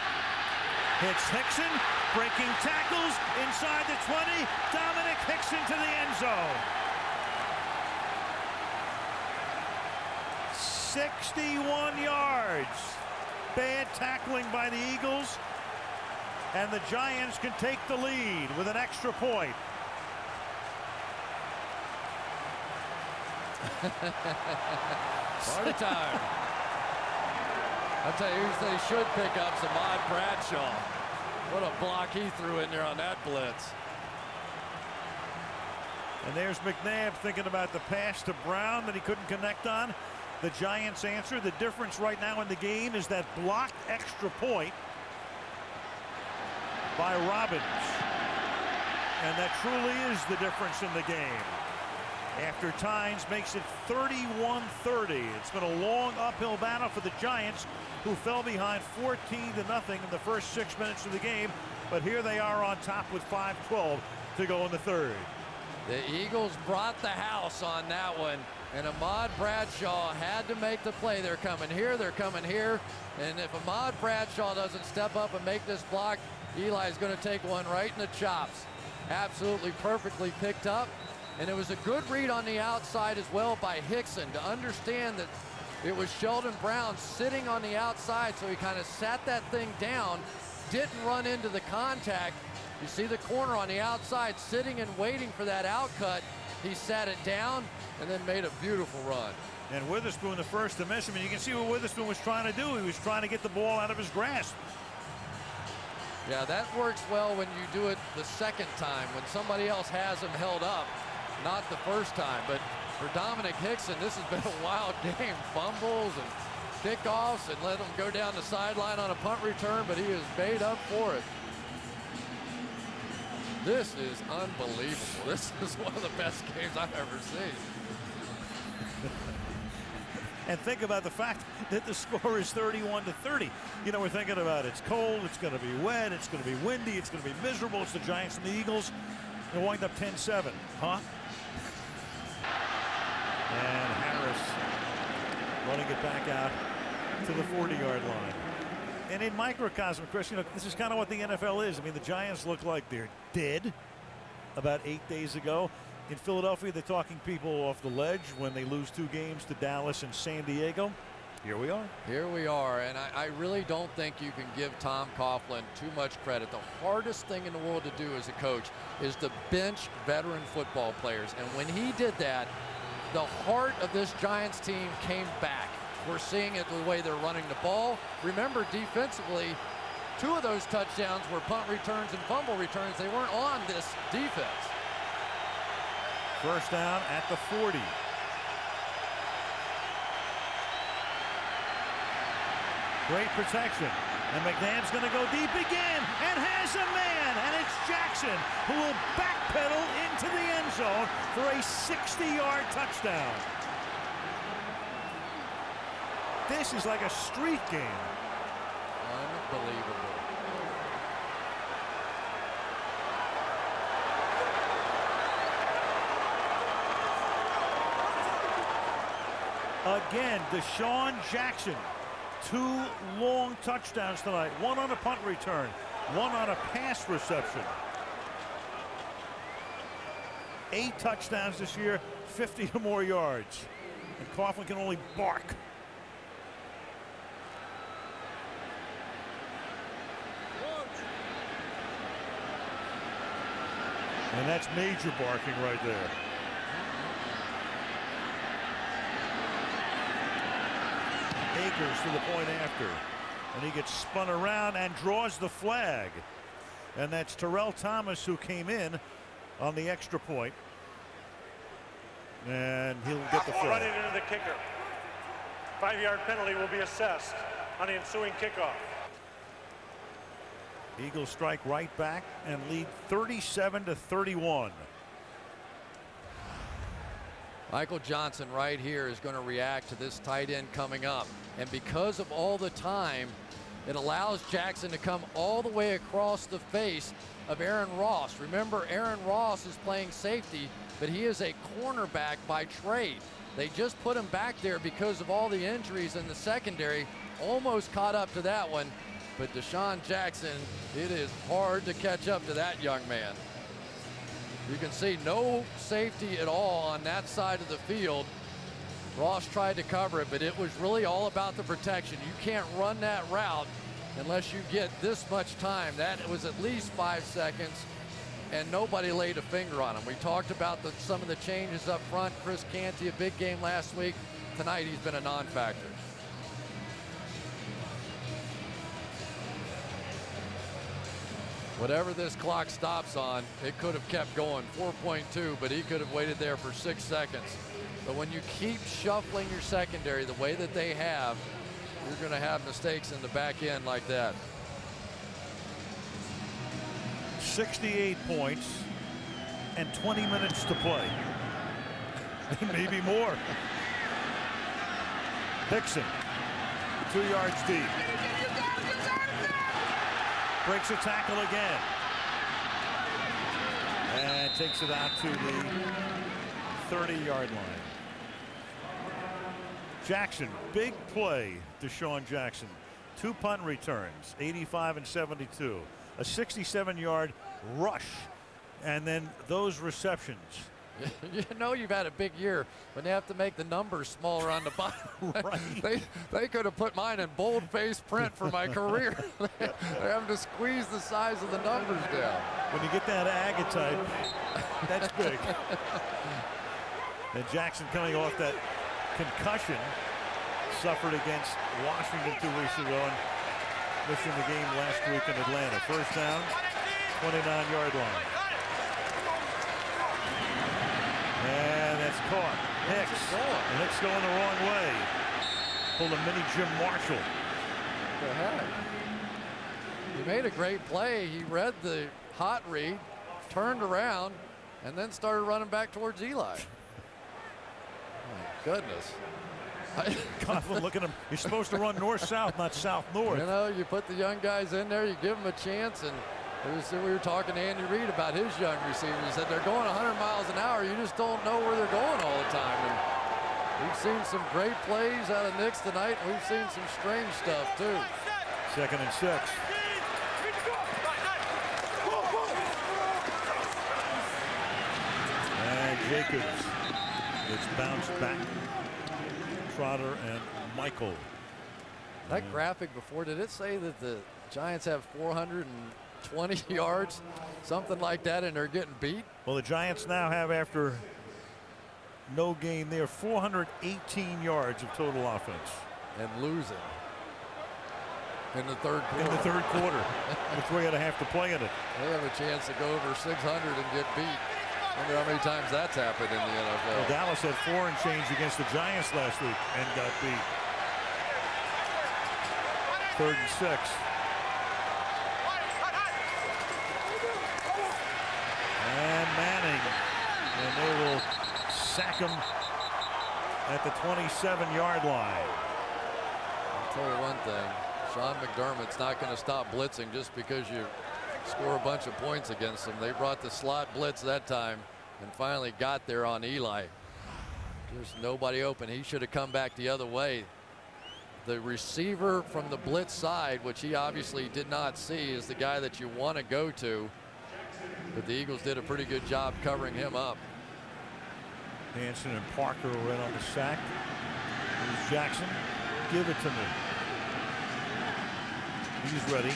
Hits Hickson. Breaking tackles inside the 20. Dominic Hickson to the end zone. 61 yards. Bad tackling by the Eagles. And the Giants can take the lead with an extra point. Party time. I'll tell you who they should pick up, Ahmad Bradshaw. What a block he threw in there on that blitz. And there's McNabb thinking about the pass to Brown that he couldn't connect on. The Giants answer. The difference right now in the game is that blocked extra point by Robbins. And that truly is the difference in the game. After Tynes makes it 31-30. It's been a long uphill battle for the Giants, who fell behind 14-0 in the first 6 minutes of the game. But here they are on top with 5:12 to go in the third. The Eagles brought the house on that one, and Ahmad Bradshaw had to make the play. They're coming here, they're coming here, and if Ahmad Bradshaw doesn't step up and make this block, Eli's going to take one right in the chops. Absolutely perfectly picked up, and it was a good read on the outside as well by Hickson to understand that it was Sheldon Brown sitting on the outside, so he kind of sat that thing down, didn't run into the contact. You see the corner on the outside sitting and waiting for that out cut. He sat it down and then made a beautiful run. And Witherspoon the first to miss him, and you can see what Witherspoon was trying to do. He was trying to get the ball out of his grasp. Yeah, that works well when you do it the second time, when somebody else has him held up, not the first time. But for Dominic Hickson, this has been a wild game. Fumbles and kickoffs and let him go down the sideline on a punt return, but he is made up for it. This is unbelievable. This is one of the best games I've ever seen. And think about the fact that the score is 31-30. You know, we're thinking about it's cold, it's going to be wet, it's going to be windy, it's going to be miserable. It's the Giants and the Eagles. They'll wind up 10-7, huh? And Harris running it back out to the 40-yard line. And in microcosm, Chris, you know, this is kind of what the NFL is. I mean, the Giants look like they're dead about 8 days ago. In Philadelphia, they're talking people off the ledge when they lose 2 games to Dallas and San Diego. Here we are. Here we are, and I really don't think you can give Tom Coughlin too much credit. The hardest thing in the world to do as a coach is to bench veteran football players. And when he did that, the heart of this Giants team came back. We're seeing it the way they're running the ball. Remember, defensively, 2 of those touchdowns were punt returns and fumble returns. They weren't on this defense. First down at the 40. Great protection. And McNabb's going to go deep again and has a man. And it's Jackson who will backpedal into the end zone for a 60-yard touchdown. This is like a street game. Unbelievable. Again, Deshaun Jackson. 2 long touchdowns tonight. 1 on a punt return. 1 on a pass reception. 8 touchdowns this year. 50 or more yards. And Coughlin can only bark. And that's major barking right there. Akers to the point after. And he gets spun around and draws the flag. And that's Terrell Thomas who came in on the extra point. And he'll get the flag. Running into the kicker. 5-yard penalty will be assessed on the ensuing kickoff. Eagles strike right back and lead 37-31. Michael Johnson right here is going to react to this tight end coming up. And because of all the time, it allows Jackson to come all the way across the face of Aaron Ross. Remember, Aaron Ross is playing safety, but he is a cornerback by trade. They just put him back there because of all the injuries in the secondary. Almost caught up to that one. But Deshaun Jackson, it is hard to catch up to that young man. You can see no safety at all on that side of the field. Ross tried to cover it, but it was really all about the protection. You can't run that route unless you get this much time. That was at least 5 seconds, and nobody laid a finger on him. We talked about some of the changes up front. Chris Canty, a big game last week. Tonight, he's been a non-factor. Whatever this clock stops on, it could have kept going. 4.2, but he could have waited there for 6 seconds. But when you keep shuffling your secondary the way that they have, you're going to have mistakes in the back end like that. 68 points and 20 minutes to play. Maybe more. Dixon, 2 yards deep. Breaks a tackle again. And takes it out to the 30-yard line. Jackson, big play, Deshaun Jackson. 2 punt returns, 85 and 72. A 67-yard rush. And then those receptions. You know you've had a big year when they have to make the numbers smaller on the bottom. Right. They could have put mine in bold-face print for my career. They're having to squeeze the size of the numbers down. When you get that agatype, that's big. And Jackson coming off that concussion suffered against Washington 2 weeks ago and missing the game last week in Atlanta. First down, 29-yard line. And that's caught. Hicks. And Hicks going the wrong way. Pulled a mini Jim Marshall. What the heck? He made a great play. He read the hot read, turned around, and then started running back towards Eli. My goodness. Coughlin looking at him. You're supposed to run north-south, not south-north. You know, you put the young guys in there, you give them a chance, and we were talking to Andy Reid about his young receivers. He said they're going 100 miles an hour. You just don't know where they're going all the time. And we've seen some great plays out of Nix tonight. We've seen some strange stuff, too. 2nd and 6. And Jacobs gets bounced back. Trotter and Michael. That graphic before, did it say that the Giants have 420 yards, something like that, and they're getting beat? Well, the Giants now have, after no gain there, 418 yards of total offense. And losing in the third quarter. In the third quarter. Which we're going to have to play in it. They have a chance to go over 600 and get beat. I wonder how many times that's happened in the NFL. Well, Dallas had 4 and change against the Giants last week and got beat. 3rd and 6. And Manning. And they will sack him at the 27-yard line. I'll tell you one thing. Sean McDermott's not going to stop blitzing just because you score a bunch of points against them. They brought the slot blitz that time and finally got there on Eli. Just nobody open. He should have come back the other way. The receiver from the blitz side, which he obviously did not see, is the guy that you want to go to. But the Eagles did a pretty good job covering him up. Hanson and Parker were in on the sack. Here's Jackson. Give it to me. He's ready.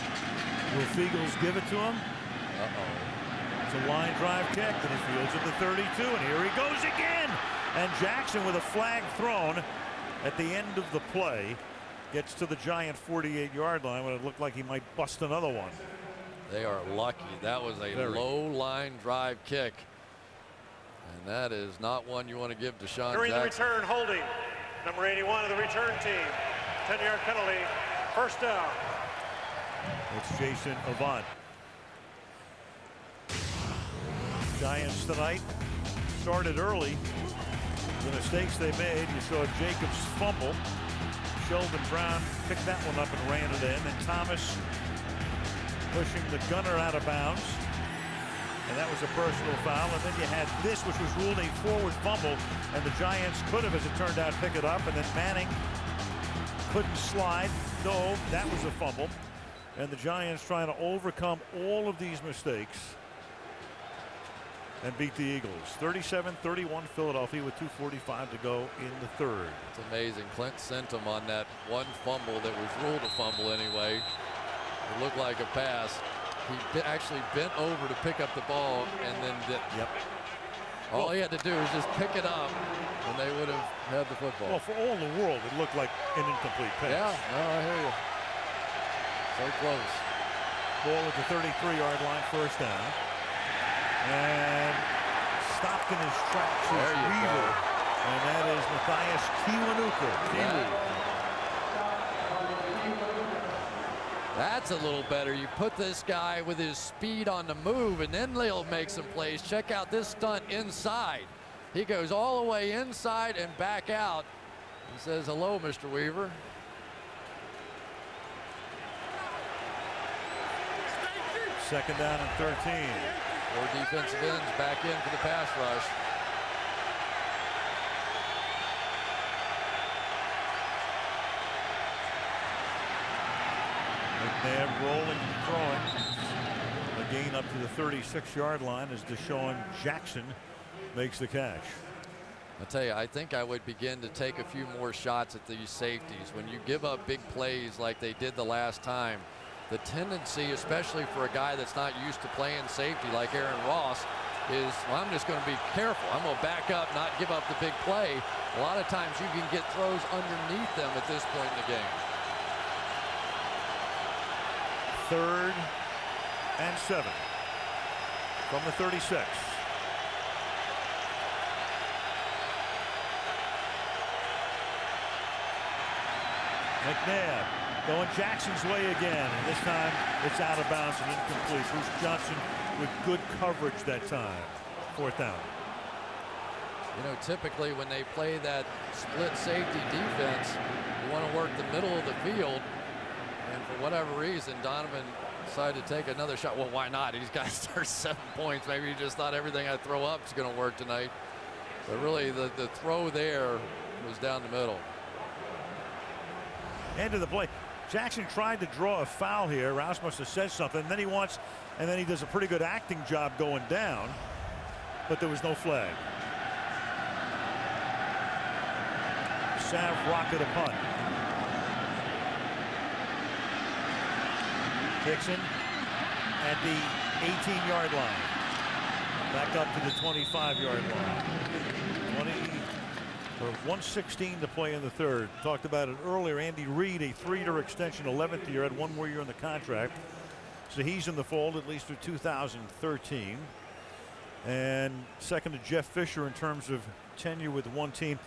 Will Fiegels give it to him? Uh-oh. It's a line drive kick, and he fields at the 32, and here he goes again. And Jackson, with a flag thrown at the end of the play, gets to the Giant 48-yard line when it looked like he might bust another one. They are lucky. That was a low line drive kick. And that is not one you want to give Deshaun During Jackson. the return, holding number 81 of the return team. 10-yard penalty. First down. It's Jason Avant. Giants tonight started early. The mistakes they made, you saw Jacobs fumble. Sheldon Brown picked that one up and ran it in. And Thomas pushing the gunner out of bounds. And that was a personal foul. And then you had this, which was ruled a forward fumble. And the Giants could have, as it turned out, pick it up. And then Manning couldn't slide. No, that was a fumble. And the Giants trying to overcome all of these mistakes and beat the Eagles. 37-31 Philadelphia with 2:45 to go in the third. It's amazing. Clint sent him on that one fumble that was ruled a fumble anyway. It looked like a pass. He actually bent over to pick up the ball and then didn't. Yep. All he had to do was just pick it up and they would have had the football. Well, for all the world, it looked like an incomplete pass. Yeah, no, I hear you. So close. Ball at the 33-yard line, first down. And stopped in his tracks is Weaver. And that is Matthias Kiwanuka. That's a little better. You put this guy with his speed on the move, and then he'll make some plays. Check out this stunt inside. He goes all the way inside and back out. He says, hello, Mr. Weaver. Second down and 13. 4 defensive ends back in for the pass rush. McNabb rolling and throwing. A gain up to the 36-yard line as Deshaun Jackson makes the catch. I'll tell you, I think I would begin to take a few more shots at these safeties. When you give up big plays like they did the last time, the tendency, especially for a guy that's not used to playing safety like Aaron Ross, is, well, I'm just going to be careful. I'm going to back up, not give up the big play. A lot of times you can get throws underneath them at this point in the game. 3rd and 7 from the 36. McNabb going Jackson's way again, and this time it's out of bounds and incomplete. Bruce Johnson with good coverage that time. 4th down. You know, typically when they play that split safety defense, you want to work the middle of the field, and for whatever reason, Donovan decided to take another shot. Well, why not? He's got to start 7 points. Maybe he just thought everything I throw up is going to work tonight. But really, the throw there was down the middle. End of the play. Jackson tried to draw a foul here. Rouse must have said something. And then he does a pretty good acting job going down, but there was no flag. Sav rocket a punt. Dixon at the 18-yard line. Back up to the 25-yard line. 1:16 to play in the third. Talked about it earlier. Andy Reid, a 3-year extension, 11th year, had 1 more year in the contract. So he's in the fold at least through 2013. And second to Jeff Fisher in terms of tenure with one team.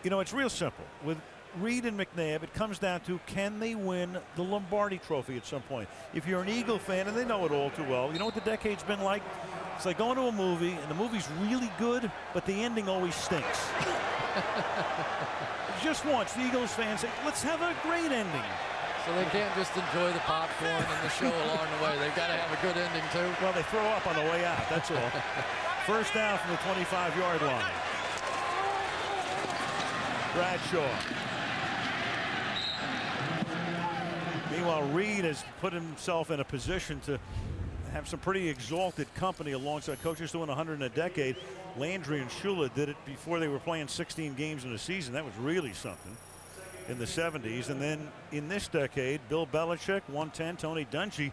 You know, it's real simple. With Reid and McNabb, it comes down to, can they win the Lombardi Trophy at some point? If you're an Eagle fan, and they know it all too well, you know what the decade's been like? It's like going to a movie, and the movie's really good, but the ending always stinks. Just once, the Eagles fans say, let's have a great ending. So they can't just enjoy the popcorn and the show along the way. They've got to have a good ending, too. Well, they throw up on the way out, that's all. First down from the 25-yard line. Bradshaw. Meanwhile, Reid has put himself in a position to have some pretty exalted company alongside coaches doing 100 in a decade. Landry and Shula did it before they were playing 16 games in a season. That was really something in the 70s. And then in this decade, Bill Belichick, 110, Tony Dungy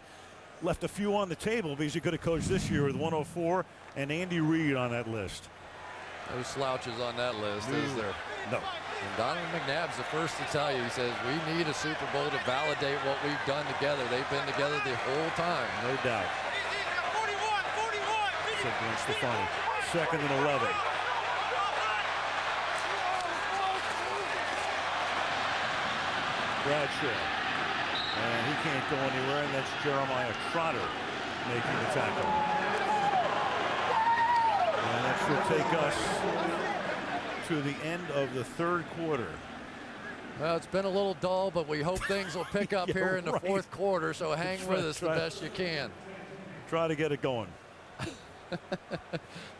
left a few on the table because he could have coached this year with 104, and Andy Reid on that list. No slouches on that list, is there? No. And Donovan McNabb's the first to tell you, he says, we need a Super Bowl to validate what we've done together. They've been together the whole time. No doubt. Said Glenn Stefani. 2nd and 11. Bradshaw. And he can't go anywhere, and that's Jeremiah Trotter making the tackle. And that should take us to the end of the third quarter. Well, it's been a little dull, but we hope things will pick up here in the fourth quarter, so hang with us the best you can. Try to get it going.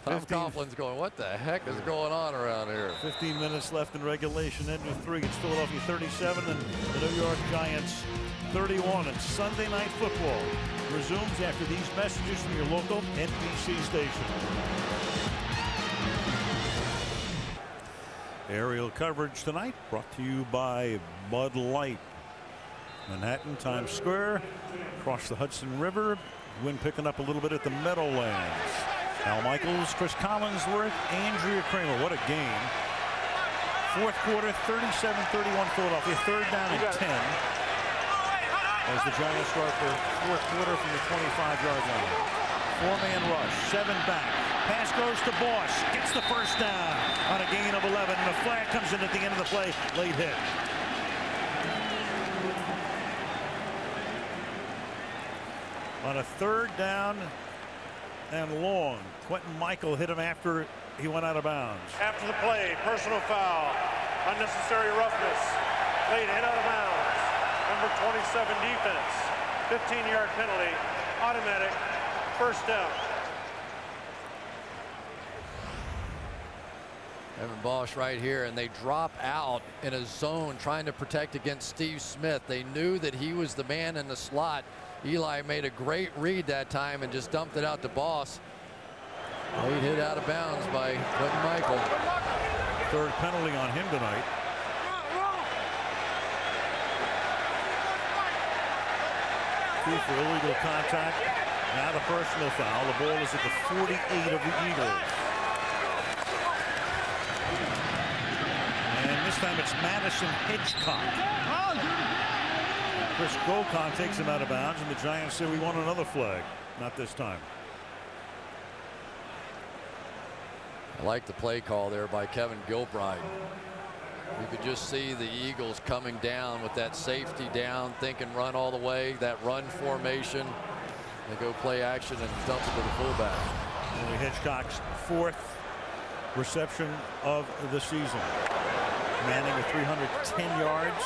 Tom Coughlin's going, what the heck is going on around here? 15 minutes left in regulation. End of 3. It's Philadelphia 37 and the New York Giants 31. And Sunday Night Football resumes after these messages from your local NBC station. Aerial coverage tonight brought to you by Bud Light. Manhattan, Times Square, across the Hudson River. Wind picking up a little bit at the Meadowlands. Al Michaels, Chris Collinsworth, Andrea Kramer. What a game. Fourth quarter, 37-31 Philadelphia. Third down and 10. As the Giants start their fourth quarter from the 25-yard line. 4-man rush, 7 back. Pass goes to Boss. Gets the first down on a gain of 11. And a flag comes in at the end of the play. Late hit. On a third down and long, Quentin Michael hit him after he went out of bounds. After the play, personal foul, unnecessary roughness, late hit out of bounds. Number 27 defense, 15-yard penalty, automatic, first down. Evan Bosch right here, and they drop out in a zone trying to protect against Steve Smith. They knew that he was the man in the slot. Eli made a great read that time and just dumped it out to Boss. Late hit out of bounds by Quentin Michael. Third penalty on him tonight. Two for illegal contact. Now the personal foul. The ball is at the 48 of the Eagles. And this time it's Madison Hitchcock. Chris Gokon takes him out of bounds, and the Giants say we want another flag. Not this time. I like the play call there by Kevin Gilbride. You could just see the Eagles coming down with that safety down, thinking run all the way, that run formation. They go play action and dump it to the fullback. Only Hitchcock's 4th reception of the season. Manning with 310 yards.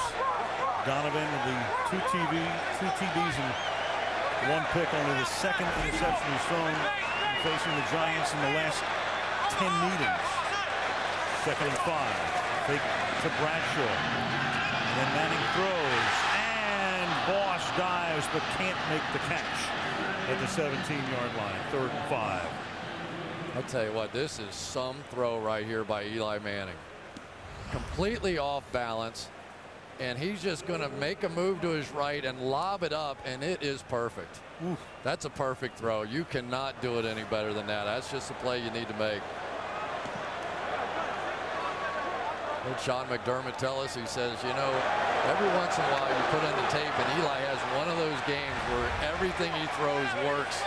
Donovan with the 2 TDs and 1 pick, only the 2nd interception he's thrown facing the Giants in the last 10 meetings. 2nd and 5. Fake to Bradshaw. And then Manning throws, and Boss dives but can't make the catch at the 17-yard line. 3rd and 5. I'll tell you what, this is some throw right here by Eli Manning. Completely off balance. And he's just going to make a move to his right and lob it up, and it is perfect. Oof. That's a perfect throw. You cannot do it any better than that. That's just the play you need to make. Heard Sean McDermott tell us, he says, you know, every once in a while you put in the tape, and Eli has one of those games where everything he throws works.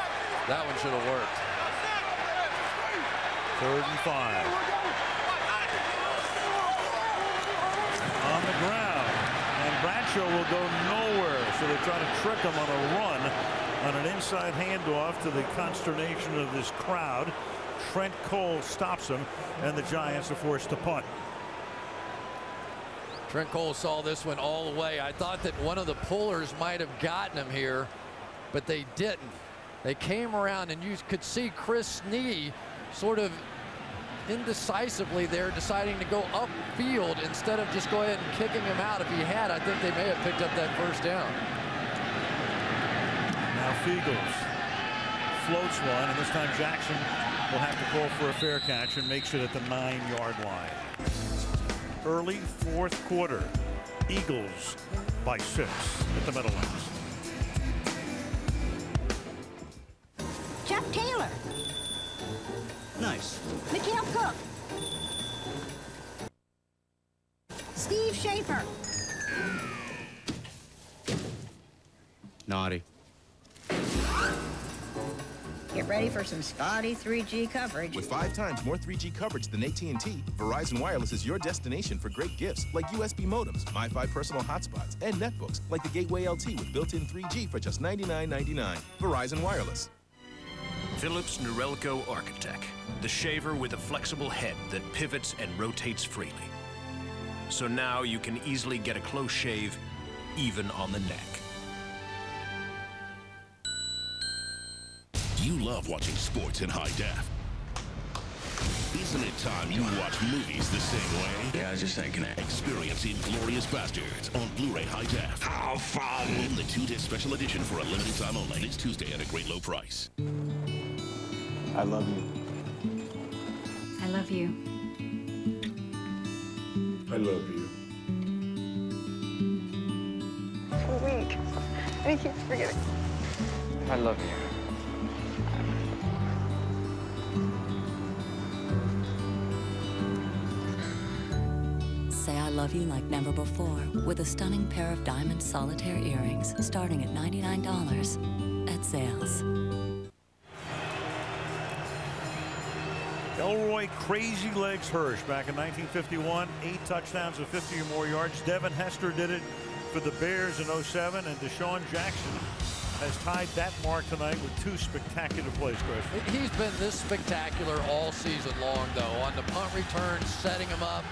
That one should have worked. 3rd and 5. On the ground. Bradshaw will go nowhere, so they try to trick him on a run on an inside handoff to the consternation of this crowd. Trent Cole stops him, and the Giants are forced to punt. Trent Cole saw this one all the way. I thought that one of the pullers might have gotten him here, but they didn't. They came around, and you could see Chris Snee sort of indecisively there, deciding to go upfield instead of just go ahead and kicking him out. If he had, I think they may have picked up that first down. Now Fiegels floats one, and this time Jackson will have to call for a fair catch and makes it at the 9-yard line. Early 4th quarter. Eagles by 6 at the Meadowlands. Jeff Taylor. Nice. Mikhail Cook. Steve Schaefer. Naughty. Get ready for some spotty 3G coverage. With 5 times more 3G coverage than AT&T, Verizon Wireless is your destination for great gifts like USB modems, MiFi personal hotspots, and netbooks like the Gateway LT with built-in 3G for just $99.99. Verizon Wireless. Philips Norelco Architect, the shaver with a flexible head that pivots and rotates freely. So now you can easily get a close shave, even on the neck. You love watching sports in high def. Isn't it time you watch movies the same way? Yeah, I was just thinking it. Experience Inglourious Bastards on Blu-ray high def. How fun! In the 2-disc special edition for a limited time only. This Tuesday at a great low price. I love you. I love you. I love you. I'm weak. I keep forgetting. I love you. Say I love you like never before with a stunning pair of diamond solitaire earrings starting at $99 at Zales. Elroy Crazy Legs Hirsch back in 1951, 8 touchdowns of 50 or more yards. Devin Hester did it for the Bears in 07, and Deshaun Jackson has tied that mark tonight with 2 spectacular plays, Chris. He's been this spectacular all season long, though. On the punt return, setting him up,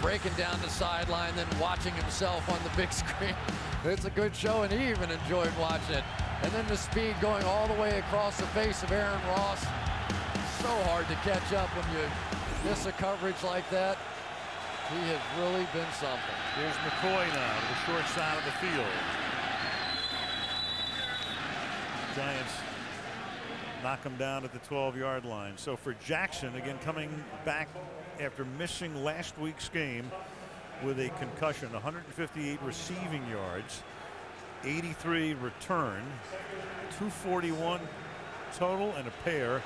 breaking down the sideline, then watching himself on the big screen. It's a good show, and he even enjoyed watching it. And then the speed going all the way across the face of Aaron Ross. So hard to catch up when you miss a coverage like that. He has really been something. Here's McCoy now to the short side of the field. Giants knock him down at the 12-yard line. So for Jackson, again coming back after missing last week's game with a concussion, 158 receiving yards, 83 return, 241 total, and a pair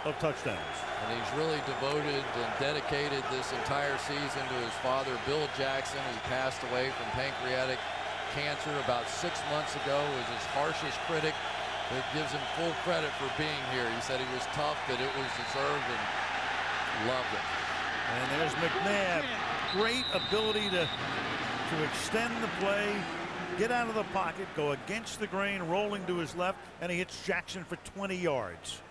of touchdowns. And he's really devoted and dedicated this entire season to his father, Bill Jackson, who passed away from pancreatic cancer about 6 months ago, was his harshest critic. It gives him full credit for being here. He said he was tough, that it was deserved, and loved it. And there's McNabb. Great ability to extend the play, get out of the pocket, go against the grain, rolling to his left, and he hits Jackson for 20 yards.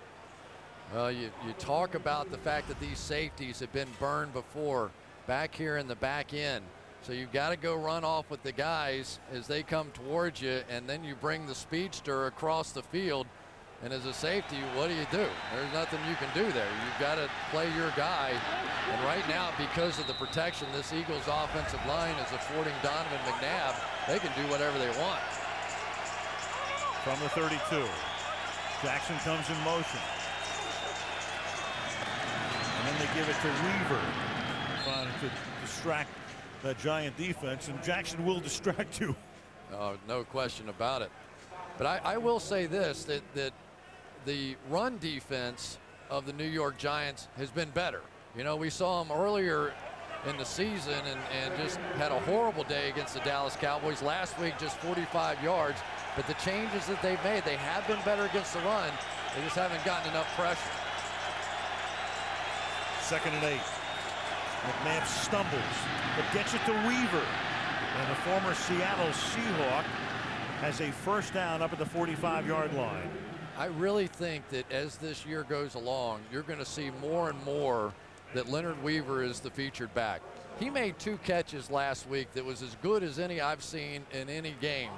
Well, you talk about the fact that these safeties have been burned before back here in the back end. So you've got to go run off with the guys as they come towards you, and then you bring the speedster across the field. And as a safety, what do? There's nothing you can do there. You've got to play your guy. And right now, because of the protection this Eagles offensive line is affording Donovan McNabb, they can do whatever they want. From the 32, Jackson comes in motion. And then they give it to Weaver, trying to distract that Giant defense, and Jackson will distract you. No question about it. But I will say this, that the run defense of the New York Giants has been better. You know, we saw them earlier in the season and just had a horrible day against the Dallas Cowboys. Last week, just 45 yards. But the changes that they've made, they have been better against the run. They just haven't gotten enough pressure. 2nd and 8. McNabb stumbles, but gets it to Weaver. And the former Seattle Seahawk has a first down up at the 45-yard line. I really think that as this year goes along, you're going to see more and more that Leonard Weaver is the featured back. He made 2 catches last week that was as good as any I've seen in any game.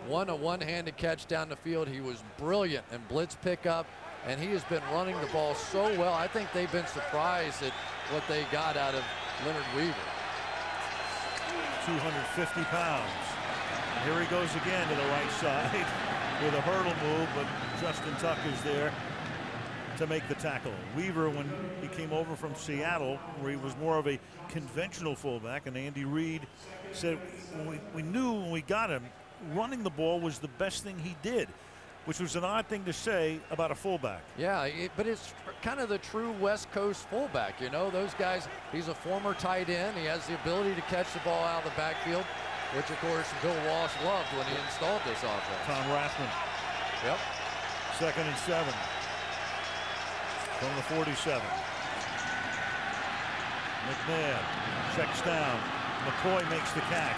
A one-handed catch down the field. He was brilliant in blitz pickup, and he has been running the ball so well. I think they've been surprised at what they got out of Leonard Weaver. 250 pounds. And here he goes again to the right side with a hurdle move, but Justin Tuck is there to make the tackle. Weaver, when he came over from Seattle, where he was more of a conventional fullback, and Andy Reid said we knew when we got him, running the ball was the best thing he did, which was an odd thing to say about a fullback. Yeah, but it's kind of the true West Coast fullback. You know, those guys, he's a former tight end. He has the ability to catch the ball out of the backfield, which, of course, Bill Walsh loved when he installed this offense. Tom Rathman. Yep. 2nd and 7. From the 47. McNabb checks down. McCoy makes the catch.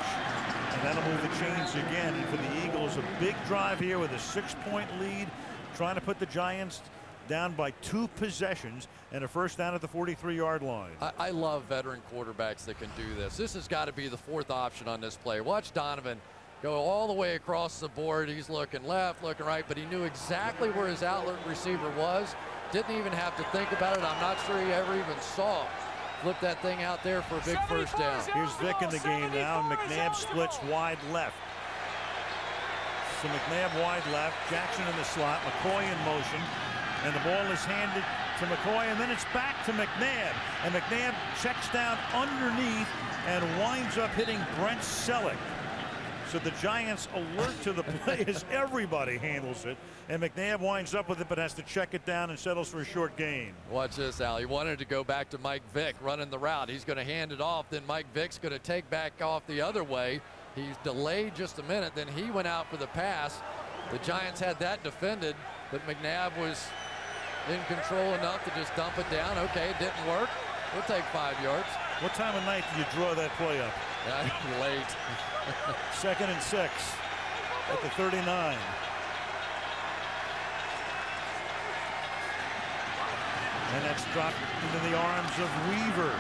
And that'll move the chains again. And for the Eagles, a big drive here with a 6-point lead, trying to put the Giants down by 2 possessions and a first down at the 43-yard line. I love veteran quarterbacks that can do this. This has got to be the 4th option on this play. Watch Donovan go all the way across the board. He's looking left, looking right, but he knew exactly where his outlet receiver was. Didn't even have to think about it. I'm not sure he ever even saw it. Flip that thing out there for a big first down. Here's Vick in the game now. McNabb splits wide left. So McNabb wide left, Jackson in the slot, McCoy in motion, and the ball is handed to McCoy, and then it's back to McNabb. And McNabb checks down underneath and winds up hitting Brent Selleck. So the Giants alert to the play as everybody handles it. And McNabb winds up with it, but has to check it down and settles for a short gain. Watch this, Al. He wanted to go back to Mike Vick running the route. He's going to hand it off. Then Mike Vick's going to take back off the other way. He's delayed just a minute. Then he went out for the pass. The Giants had that defended, but McNabb was in control enough to just dump it down. Okay, it didn't work. We'll take 5 yards. What time of night do you draw that play up? Late. 2nd and 6 at the 39. And that's dropped into the arms of Weaver.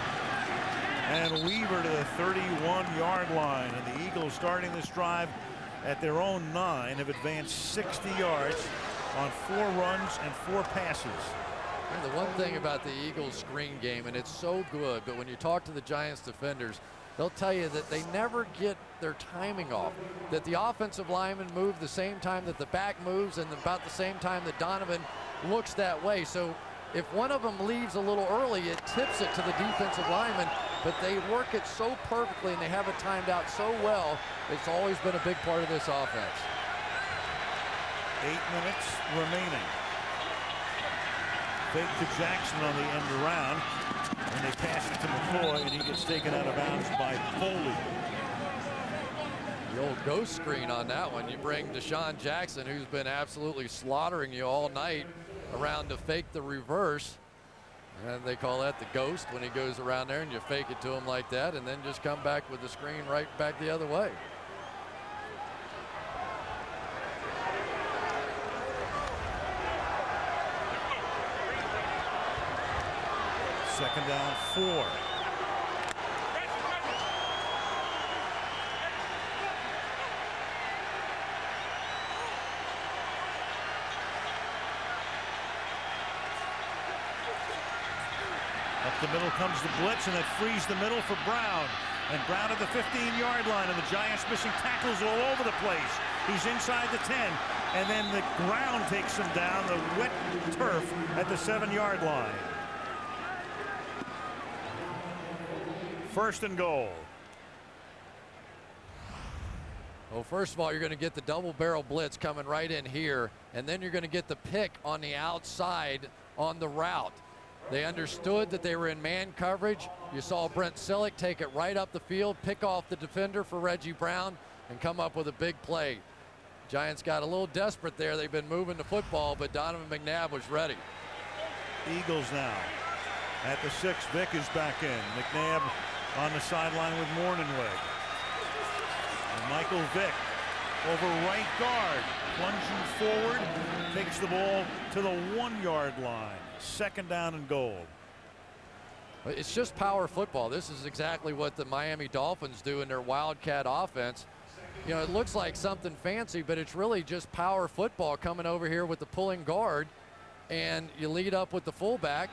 And Weaver to the 31-yard line. And the Eagles, starting this drive at their own 9, have advanced 60 yards on 4 runs and 4 passes. And the one thing about the Eagles screen game, and it's so good, but when you talk to the Giants defenders, they'll tell you that they never get their timing off, that the offensive linemen move the same time that the back moves and about the same time that Donovan looks that way. So if one of them leaves a little early, it tips it to the defensive lineman, but they work it so perfectly and they have it timed out so well. It's always been a big part of this offense. 8 minutes remaining. Fake to Jackson on the end around, and they pass it to McCoy, and he gets taken out of bounds by Foley. The old ghost screen on that one. You bring Deshaun Jackson, who's been absolutely slaughtering you all night, around to fake the reverse. And they call that the ghost when he goes around there and you fake it to him like that and then just come back with the screen right back the other way. Second down, 4. Up the middle comes the blitz, and it frees the middle for Brown. And Brown at the 15-yard line, and the Giants missing tackles all over the place. He's inside the 10, and then the ground takes him down, the wet turf at the 7-yard line. 1st and goal. Well, first of all, you're going to get the double barrel blitz coming right in here, and then you're going to get the pick on the outside on the route. They understood that they were in man coverage. You saw Brent Selleck take it right up the field, pick off the defender for Reggie Brown, and come up with a big play. Giants got a little desperate there. They've been moving the football, but Donovan McNabb was ready. Eagles now at the 6. Vick is back in. McNabb on the sideline with Morningweg. And Michael Vick over right guard, plunging forward, takes the ball to the 1-yard line. 2nd down and goal. It's just power football. This is exactly what the Miami Dolphins do in their Wildcat offense. You know, it looks like something fancy, but it's really just power football coming over here with the pulling guard, and you lead up with the fullback,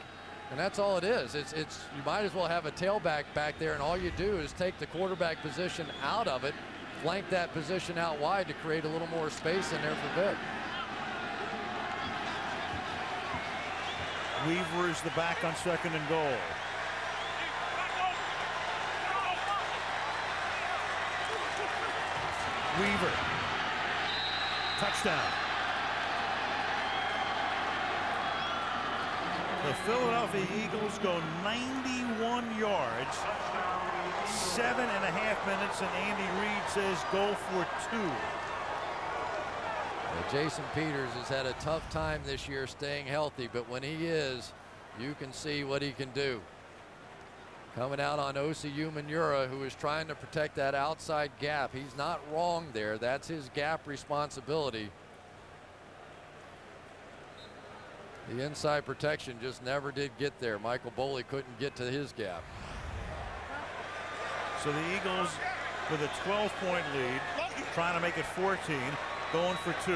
and that's all it is. It's you might as well have a tailback back there, and all you do is take the quarterback position out of it, flank that position out wide to create a little more space in there for Vick. Weaver is the back on 2nd and goal. Weaver. Touchdown. The Philadelphia Eagles go 91 yards, 7.5 minutes, and Andy Reid says go for 2. Well, Jason Peters has had a tough time this year staying healthy, but when he is, you can see what he can do. Coming out on Osi Umenyiora, who is trying to protect that outside gap. He's not wrong there. That's his gap responsibility. The inside protection just never did get there. Michael Boley couldn't get to his gap. So the Eagles with a 12-point lead, trying to make it 14, going for 2.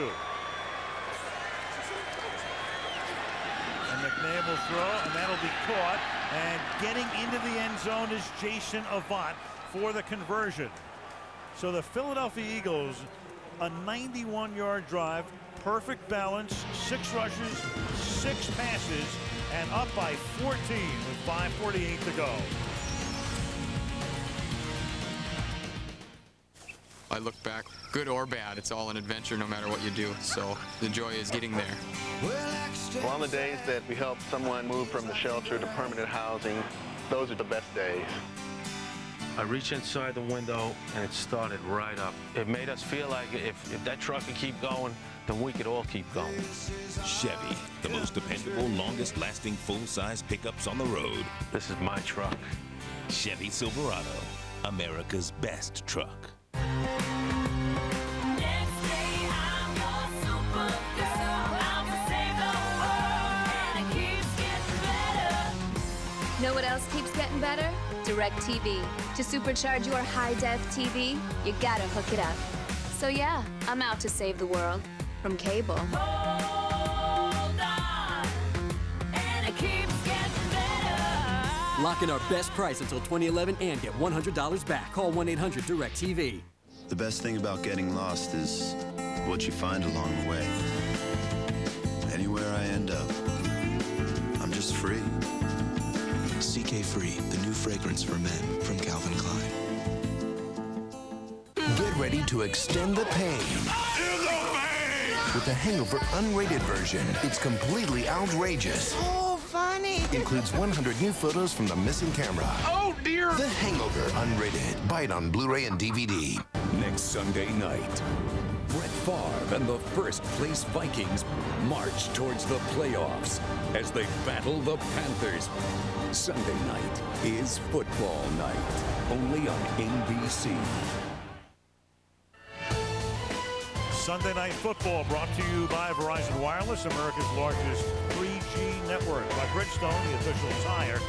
And McNabb will throw, and that'll be caught. And getting into the end zone is Jason Avant for the conversion. So the Philadelphia Eagles, a 91-yard drive, perfect balance, 6 rushes, 6 passes, and up by 14 with 5:48 to go. I look back, good or bad, it's all an adventure no matter what you do. So the joy is getting there. Well, on the days that we help someone move from the shelter to permanent housing, those are the best days. I reached inside the window and it started right up. It made us feel like if that truck could keep going, then we could all keep going. Chevy, the most dependable, longest-lasting full-size pickups on the road. This is my truck. Chevy Silverado, America's best truck. Know what else keeps getting better? DirecTV. To supercharge your high-def TV, you gotta hook it up. So yeah, I'm out to save the world from cable. Lock in our best price until 2011 and get $100 back. Call 1-800-DIRECTV. The best thing about getting lost is what you find along the way. Anywhere I end up, I'm just free. CK Free, the new fragrance for men from Calvin Klein. Get ready to extend the pain. With the Hangover unrated version, it's completely outrageous. Oh, funny. Includes 100 new photos from the missing camera. Oh, dear. The Hangover unrated. Buy it on Blu-ray and DVD. Next Sunday night, Brett Favre and the first-place Vikings march towards the playoffs as they battle the Panthers. Sunday night is football night, only on NBC. Sunday Night Football brought to you by Verizon Wireless, America's largest 3G network. By Bridgestone, the official tire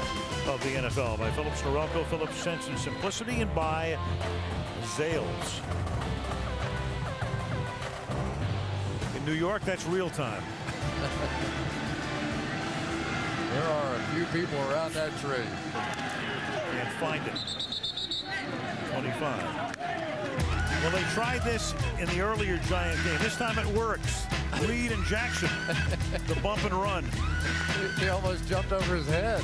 of the NFL. By Phillips Norelco, Phillips Sense and Simplicity. And by Zales. In New York, that's real time. There are a few people around that tree. Can't find it. 25. Well, they tried this in the earlier Giant game. This time it works. Reed and Jackson, the bump and run. He almost jumped over his head.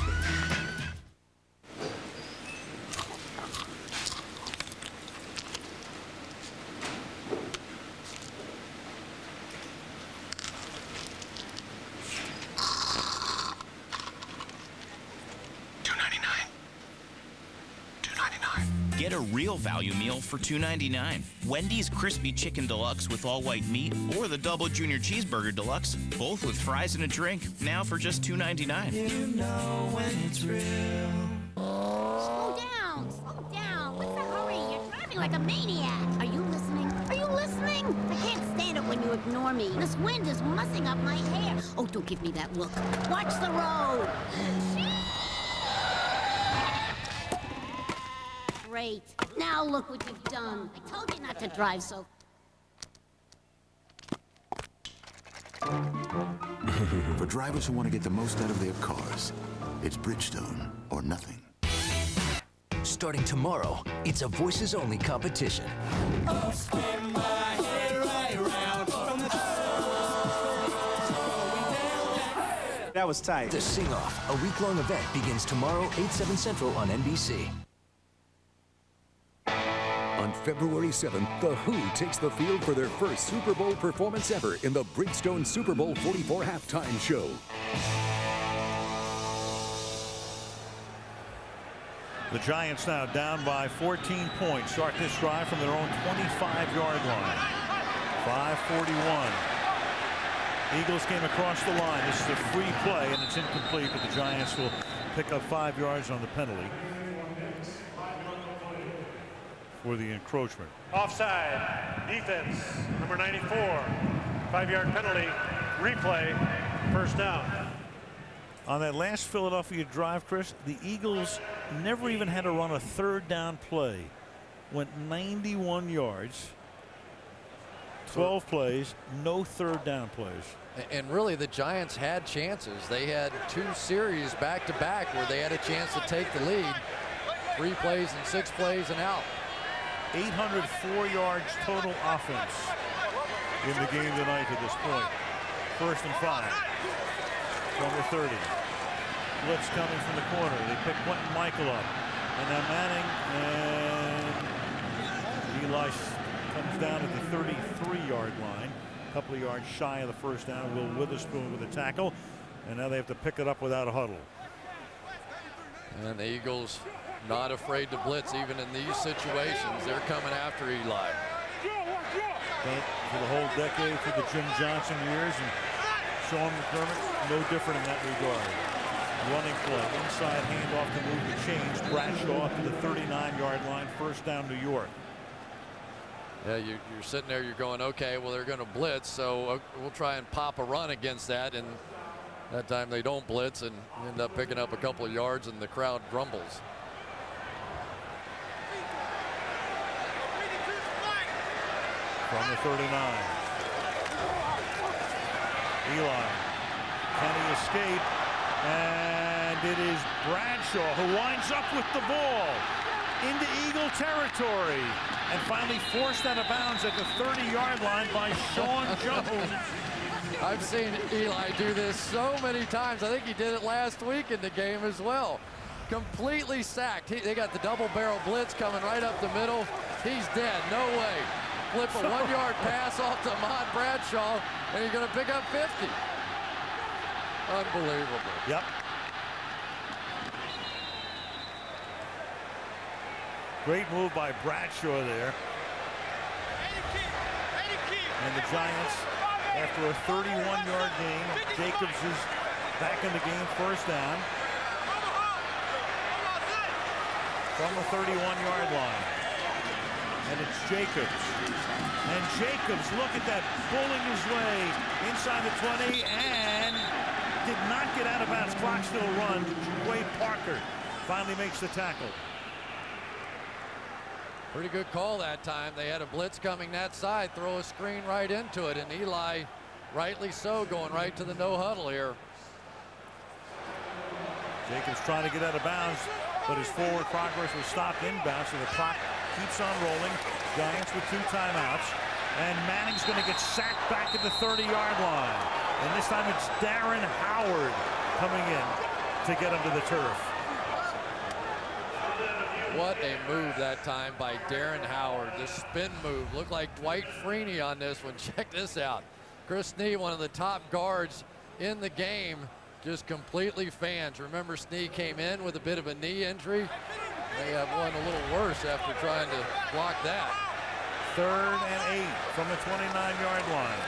Get a real value meal for $2.99. Wendy's Crispy Chicken Deluxe with all white meat, or the Double Junior Cheeseburger Deluxe, both with fries and a drink, now for just $2.99. You know when it's real. Slow down, slow down. What's the hurry? You're driving like a maniac. Are you listening? Are you listening? I can't stand it when you ignore me. This wind is mussing up my hair. Oh, don't give me that look. Watch the road. Great. Now look what you've done. I told you not to drive so. For drivers who want to get the most out of their cars, it's Bridgestone or nothing. Starting tomorrow, it's a voices-only competition. I'll spin my head right around from the That was tight. The Sing-Off, a week-long event, begins tomorrow, 8/7 Central on NBC. On February 7th, The Who takes the field for their first Super Bowl performance ever in the Bridgestone Super Bowl 44 halftime show. The Giants now down by 14 points. Start this drive from their own 25-yard line. 5:41. Eagles came across the line. This is a free play, and it's incomplete, but the Giants will pick up 5 yards on the penalty for the encroachment. Offside. Defense. Number 94. 5-yard penalty. Replay. First down. On that last Philadelphia drive, Chris, the Eagles never even had to run a third down play went 91 yards, 12 plays, no third down plays. And really, the Giants had chances. They had 2 series back-to-back where they had a chance to take the lead. 3 plays and 6 plays and out. 804 yards total offense in the game tonight to this point. 1st and 5 from the 30. Blitz coming from the corner. They pick Quentin Michael up. And now Manning and Eli comes down at the 33-yard line. A couple of yards shy of the first down. Will Witherspoon with a tackle. And now they have to pick it up without a huddle. And the Eagles not afraid to blitz even in these situations. They're coming after Eli. But for the whole decade, for the Jim Johnson years, and Sean McDermott, no different in that regard. Running play, inside handoff to move the chains. Bradshaw up to the 39-yard line, 1st down New York. Yeah, you're sitting there, you're going, okay, well, they're going to blitz, so we'll try and pop a run against that. And that time they don't blitz and end up picking up a couple of yards, and the crowd grumbles. From the 39. Eli. Can he escape? And it is Bradshaw who winds up with the ball into Eagle territory and finally forced out of bounds at the 30-yard line by Sean Jones. I've seen Eli do this so many times. I think he did it last week in the game as well. Completely sacked. They got the double barrel blitz coming right up the middle. He's dead. No way. Flip a 1-yard pass off to Ahmad Bradshaw, and you're going to pick up 50. Unbelievable. Yep. Great move by Bradshaw there. And the Giants, after a 31-yard gain, Jacobs is back in the game, 1st down. From the 31-yard line. And it's Jacobs. And Jacobs, look at that, pulling his way inside the 20 and did not get out of bounds. Clock still runs. Wade Parker finally makes the tackle. Pretty good call that time. They had a blitz coming that side, throw a screen right into it, and Eli, rightly so, going right to the no huddle here. Jacobs trying to get out of bounds, but his forward progress was stopped inbounds, so the clock keeps on rolling. Giants with 2 timeouts. And Manning's going to get sacked back at the 30-yard line. And this time it's Darren Howard coming in to get him to the turf. What a move that time by Darren Howard. The spin move. Looked like Dwight Freeney on this one. Check this out. Chris Snee, one of the top guards in the game, just completely fans. Remember, Snee came in with a bit of a knee injury. They have one a little worse after trying to block that. 3rd and 8 from the 29-yard line.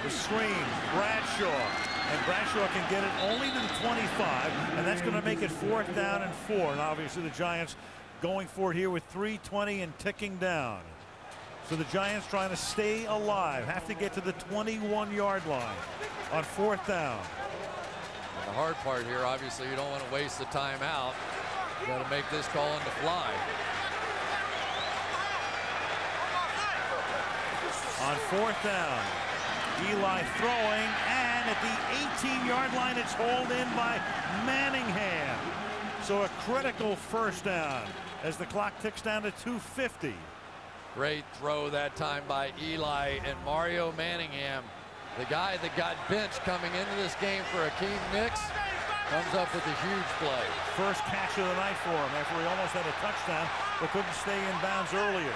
The screen, Bradshaw. And Bradshaw can get it only to the 25, and that's going to make it 4th down and 4. And obviously the Giants going for it here with 3:20 and ticking down. So the Giants trying to stay alive, have to get to the 21-yard line on 4th down. And the hard part here, obviously, you don't want to waste the timeout. You got to make this call on the fly. On 4th down, Eli throwing, and at the 18-yard line, it's hauled in by Manningham. So a critical 1st down as the clock ticks down to 2:50. Great throw that time by Eli, and Mario Manningham, the guy that got benched coming into this game for Akeem Nicks, comes up with a huge play. First catch of the night for him after he almost had a touchdown, but couldn't stay in bounds earlier.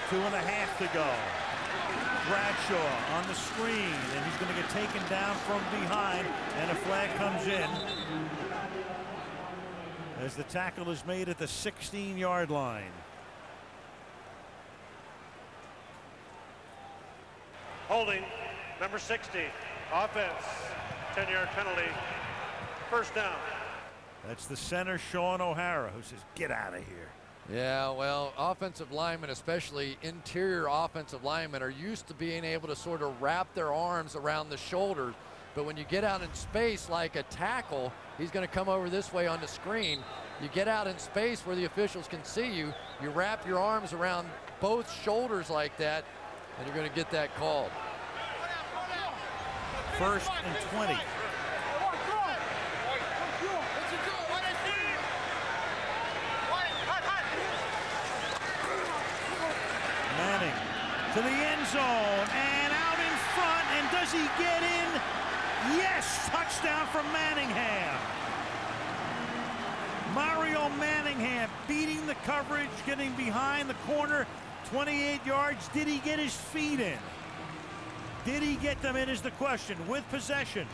2.5 to go. Bradshaw on the screen, and he's going to get taken down from behind, and a flag comes in as the tackle is made at the 16-yard line. Holding, number 60, offense, 10-yard penalty, 1st down. That's the center, Sean O'Hara, who says, get out of here. Yeah, well, offensive linemen, especially interior offensive linemen, are used to being able to sort of wrap their arms around the shoulders But when you get out in space like a tackle, he's going to come over this way on the screen. You get out in space where the officials can see you. You wrap your arms around both shoulders like that, and you're going to get that called. 1st and 20. Manning to the end zone and out in front, and does he get in? Yes, touchdown from Manningham. Mario Manningham beating the coverage, getting behind the corner, 28 yards. Did he get his feet in? Did he get them in is the question. With possession.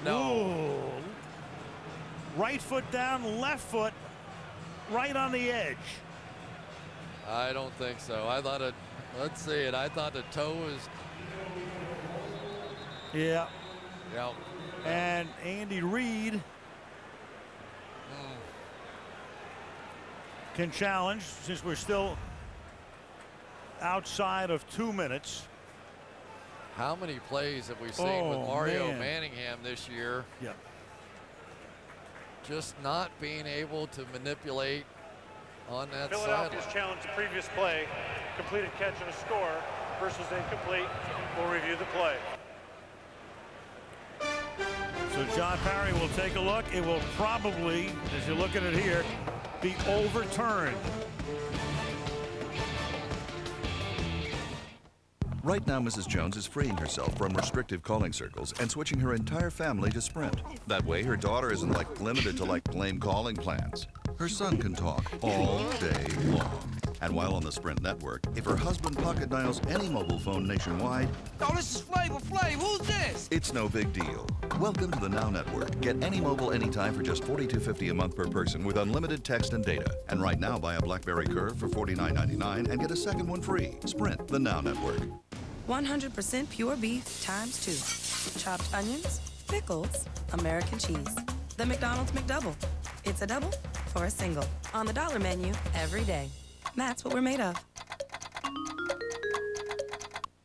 No. Ooh. Right foot down, left foot right on the edge. I don't think so. I thought it, let's see it. I thought the toe was. Yeah. Yep. And Andy Reid can challenge since we're still outside of 2 minutes. How many plays have we seen with Mario Manningham this year? Yeah. Just not being able to manipulate on that Philadelphia's sideline. challenged the previous play, completed catch and a score versus incomplete. We'll review the play. So John Parry will take a look. It will probably, as you look at it here, be overturned. Right now, Mrs. Jones is freeing herself from restrictive calling circles and switching her entire family to Sprint. That way, her daughter isn't limited to lame calling plans. Her son can talk all day long. And while on the Sprint network, if her husband pocket dials any mobile phone nationwide, Oh, this is Flavor Flav. Who's this? it's no big deal. Welcome to the Now Network. Get any mobile anytime for just $42.50 a month per person with unlimited text and data. And right now, buy a BlackBerry Curve for $49.99 and get a second one free. Sprint, the Now Network. 100% pure beef times 2. Chopped onions, pickles, American cheese. The McDonald's McDouble. It's a double for a single. On the dollar menu every day. That's what we're made of.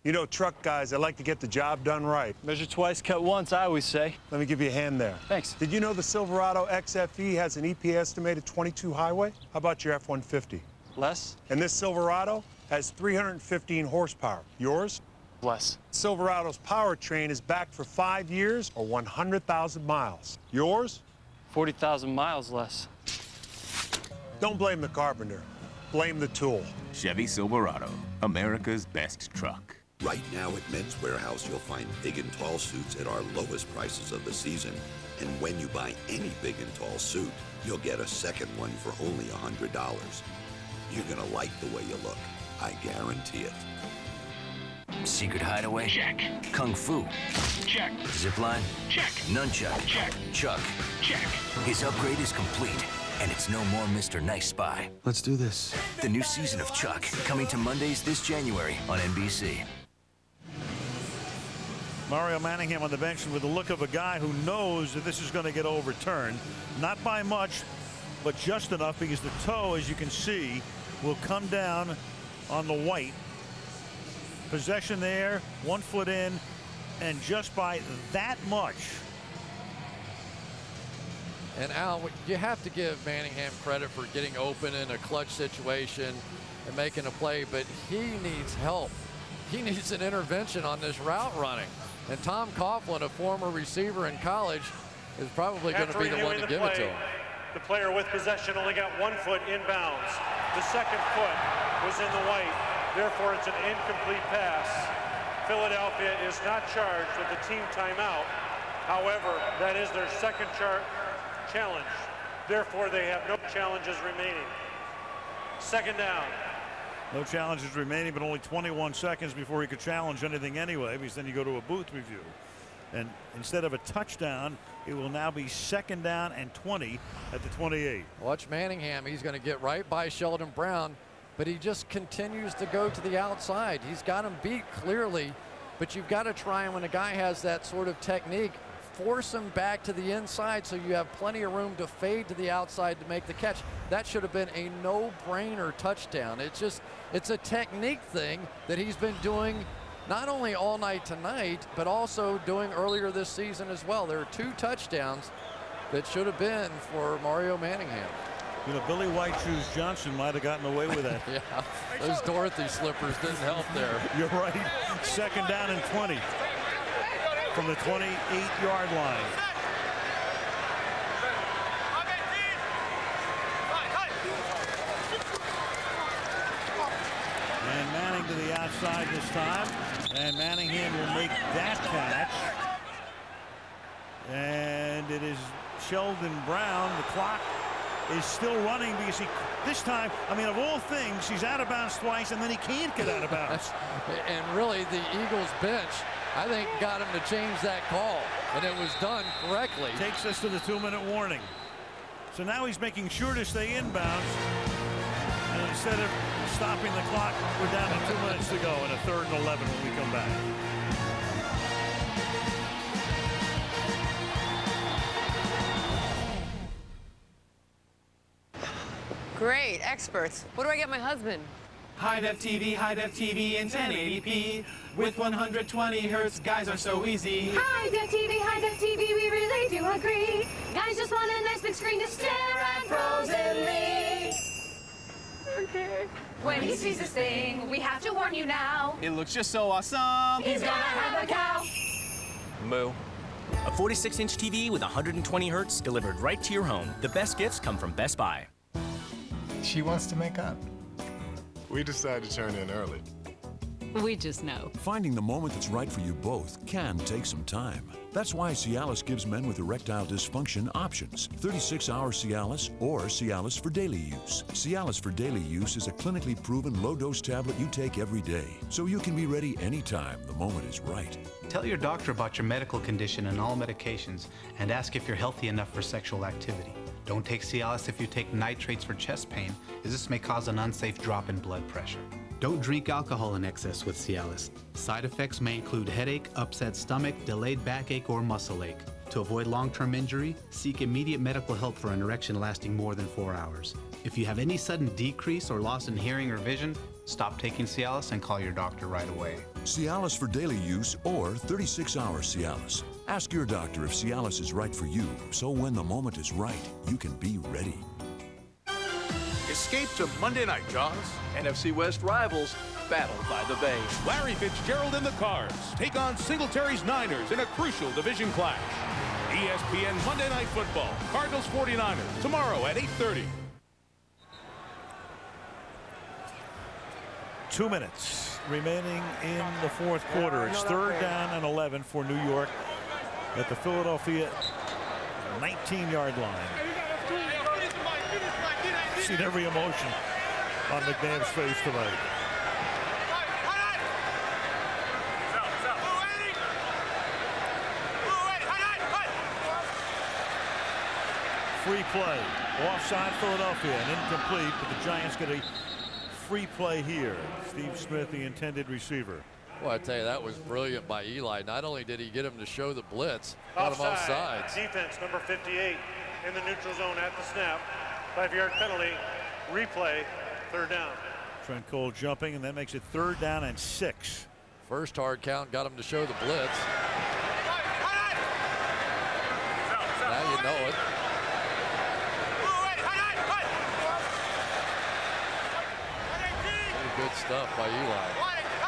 You know, truck guys, I like to get the job done right. Measure twice, cut once, I always say. Let me give you a hand there. Thanks. Did you know the Silverado XFE has an EPA estimated 22 highway? How about your F-150? Less. And this Silverado has 315 horsepower. Yours? Less. Silverado's powertrain is backed for 5 years or 100,000 miles. Yours? 40,000 miles less. Don't blame the carpenter. Blame the tool. Chevy Silverado, America's best truck. Right now at Men's Warehouse, you'll find big and tall suits at our lowest prices of the season. And when you buy any big and tall suit, you'll get a second one for only $100. You're gonna like the way you look. I guarantee it. Secret hideaway? Check. Kung Fu? Check. Zipline? Check. Nunchuck? Check. Chuck? Check. His upgrade is complete, and it's no more Mr. Nice Spy. Let's do this. The new season of Chuck, coming to Mondays this January on NBC. Mario Manningham on the bench with the look of a guy who knows that this is going to get overturned. Not by much, but just enough, because the toe, as you can see, will come down on the white. Possession there, 1 foot in, and just by that much. And Al, you have to give Manningham credit for getting open in a clutch situation and making a play, but he needs help. He needs an intervention on this route running. And Tom Coughlin, a former receiver in college, is probably going to be the one to give it to him. The player with possession only got 1 foot inbounds. The second foot was in the white. Therefore, it's an incomplete pass. Philadelphia is not charged with a team timeout. However, that is their second challenge. Therefore, they have no challenges remaining. Second down. No challenges remaining, but only 21 seconds before he could challenge anything anyway, because then you go to a booth review. And instead of a touchdown, it will now be 2nd down and 20 at the 28. Watch Manningham. He's going to get right by Sheldon Brown, but he just continues to go to the outside. He's got him beat clearly, but you've got to try, and when a guy has that sort of technique, force him back to the inside so you have plenty of room to fade to the outside to make the catch. That should have been a no-brainer touchdown. It's a technique thing that he's been doing not only all night tonight, but also doing earlier this season as well. There are 2 touchdowns that should have been for Mario Manningham. You know, Billy White Shoes Johnson might have gotten away with that. Yeah, those Dorothy slippers didn't help there. You're right. 2nd down and 20 from the 28-yard line. And Manning to the outside this time. And Manningham will make that catch. And it is Sheldon Brown. The clock is still running because this time, I mean, of all things, he's out of bounds twice and then he can't get out of bounds. And really, the Eagles bench, I think, got him to change that call, and it was done correctly. Takes us to the 2-minute warning. So now he's making sure to stay inbounds. And instead of stopping the clock, we're down to 2 minutes to go and a 3rd and 11 when we come back. Great, experts. What do I get my husband? High-def TV in 1080p. With 120 hertz, guys are so easy. High-def TV, we really do agree. Guys just want a nice big screen to stare at frozenly. Okay. When he sees this thing, we have to warn you now. It looks just so awesome. He's gonna have a cow. Moo. A 46-inch TV with 120 hertz delivered right to your home. The best gifts come from Best Buy. She wants to make up. We decided to turn in early. We just know. Finding the moment that's right for you both can take some time. That's why Cialis gives men with erectile dysfunction options. 36-hour Cialis or Cialis for daily use. Cialis for daily use is a clinically proven low-dose tablet you take every day, so you can be ready anytime the moment is right. Tell your doctor about your medical condition and all medications, and ask if you're healthy enough for sexual activity. Don't take Cialis if you take nitrates for chest pain, as this may cause an unsafe drop in blood pressure. Don't drink alcohol in excess with Cialis. Side effects may include headache, upset stomach, delayed backache, or muscle ache. To avoid long-term injury, seek immediate medical help for an erection lasting more than 4 hours. If you have any sudden decrease or loss in hearing or vision, stop taking Cialis and call your doctor right away. Cialis for daily use or 36-hour Cialis. Ask your doctor if Cialis is right for you, so when the moment is right, you can be ready. Escape to Monday Night, Jaws. NFC West rivals battle by the Bay. Larry Fitzgerald and the Cards take on Singletary's Niners in a crucial division clash. ESPN Monday Night Football. Cardinals 49ers tomorrow at 8:30. 2 minutes remaining in the 4th quarter. It's 3rd down and 11 for New York at the Philadelphia 19-yard line. Seen every emotion on McNabb's face tonight. Free play. Offside Philadelphia and incomplete, but the Giants get a free play here. Steve Smith, the intended receiver. Well, I tell you, that was brilliant by Eli. Not only did he get him to show the blitz, got him off sides. Defense number 58 in the neutral zone at the snap. 5-yard penalty. Replay. 3rd down. Trent Cole jumping, and that makes it 3rd down and 6. First hard count got him to show the blitz. Now you know it. Pretty good stuff by Eli.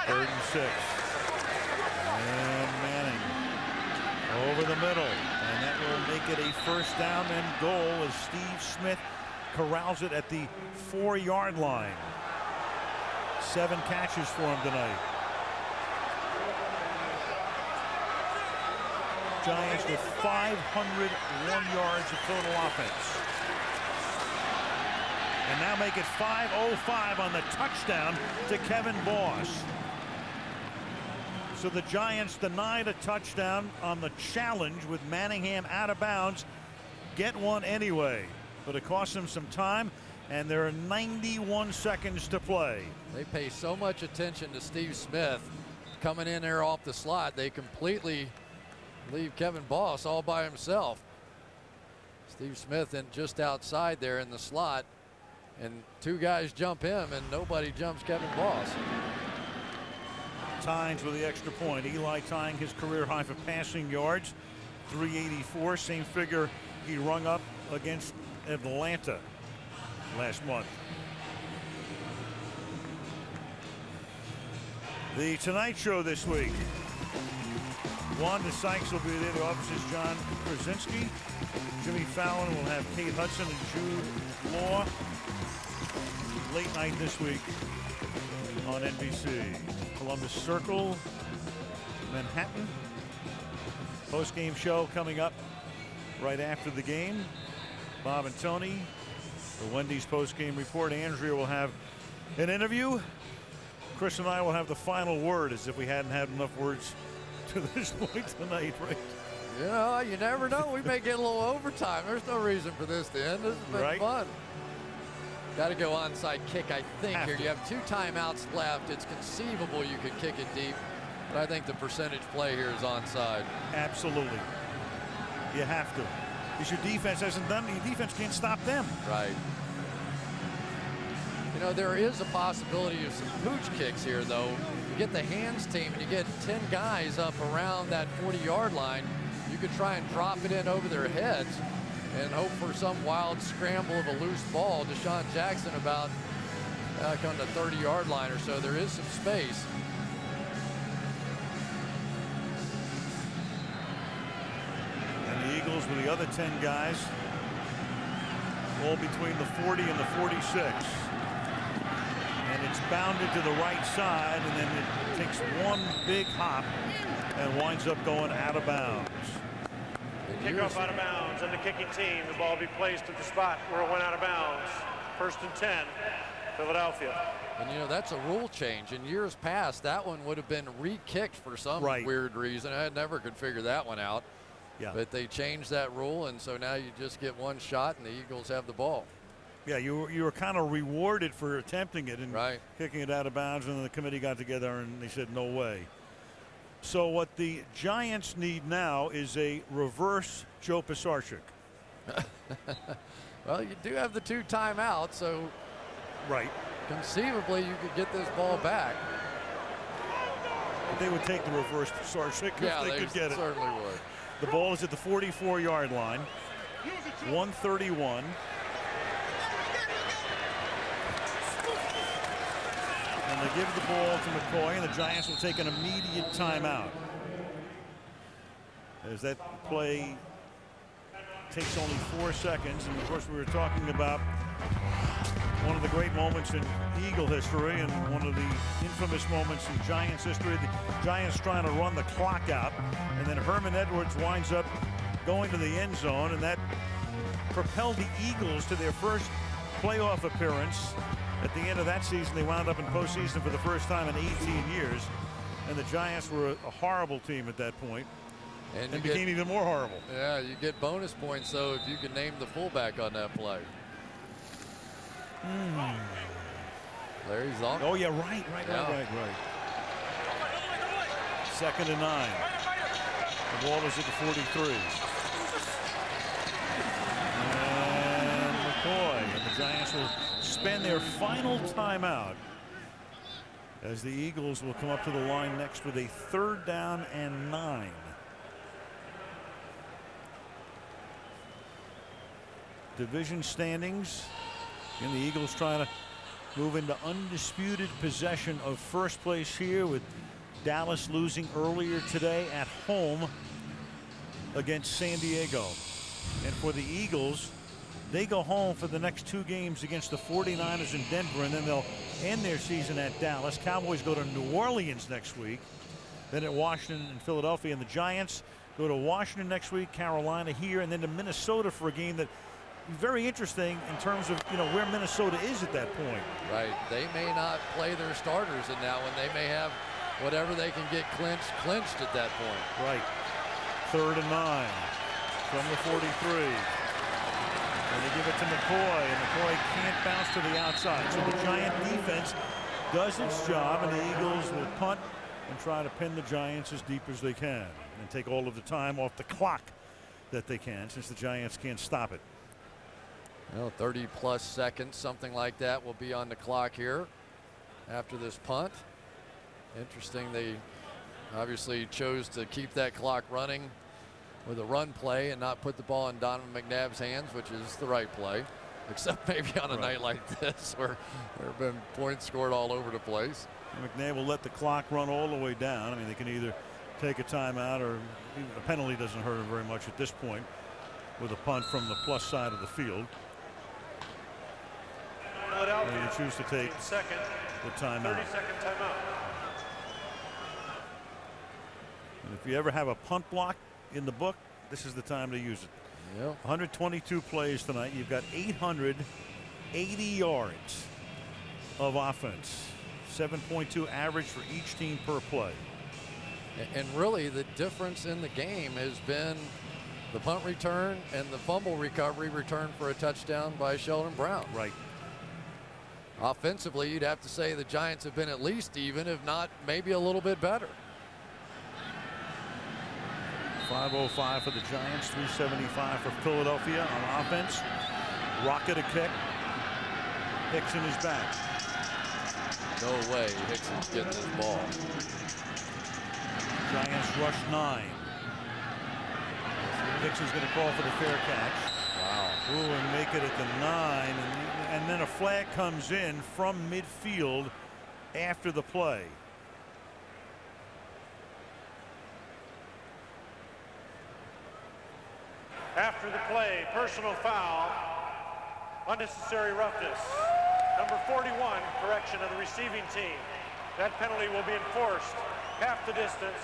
3rd and 6. And Manning over the middle. And that will make it a 1st down and goal as Steve Smith corrals it at the 4-yard line. 7 catches for him tonight. Giants with 501 yards of total offense. And now make it 5:05 on the touchdown to Kevin Boss. So the Giants denied a touchdown on the challenge with Manningham out of bounds. Get one anyway, but it cost them some time, and there are 91 seconds to play. They pay so much attention to Steve Smith coming in there off the slot. They completely leave Kevin Boss all by himself. Steve Smith in just outside there in the slot, and 2 guys jump him and nobody jumps Kevin Boss. Tynes with the extra point. Eli tying his career high for passing yards, 384. Same figure he rung up against Atlanta last month. The Tonight Show this week. Wanda Sykes will be there. The office is John Krasinski. Jimmy Fallon will have Kate Hudson and Jude Law. Late night this week on NBC. Columbus Circle, Manhattan. Post-game show coming up right after the game. Bob and Tony. The Wendy's post-game report. Andrea will have an interview. Chris and I will have the final word, as if we hadn't had enough words to this point tonight, right? Yeah, you never know. We may get a little overtime. There's no reason for this to end. This has been fun. Got to go onside kick, I think, here. You have 2 timeouts left. It's conceivable you could kick it deep, but I think the percentage play here is onside. Absolutely. You have to. Because your defense hasn't done, your defense can't stop them. Right. You know, there is a possibility of some pooch kicks here, though. You get the hands team and you get 10 guys up around that 40-yard line. You could try and drop it in over their heads and hope for some wild scramble of a loose ball. Deshaun Jackson about back on the 30-yard line or so. There is some space. And the Eagles with the other 10 guys, all between the 40 and the 46. And it's bounded to the right side, and then it takes one big hop and winds up going out of bounds. Kickoff out of bounds, and the kicking team, the ball will be placed at the spot where it went out of bounds. 1st and 10, Philadelphia. And you know, that's a rule change. In years past, that one would have been re-kicked for some weird reason. I never could figure that one out. Yeah. But they changed that rule, and so now you just get one shot, and the Eagles have the ball. Yeah, you were kind of rewarded for attempting it and kicking it out of bounds, and then the committee got together and they said no way. So what the Giants need now is a reverse Joe Pisarcik. Well, you do have the 2 timeouts, so conceivably you could get this ball back. But they would take the reverse Pisarcik if they could get it. Certainly would. The ball is at the 44-yard line. 131. And they give the ball to McCoy, and the Giants will take an immediate timeout. As that play takes only 4 seconds. And of course, we were talking about one of the great moments in Eagle history and one of the infamous moments in Giants history. The Giants trying to run the clock out, and then Herman Edwards winds up going to the end zone, and that propelled the Eagles to their first playoff appearance. At the end of that season, they wound up in postseason for the first time in 18 years. And the Giants were a horrible team at that point, and became even more horrible. Yeah, you get bonus points, though, if you can name the fullback on that play. Larry Zonk. Oh, yeah, right. 2nd and 9. The ball is at the 43. And McCoy, and the Giants will spend their final timeout as the Eagles will come up to the line next with a 3rd down and 9. Division standings, and the Eagles trying to move into undisputed possession of first place here, with Dallas losing earlier today at home against San Diego. And for the Eagles, they go home for the next 2 games against the 49ers in Denver, and then they'll end their season at Dallas. Cowboys go to New Orleans next week, then at Washington and Philadelphia. And the Giants go to Washington next week, Carolina here, and then to Minnesota for a game that is very interesting in terms of, you know, where Minnesota is at that point. Right. They may not play their starters in that one. They may have whatever they can get clinched at that point. Right. 3rd and 9 from the 43. And they give it to McCoy, and McCoy can't bounce to the outside. So the Giant defense does its job, and the Eagles will punt and try to pin the Giants as deep as they can and take all of the time off the clock that they can, since the Giants can't stop it. Well, 30+ seconds, something like that, will be on the clock here after this punt. Interesting, they obviously chose to keep that clock running with a run play and not put the ball in Donovan McNabb's hands, which is the right play, except maybe on a night like this where there have been points scored all over the place. McNabb will let the clock run all the way down. I mean, they can either take a timeout or a penalty doesn't hurt him very much at this point with a punt from the plus side of the field. And you choose to take the timeout. 30-second timeout. And if you ever have a punt block in the book, this is the time to use it. Yep. 122 plays tonight. You've got 880 yards of offense. 7.2 average for each team per play. And really the difference in the game has been the punt return and the fumble recovery return for a touchdown by Sheldon Brown. Right. Offensively, you'd have to say the Giants have been at least even, if not maybe a little bit better. 5:05 for the Giants, 3:75 for Philadelphia on offense. Rocket a kick. Hickson is back. No way Hickson's getting this ball. Giants rush 9. Hickson's going to call for the fair catch. Wow. Ooh, and make it at the 9. And then a flag comes in from midfield after the play. After the play, personal foul, unnecessary roughness. Number 41, correction of the receiving team. That penalty will be enforced half the distance.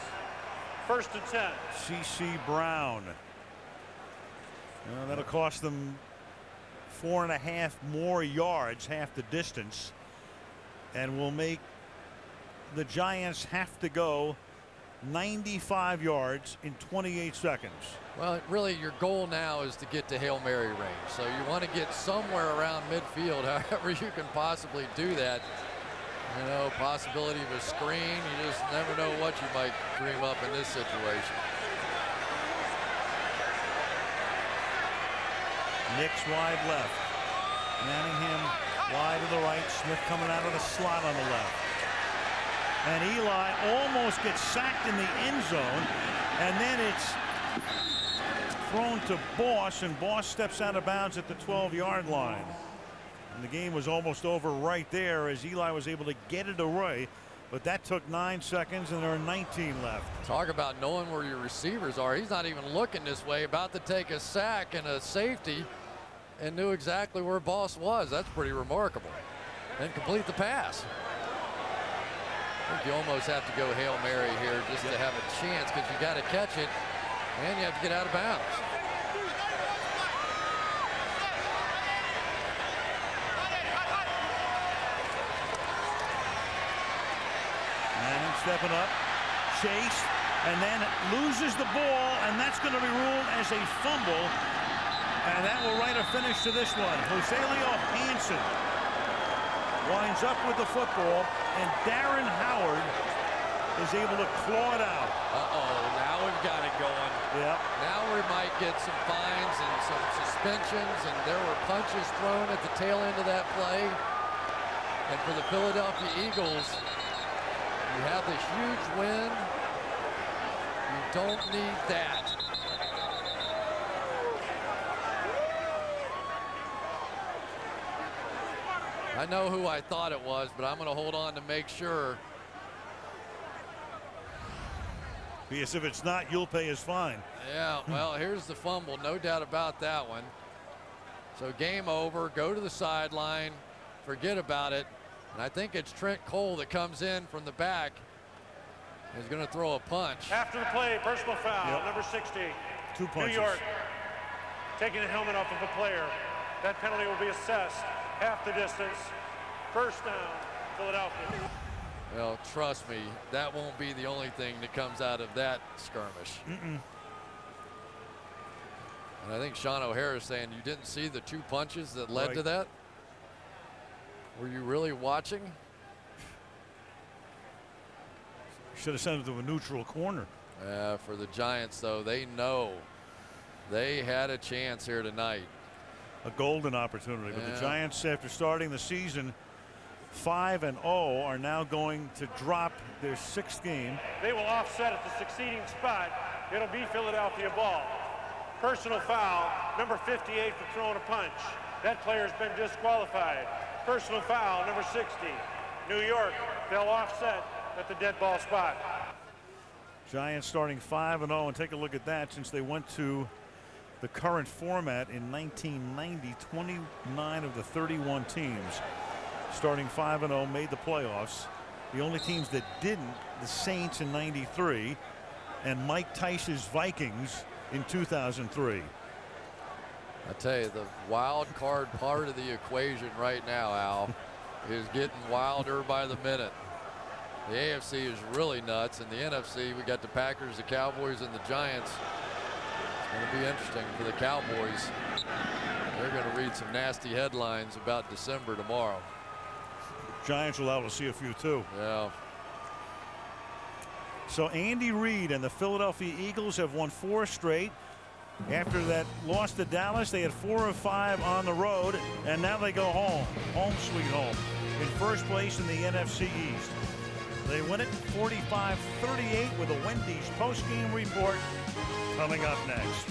1st and 10. C.C. Brown. That'll cost them 4.5 more yards, half the distance, and will make the Giants have to go 95 yards in 28 seconds. Well, really your goal now is to get to Hail Mary range. So you want to get somewhere around midfield, however you can possibly do that. You know, possibility of a screen. You just never know what you might dream up in this situation. Nix wide left. Manningham wide to the right. Smith coming out of the slot on the left. And Eli almost gets sacked in the end zone. And then it's thrown to Boss, and Boss steps out of bounds at the 12-yard line. And the game was almost over right there as Eli was able to get it away. But that took 9 seconds, and there are 19 left. Talk about knowing where your receivers are. He's not even looking this way, about to take a sack and a safety, and knew exactly where Boss was. That's pretty remarkable. And complete the pass. I think you almost have to go Hail Mary here just to have a chance, because you got to catch it and you have to get out of bounds. Manning stepping up, chase, and then loses the ball, and that's going to be ruled as a fumble, and that will write a finish to this one. Joselio Hansen winds up with the football, and Darren Howard is able to claw it out. Now we've got it going. Yep. Now we might get some fines and some suspensions, and there were punches thrown at the tail end of that play. And for the Philadelphia Eagles, you have this huge win. You don't need that. I know who I thought it was, but I'm going to hold on to make sure. Because if it's not, you'll pay his fine. Yeah, well, here's the fumble, no doubt about that one. So game over, go to the sideline, forget about it. And I think it's Trent Cole that comes in from the back. He's going to throw a punch. After the play, personal foul, number 60. 2 punches. New York taking the helmet off of a player. That penalty will be assessed half the distance. 1st down, Philadelphia. Well, trust me, that won't be the only thing that comes out of that skirmish. And I think Sean O'Hara is saying you didn't see the 2 punches that led to that. Were you really watching? Should have sent it to a neutral corner. For the Giants, though, they know they had a chance here tonight. A golden opportunity. But the Giants, after starting the season 5-0, are now going to drop their 6th game. They will offset at the succeeding spot. It'll be Philadelphia ball. Personal foul, number 58 for throwing a punch. That player's been disqualified. Personal foul, number 60. New York, they'll offset at the dead ball spot. Giants starting 5-0, and take a look at that. Since they went to the current format in 1990, 29 of the 31 teams starting 5-0 made the playoffs. The only teams that didn't, the Saints in '93 and Mike Tice's Vikings in 2003. I tell you, the wild card part of the equation right now, Al, is getting wilder by the minute. The AFC is really nuts. In the NFC, we got the Packers, the Cowboys, and the Giants. It's going to be interesting for the Cowboys. They're going to read some nasty headlines about December tomorrow. Giants will be able to see a few too. Yeah. So Andy Reid and the Philadelphia Eagles have won 4 straight. After that loss to Dallas, they had 4 of 5 on the road, and now they go home. Home sweet home. In first place in the NFC East. They win it 45-38 with a Wendy's post-game report coming up next.